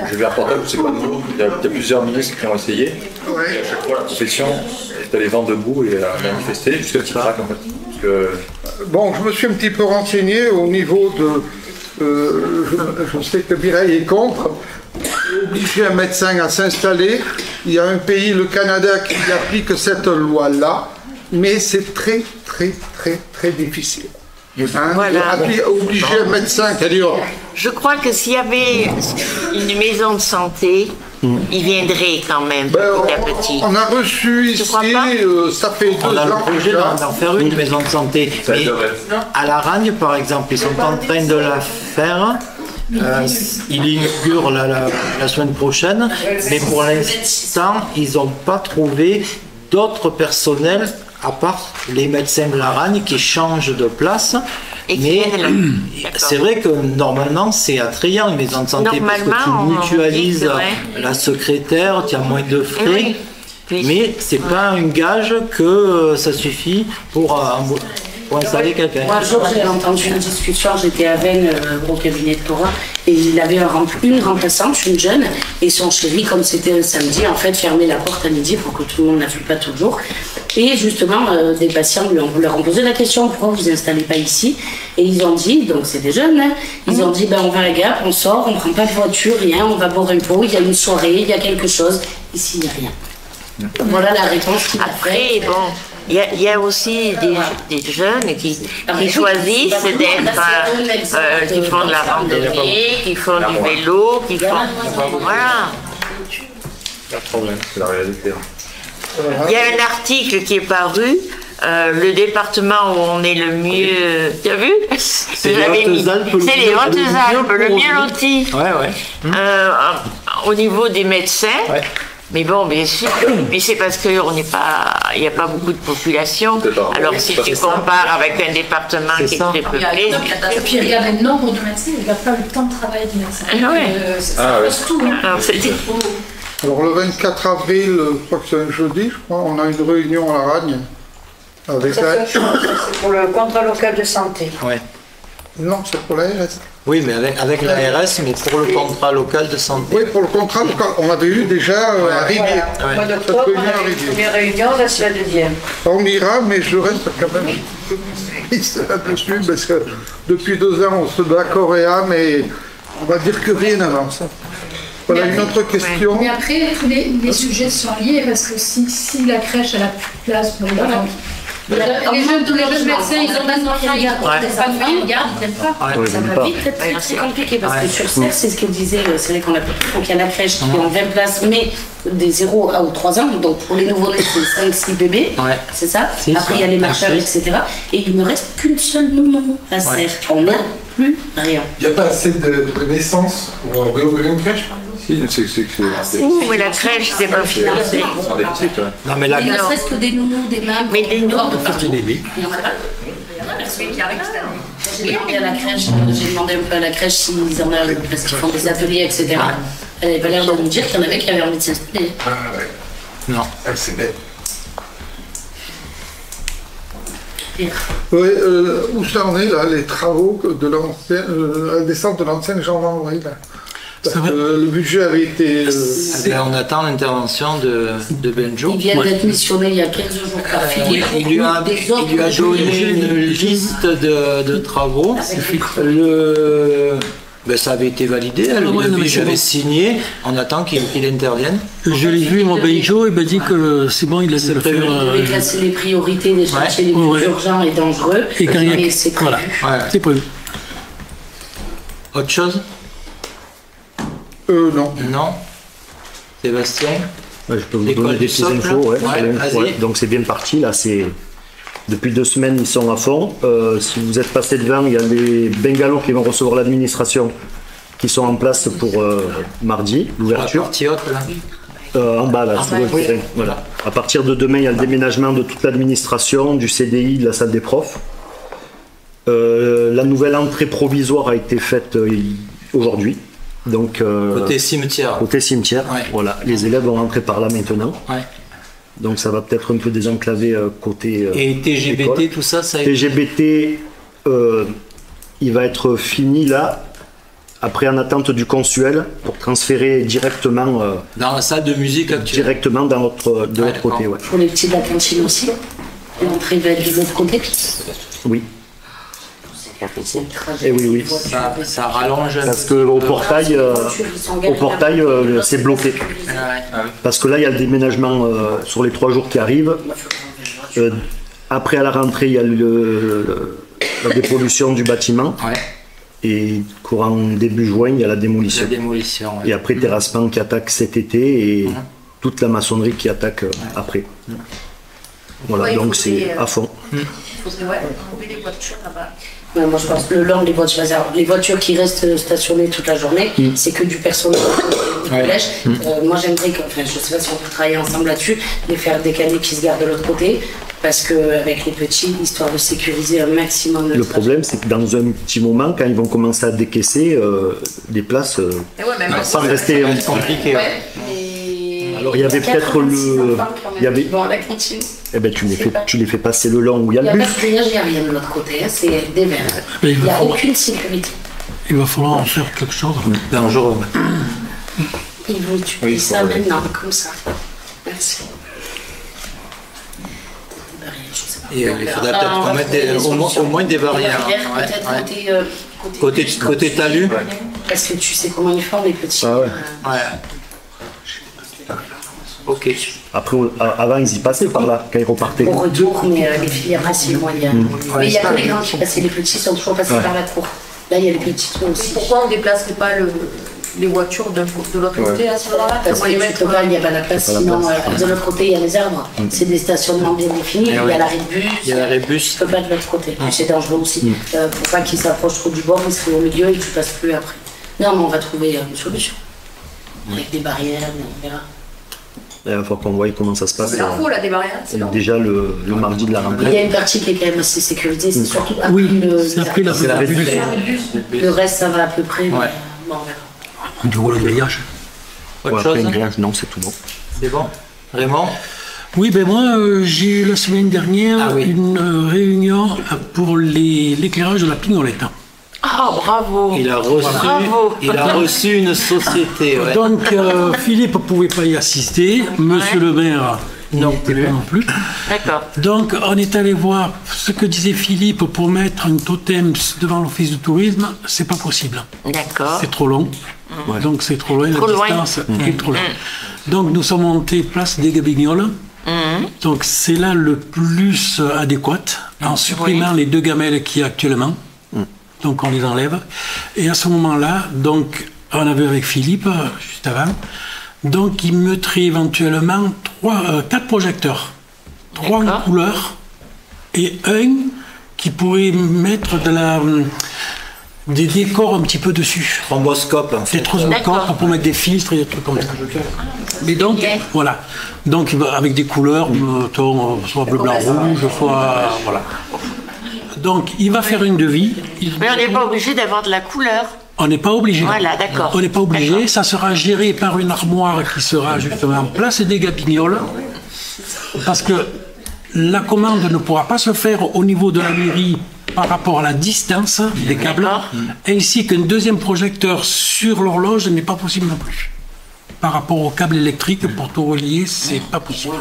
J'ai vu un portable, c'est pas nouveau. Il y a plusieurs ministres qui ont essayé. Et à chaque fois, la profession est allée vent debout et a manifesté jusqu'à ce qu'il craque en fait. Bon, je me suis un petit peu renseigné au niveau de... je sais que Mireille est contre. Obliger un médecin à s'installer. Il y a un pays, le Canada, qui applique cette loi-là, mais c'est très difficile. Obliger un médecin, c'est-à-dire... Je crois que s'il y avait une maison de santé, il viendrait quand même petit à petit. On a reçu ici, ça fait 2 ans. On a le projet d'en faire une maison de santé. Mais à La Ragne, par exemple, ils sont en train de la faire. Il inaugure la semaine prochaine, mais pour l'instant, ils n'ont pas trouvé d'autres personnels à part les médecins de La Ragne qui changent de place. Et qui Mais viennent là. c'est vrai que normalement c'est attrayant une maison de santé parce que tu Normalement, mutualises on dit que, ouais. la secrétaire, tu as moins de frais. Oui. Mais c'est pas un gage que ça suffit pour installer quelqu'un. Moi, un jour, j'ai entendu une discussion, j'étais à Vennes, au cabinet de Torah, et il avait une remplaçante, une jeune, et son chéri, comme c'était un samedi, en fait, fermait la porte à midi pour que tout le monde n'affûte pas toujours. Et justement, des patients leur ont posé la question, pourquoi vous installez pas ici? Et ils ont dit, donc c'est des jeunes, hein, ils ont dit, ben on va à la gare, on sort, on prend pas de voiture, rien, on va boire un pot, il y a une soirée, il y a quelque chose. Ici, il n'y a rien. Voilà la réponse qu'il a Après, bon, il y a aussi des jeunes qui choisissent d'être, qui font de la randonnée, qui font du vélo, qui font... Voilà. Pas de problème, c'est la réalité. Il y a un article qui est paru, le département où on est le mieux... Tu as vu? C'est les Hautes-Alpes, le mieux loti. Ouais. Au niveau des médecins. Ouais. Mais bon, bien sûr, puis c'est parce qu'il n'y a pas beaucoup de population. Alors si tu compares avec un département qui est très peuplé... Et puis regardez le nombre de médecins, il n'y a pas le temps de travail du médecin. Ça passe tout. Alors le 24 avril, je crois que c'est un jeudi, je crois, on a une réunion à la Ragne. Avec C'est pour le contrat local de santé. Ouais. Non, c'est pour l'ARS. Oui, mais avec l'ARS, mais pour le contrat local de santé. Oui, pour le contrat local, on avait eu déjà à Rivière. Au mois d'octobre, on a eu une première réunion, là c'est la deuxième. On ira, mais je reste quand même là-dessus, parce que depuis 2 ans, on se bat corps et âme, et on va dire que rien n'avance. Voilà, une autre question. Mais après, tous les sujets sont liés, parce que si la crèche n'a plus de place pour les enfants, tous les jeunes médecins, ils ont maintenant qui regardent des enfants, ils regardent, ils n'aiment pas. Ça va vite être très compliqué parce que sur Serre, c'est ce qu'elle disait, c'est vrai qu'on a donc il y a la crèche qui est en 20 places, mais des 0 à 3 ans, donc pour les nouveau-nés, c'est 5-6 bébés, c'est ça. Après, il y a les marcheurs, etc. Et il ne reste qu'une seule nounou à Serre. On n'a plus rien. Il n'y a pas assez de naissances pour réouvrir une crèche? Mais la crèche, c'est pas financé. Non, mais la Il ne reste que des nounous, des mamans. Mais des nounous de partout. bébés. Il y en a pas. J'ai demandé à la crèche, j'ai demandé un peu à la crèche s'ils en avaient, parce qu'ils font des ateliers, etc. Elle n'avait pas l'air de nous dire qu'il y en avait qui avaient envie de s'installer. Ah ouais. Non. C'est bête. Oui, où ça en est là, les travaux de la descente de l'ancienne gendarmerie là? Parce que le budget avait été... On attend l'intervention de Benjo. Il vient d'être missionné il y a 15 jours par Philippe. Il lui a donné une liste de travaux. Ça avait été validé, le budget avait signé, on attend qu'il intervienne. Je l'ai vu, mon Benjo, il m'a dit que c'est bon, il laisse le faire. Il devait classer les priorités des chantiers les plus urgents et dangereux. Et quand il y a... c'est voilà, c'est prévu. Autre chose? Non. Non. Sébastien? Je peux vous donner des petites infos. Donc c'est bien parti, là, depuis 2 semaines, ils sont à fond. Si vous êtes passé devant, il y a les bengalos qui vont recevoir l'administration qui sont en place pour mardi, l'ouverture. La partie haute, là. En bas, là, sous le terrain. Voilà. À partir de demain, il y a le déménagement de toute l'administration, du CDI, de la salle des profs. La nouvelle entrée provisoire a été faite aujourd'hui. Donc, côté cimetière. Côté cimetière, voilà. Les élèves vont rentrer par là maintenant. Donc ça va peut-être un peu désenclaver côté et TGBT, école. tout ça, ça a TGBT, il va être fini là, après en attente du consuel, pour transférer directement... dans la salle de musique actuelle. Directement de l'autre côté, Pour les petits de la cantine aussi, l'entrée va être de l'autre côté. Oui. Et oui. Ça rallonge. Parce qu'au portail, c'est bloqué. Parce que là, il y a le déménagement sur les 3 jours qui arrivent. Après, à la rentrée, il y a la dépollution du bâtiment. Et courant début juin, il y a la démolition. Et après, terrassement qui attaque cet été et toute la maçonnerie qui attaque après. Voilà, donc c'est à fond. Il faudrait trouver des voitures là-bas. Moi je pense que le long des voitures, les voitures qui restent stationnées toute la journée, c'est que du personnel du collège. Moi j'aimerais que, je sais pas si on peut travailler ensemble là-dessus, les faire décaler qui se gardent de l'autre côté, Parce qu'avec les petits, histoire de sécuriser un maximum Le problème, c'est que dans un petit moment, quand ils vont commencer à décaisser, des places, sans rester compliqué. Alors il y avait peut-être il y avait. La cantine. Eh ben tu les fais passer le long où il y a le bus. Il n'y a rien de l'autre côté, c'est des verres. Il n'y a aucune sécurité. Il va falloir en faire quelque chose. Dangereux. Ils vont tuer ça maintenant, comme ça. Merci. Et il faudrait peut-être qu'on mette au moins des barrières. Côté talus. Parce que tu sais comment ils font les petits. Ah ouais. Ok. Après, avant, ils y passaient par là, quand ils repartaient. Au retour, mais les filles, après, c'est moyen. Mais il n'y a que les grands qui passaient, les petits sont toujours passés par la cour. Là, il y a les petits trous aussi. Pourquoi on ne déplacerait pas les voitures de l'autre côté à ce moment-là? Parce que il n'y a pas la place, sinon de l'autre côté il y a les arbres. C'est des stationnements bien définis, il y a l'arrêt de bus. Il y a l'arrêt de bus. Tu peux pas de l'autre côté. C'est dangereux aussi. Pour pas qu'ils s'approchent trop du bord, ils seraient au milieu et tu passes plus après. Non, mais on va trouver une solution. Avec des barrières, on verra. Il va falloir qu'on voie comment ça se passe. C'est l'info là, des barrières. Déjà le mardi de la rentrée. Il y a une partie qui est quand même assez sécurisée, c'est surtout après c'est l'arrêt de bus. Le reste, ça va à peu près. Mais, bon, on verra. Du rouleau de grillage. Autre chose, non, c'est tout bon. C'est bon. Raymond? Oui, ben moi, j'ai eu la semaine dernière une réunion pour l'éclairage de la Pignolette. Ah, bravo! Il a reçu une société. Ouais. Donc, Philippe ne pouvait pas y assister, monsieur le maire non plus. D'accord. Donc, on est allé voir ce que disait Philippe pour mettre un totem devant l'office du tourisme, c'est pas possible. D'accord. C'est trop long. Donc, c'est trop loin, la distance est trop loin. Donc, nous sommes montés place des Gabignoles. Donc, c'est là le plus adéquat, en supprimant les 2 gamelles qu'il y a actuellement. Donc on les enlève. Et à ce moment-là, donc on a vu avec Philippe, juste avant, donc il mettrait éventuellement 4 projecteurs. 3 en couleur et un qui pourrait mettre des décors un petit peu dessus. Thromboscope. En fait. Des thromboscopes pour mettre des filtres et des trucs comme ça. Mais donc, voilà. Donc avec des couleurs, soit bleu, blanc, rouge, soit... Voilà. Donc, il va faire une devis. Mais on n'est pas obligé d'avoir de la couleur. On n'est pas obligé. Voilà, d'accord. On n'est pas obligé. Ça sera géré par une armoire qui sera justement en place des Gabignoles. Parce que la commande ne pourra pas se faire au niveau de la mairie par rapport à la distance des câbles. Ainsi qu'un deuxième projecteur sur l'horloge n'est pas possible non plus. Par rapport au câble électrique, pour tout relier, c'est pas possible.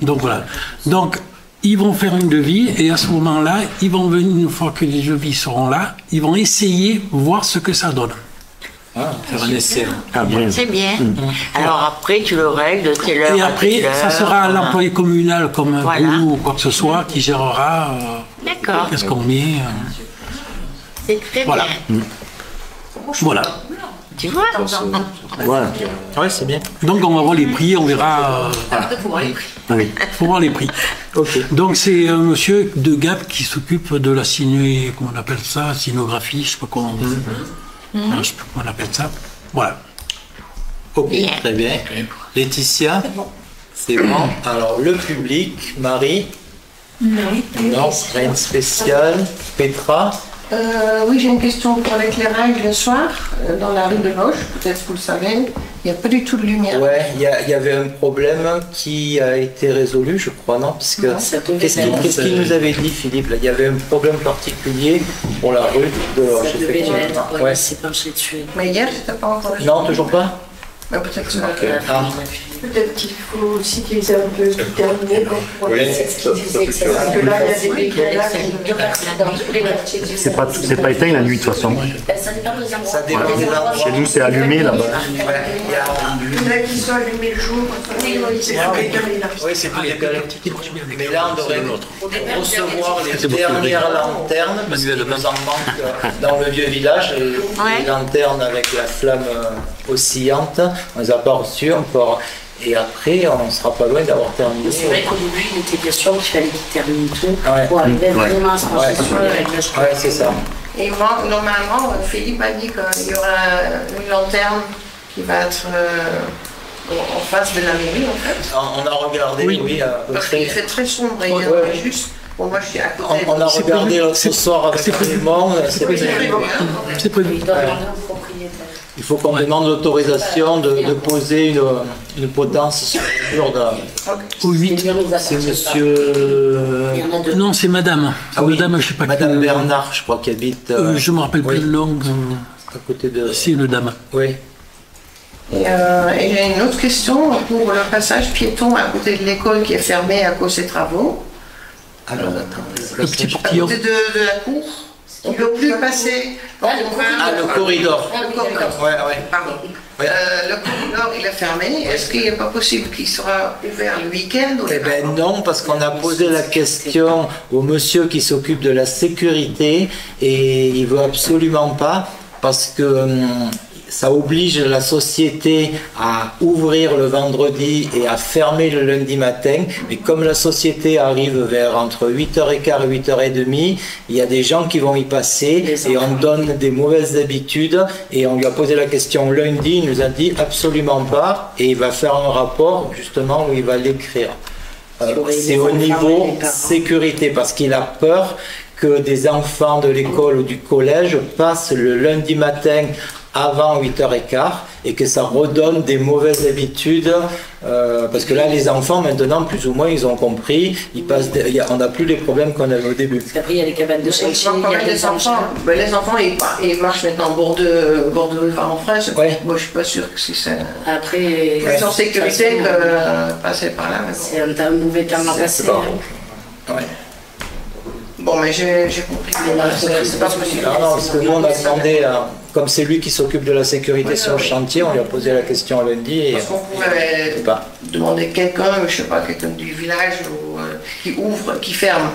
Donc voilà. Donc, ils vont faire une devis et à ce moment-là, ils vont venir, une fois que les devis seront là, ils vont essayer, voir ce que ça donne. Faire un essai. C'est bien. Alors après, tu le règles de telle heure. Et après, ça sera l'employé communal comme vous ou quoi que ce soit qui gérera qu'est-ce qu'on met. C'est très bien. Voilà. Tu vois? Ouais, c'est bien. Donc on va voir les prix, on verra. Après, il faut voir les prix. Oui, il faut voir les prix. Donc c'est un monsieur de Gap qui s'occupe de la comment on appelle ça, scénographie, je ne sais pas comment on appelle ça. Voilà. Ok, très bien. Laetitia? C'est bon. Alors le public, Marie? Non, rien de spécial. Petra? Oui, j'ai une question pour l'éclairage le soir, dans la rue de Loche, peut-être vous le savez, il n'y a pas du tout de lumière. Ouais, il y avait un problème qui a été résolu, je crois, non? Parce que qu'est-ce qu'il nous avait dit, Philippe là? Il y avait un problème particulier pour la rue de Loche. Ça devait être, ouais. C'est penché dessus. Mais hier, c'était pas encore. Non, toujours pas? Peut-être peut-être qu'il faut aussi qu'ils aient un peu terminé pour c'est ce qu'ils disaient. Parce que là, il y a des éclairages dans tous les quartiers. C'est pas éteint la nuit de toute façon. Ça dépend des endroits. Chez nous, c'est allumé là-bas. Il faudrait qu'ils soient allumés le jour. Oui, c'est plus éclectique. Mais là, on devrait recevoir les dernières lanternes, parce qu'il nous en manque dans le vieux village, les lanternes avec la flamme oscillante. On les a pas reçus encore. Et après, on ne sera pas loin d'avoir terminé. C'est vrai qu'au début, il était question qu'il fallait qu'il termine tout pour arriver vraiment à se pencher sur le réglage. Ouais, c'est ça. Et moi, normalement, Philippe a dit qu'il y aura une lanterne qui va être en face de la mairie, en fait. On a regardé, oui. Parce qu'il fait très sombre, et juste... Bon, moi, je suis à côté. On a regardé ce soir avec Clément, c'est prévu. C'est prévu. Il faut qu'on demande l'autorisation de poser une potence sur le mur de... Oui, c'est monsieur... Non, c'est madame. Madame, je sais pas Madame Bernard, je crois, qui habite... je me rappelle plus le nom. À côté de... C'est une dame. Oui. Et j'ai une autre question pour le passage piéton à côté de l'école qui est fermé à cause des travaux. Alors, attendez. Le petit portillon. À côté de la cour. On ne peut plus passer. Le corridor. Le corridor. Pardon. Le corridor, il est fermé. Est-ce qu'il n'est pas possible qu'il sera ouvert le week-end? Eh bien non, parce qu'on a posé la question au monsieur qui s'occupe de la sécurité et il ne veut absolument pas parce que ça oblige la société à ouvrir le vendredi et à fermer le lundi matin. Mais comme la société arrive vers entre 8h15 et 8h30, il y a des gens qui vont y passer et on donne des mauvaises habitudes. Et on lui a posé la question lundi, il nous a dit absolument pas. Et il va faire un rapport justement où il va l'écrire. C'est au niveau sécurité parce qu'il a peur que des enfants de l'école ou du collège passent le lundi matin avant 8h15 et que ça redonne des mauvaises habitudes parce que là les enfants maintenant plus ou moins ils ont compris, on n'a plus les problèmes qu'on avait au début. Après il y a les cabanes de chantier, il y a les enfants. Les enfants ils marchent maintenant au bord de boulevard en France. Ouais. Moi je suis pas sûr que c'est ça. Après sans sécurité que passer par là. C'est un mauvais temps à passer. Bon, mais j'ai compris. C'est pas possible. Non, parce que nous on a demandé, comme c'est lui qui s'occupe de la sécurité sur le chantier, on lui a posé la question lundi. Et parce qu'on pouvait demander quelqu'un, je sais pas, quelqu'un du village qui ouvre, qui ferme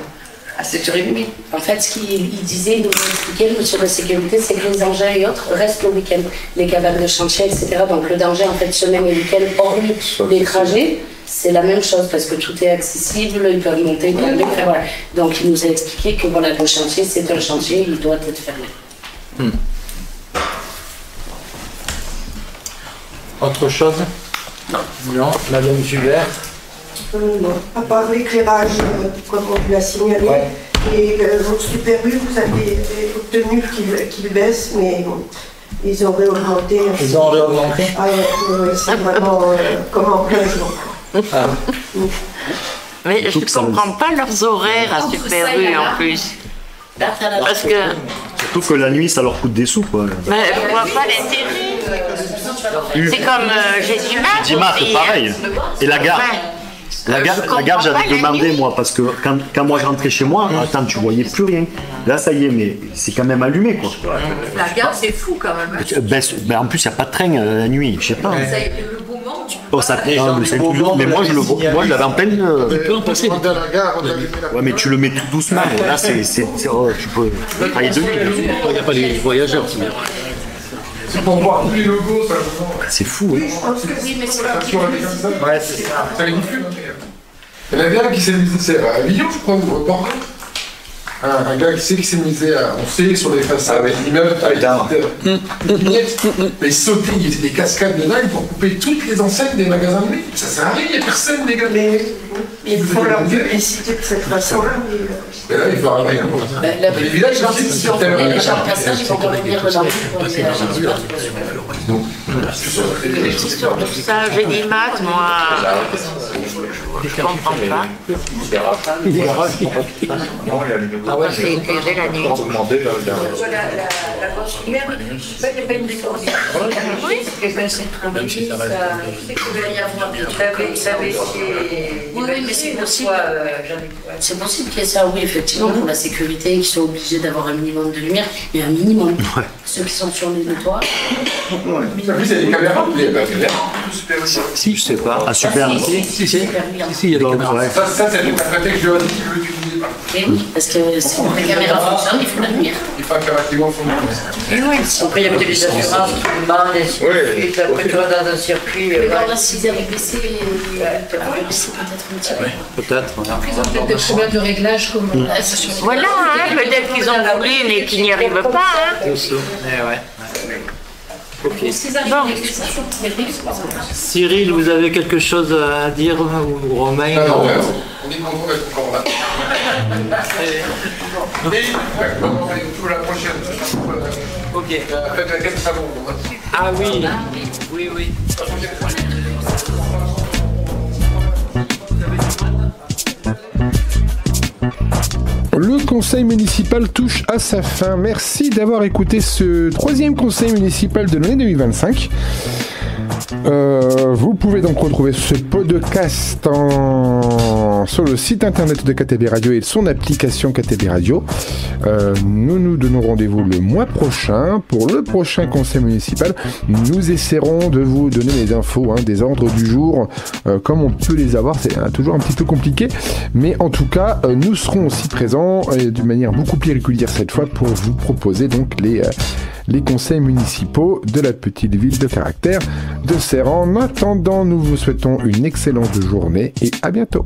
à 7h30. En fait, ce qu'il disait, il nous expliquait, le monsieur de la sécurité, c'est que les engins et autres restent le week-end. Les cabanes de chantier, etc. Donc le danger, en fait, semaine et week-end, hormis les trajets. C'est la même chose parce que tout est accessible, ils peuvent monter, voilà. Donc il nous a expliqué que voilà, le chantier c'est un chantier, il doit être fermé. Autre chose? Non. Madame Jubert? Non, à part l'éclairage, comme on lui a signalé, et votre Super U, vous avez obtenu qu'il baisse, mais ils ont réaugmenté. Ils ont réaugmenté? Ah oui, c'est vraiment comme en plein jour. Mais je ne comprends pas leurs horaires à Super U en plus. Parce que... Surtout que la nuit ça leur coûte des sous quoi. Mais on ne voit pas l'intérêt. C'est comme Gésimat. Gésimat c'est pareil. Et la gare. La gare, j'avais demandé moi, parce que quand moi je rentrais chez moi, attends, tu voyais plus rien. Là, ça y est, mais c'est quand même allumé quoi. La gare, c'est fou quand même. Ben, en plus, il n'y a pas de train la nuit, je sais pas. Le Beaumont, mais moi, je l'avais en pleine. Tu peux en passer. Ouais, mais tu le mets tout doucement. Là, tu peux travailler de nuit. Il n'y a pas les voyageurs. C'est pour voir tous les logos, ça. C'est fou, hein. oui, mais c'est Ouais, c'est ça. Ça les plus. Il y en avait un qui s'est mis à Lyon, je crois, ou au Port. Un gars qui s'est misé à. On sait sur les façades de l'immeuble avec des vignettes. Mais il sautait, il faisait des cascades de dingue pour couper toutes les enseignes des magasins de nuit. Ça sert à rien, il n'y a personne, les gars. Mais il faut leur publicité de cette façon-là. Mais là, il faut rien. Les villages, les gens de passage, ils vont revenir dans Sur tout ça, j'ai dit maths, moi. Je comprends pas. Ah ouais, c'est éclairé la nuit. la grosse lumière, c'est pas une décoration. Oui, et ben c'est trop bien. Ça, c'est qu'il va y avoir des oui, mais c'est possible. C'est possible qu'il y ait ça, oui, effectivement, pour la sécurité, qu'ils soient obligés d'avoir un minimum de lumière, mais un minimum. Ceux qui sont sur les toits. En plus, il y a des caméras, il n'y a pas de caméras. Si, je sais pas. Ah, super. Si, il y a des caméras. Ça, c'est le prétexte juridique qui veut utiliser. Et oui, parce que si les caméras fonctionnent, il faut la lumière. Il faut impérativement fonctionner. Après, il y a peut-être des assurances qui demandent, et puis après, tu vas dans un circuit. Mais voilà, s'ils avaient baissé, peut-être un petit peu. Peut-être. Ils ont peut-être des problèmes de réglage comme. Voilà, peut-être qu'ils ont voulu, mais qu'ils n'y arrivent pas. Ok. Cyril, vous avez quelque chose à dire ou Romain? Non, on est content d'être encore là. Et la prochaine. Ok. Avec la quête savon. Ah oui. Oui, oui. Le conseil municipal touche à sa fin. Merci d'avoir écouté ce 3e conseil municipal de l'année 2025. Vous pouvez donc retrouver ce podcast sur le site internet de KTB Radio et son application KTB Radio. Nous nous donnons rendez-vous le mois prochain pour le prochain conseil municipal. Nous essaierons de vous donner les infos, des ordres du jour, comme on peut les avoir. C'est toujours un petit peu compliqué, mais en tout cas, nous serons aussi présents d'une manière beaucoup plus régulière cette fois pour vous proposer donc les conseils municipaux de la petite ville de caractère de Serres. En attendant, nous vous souhaitons une excellente journée et à bientôt.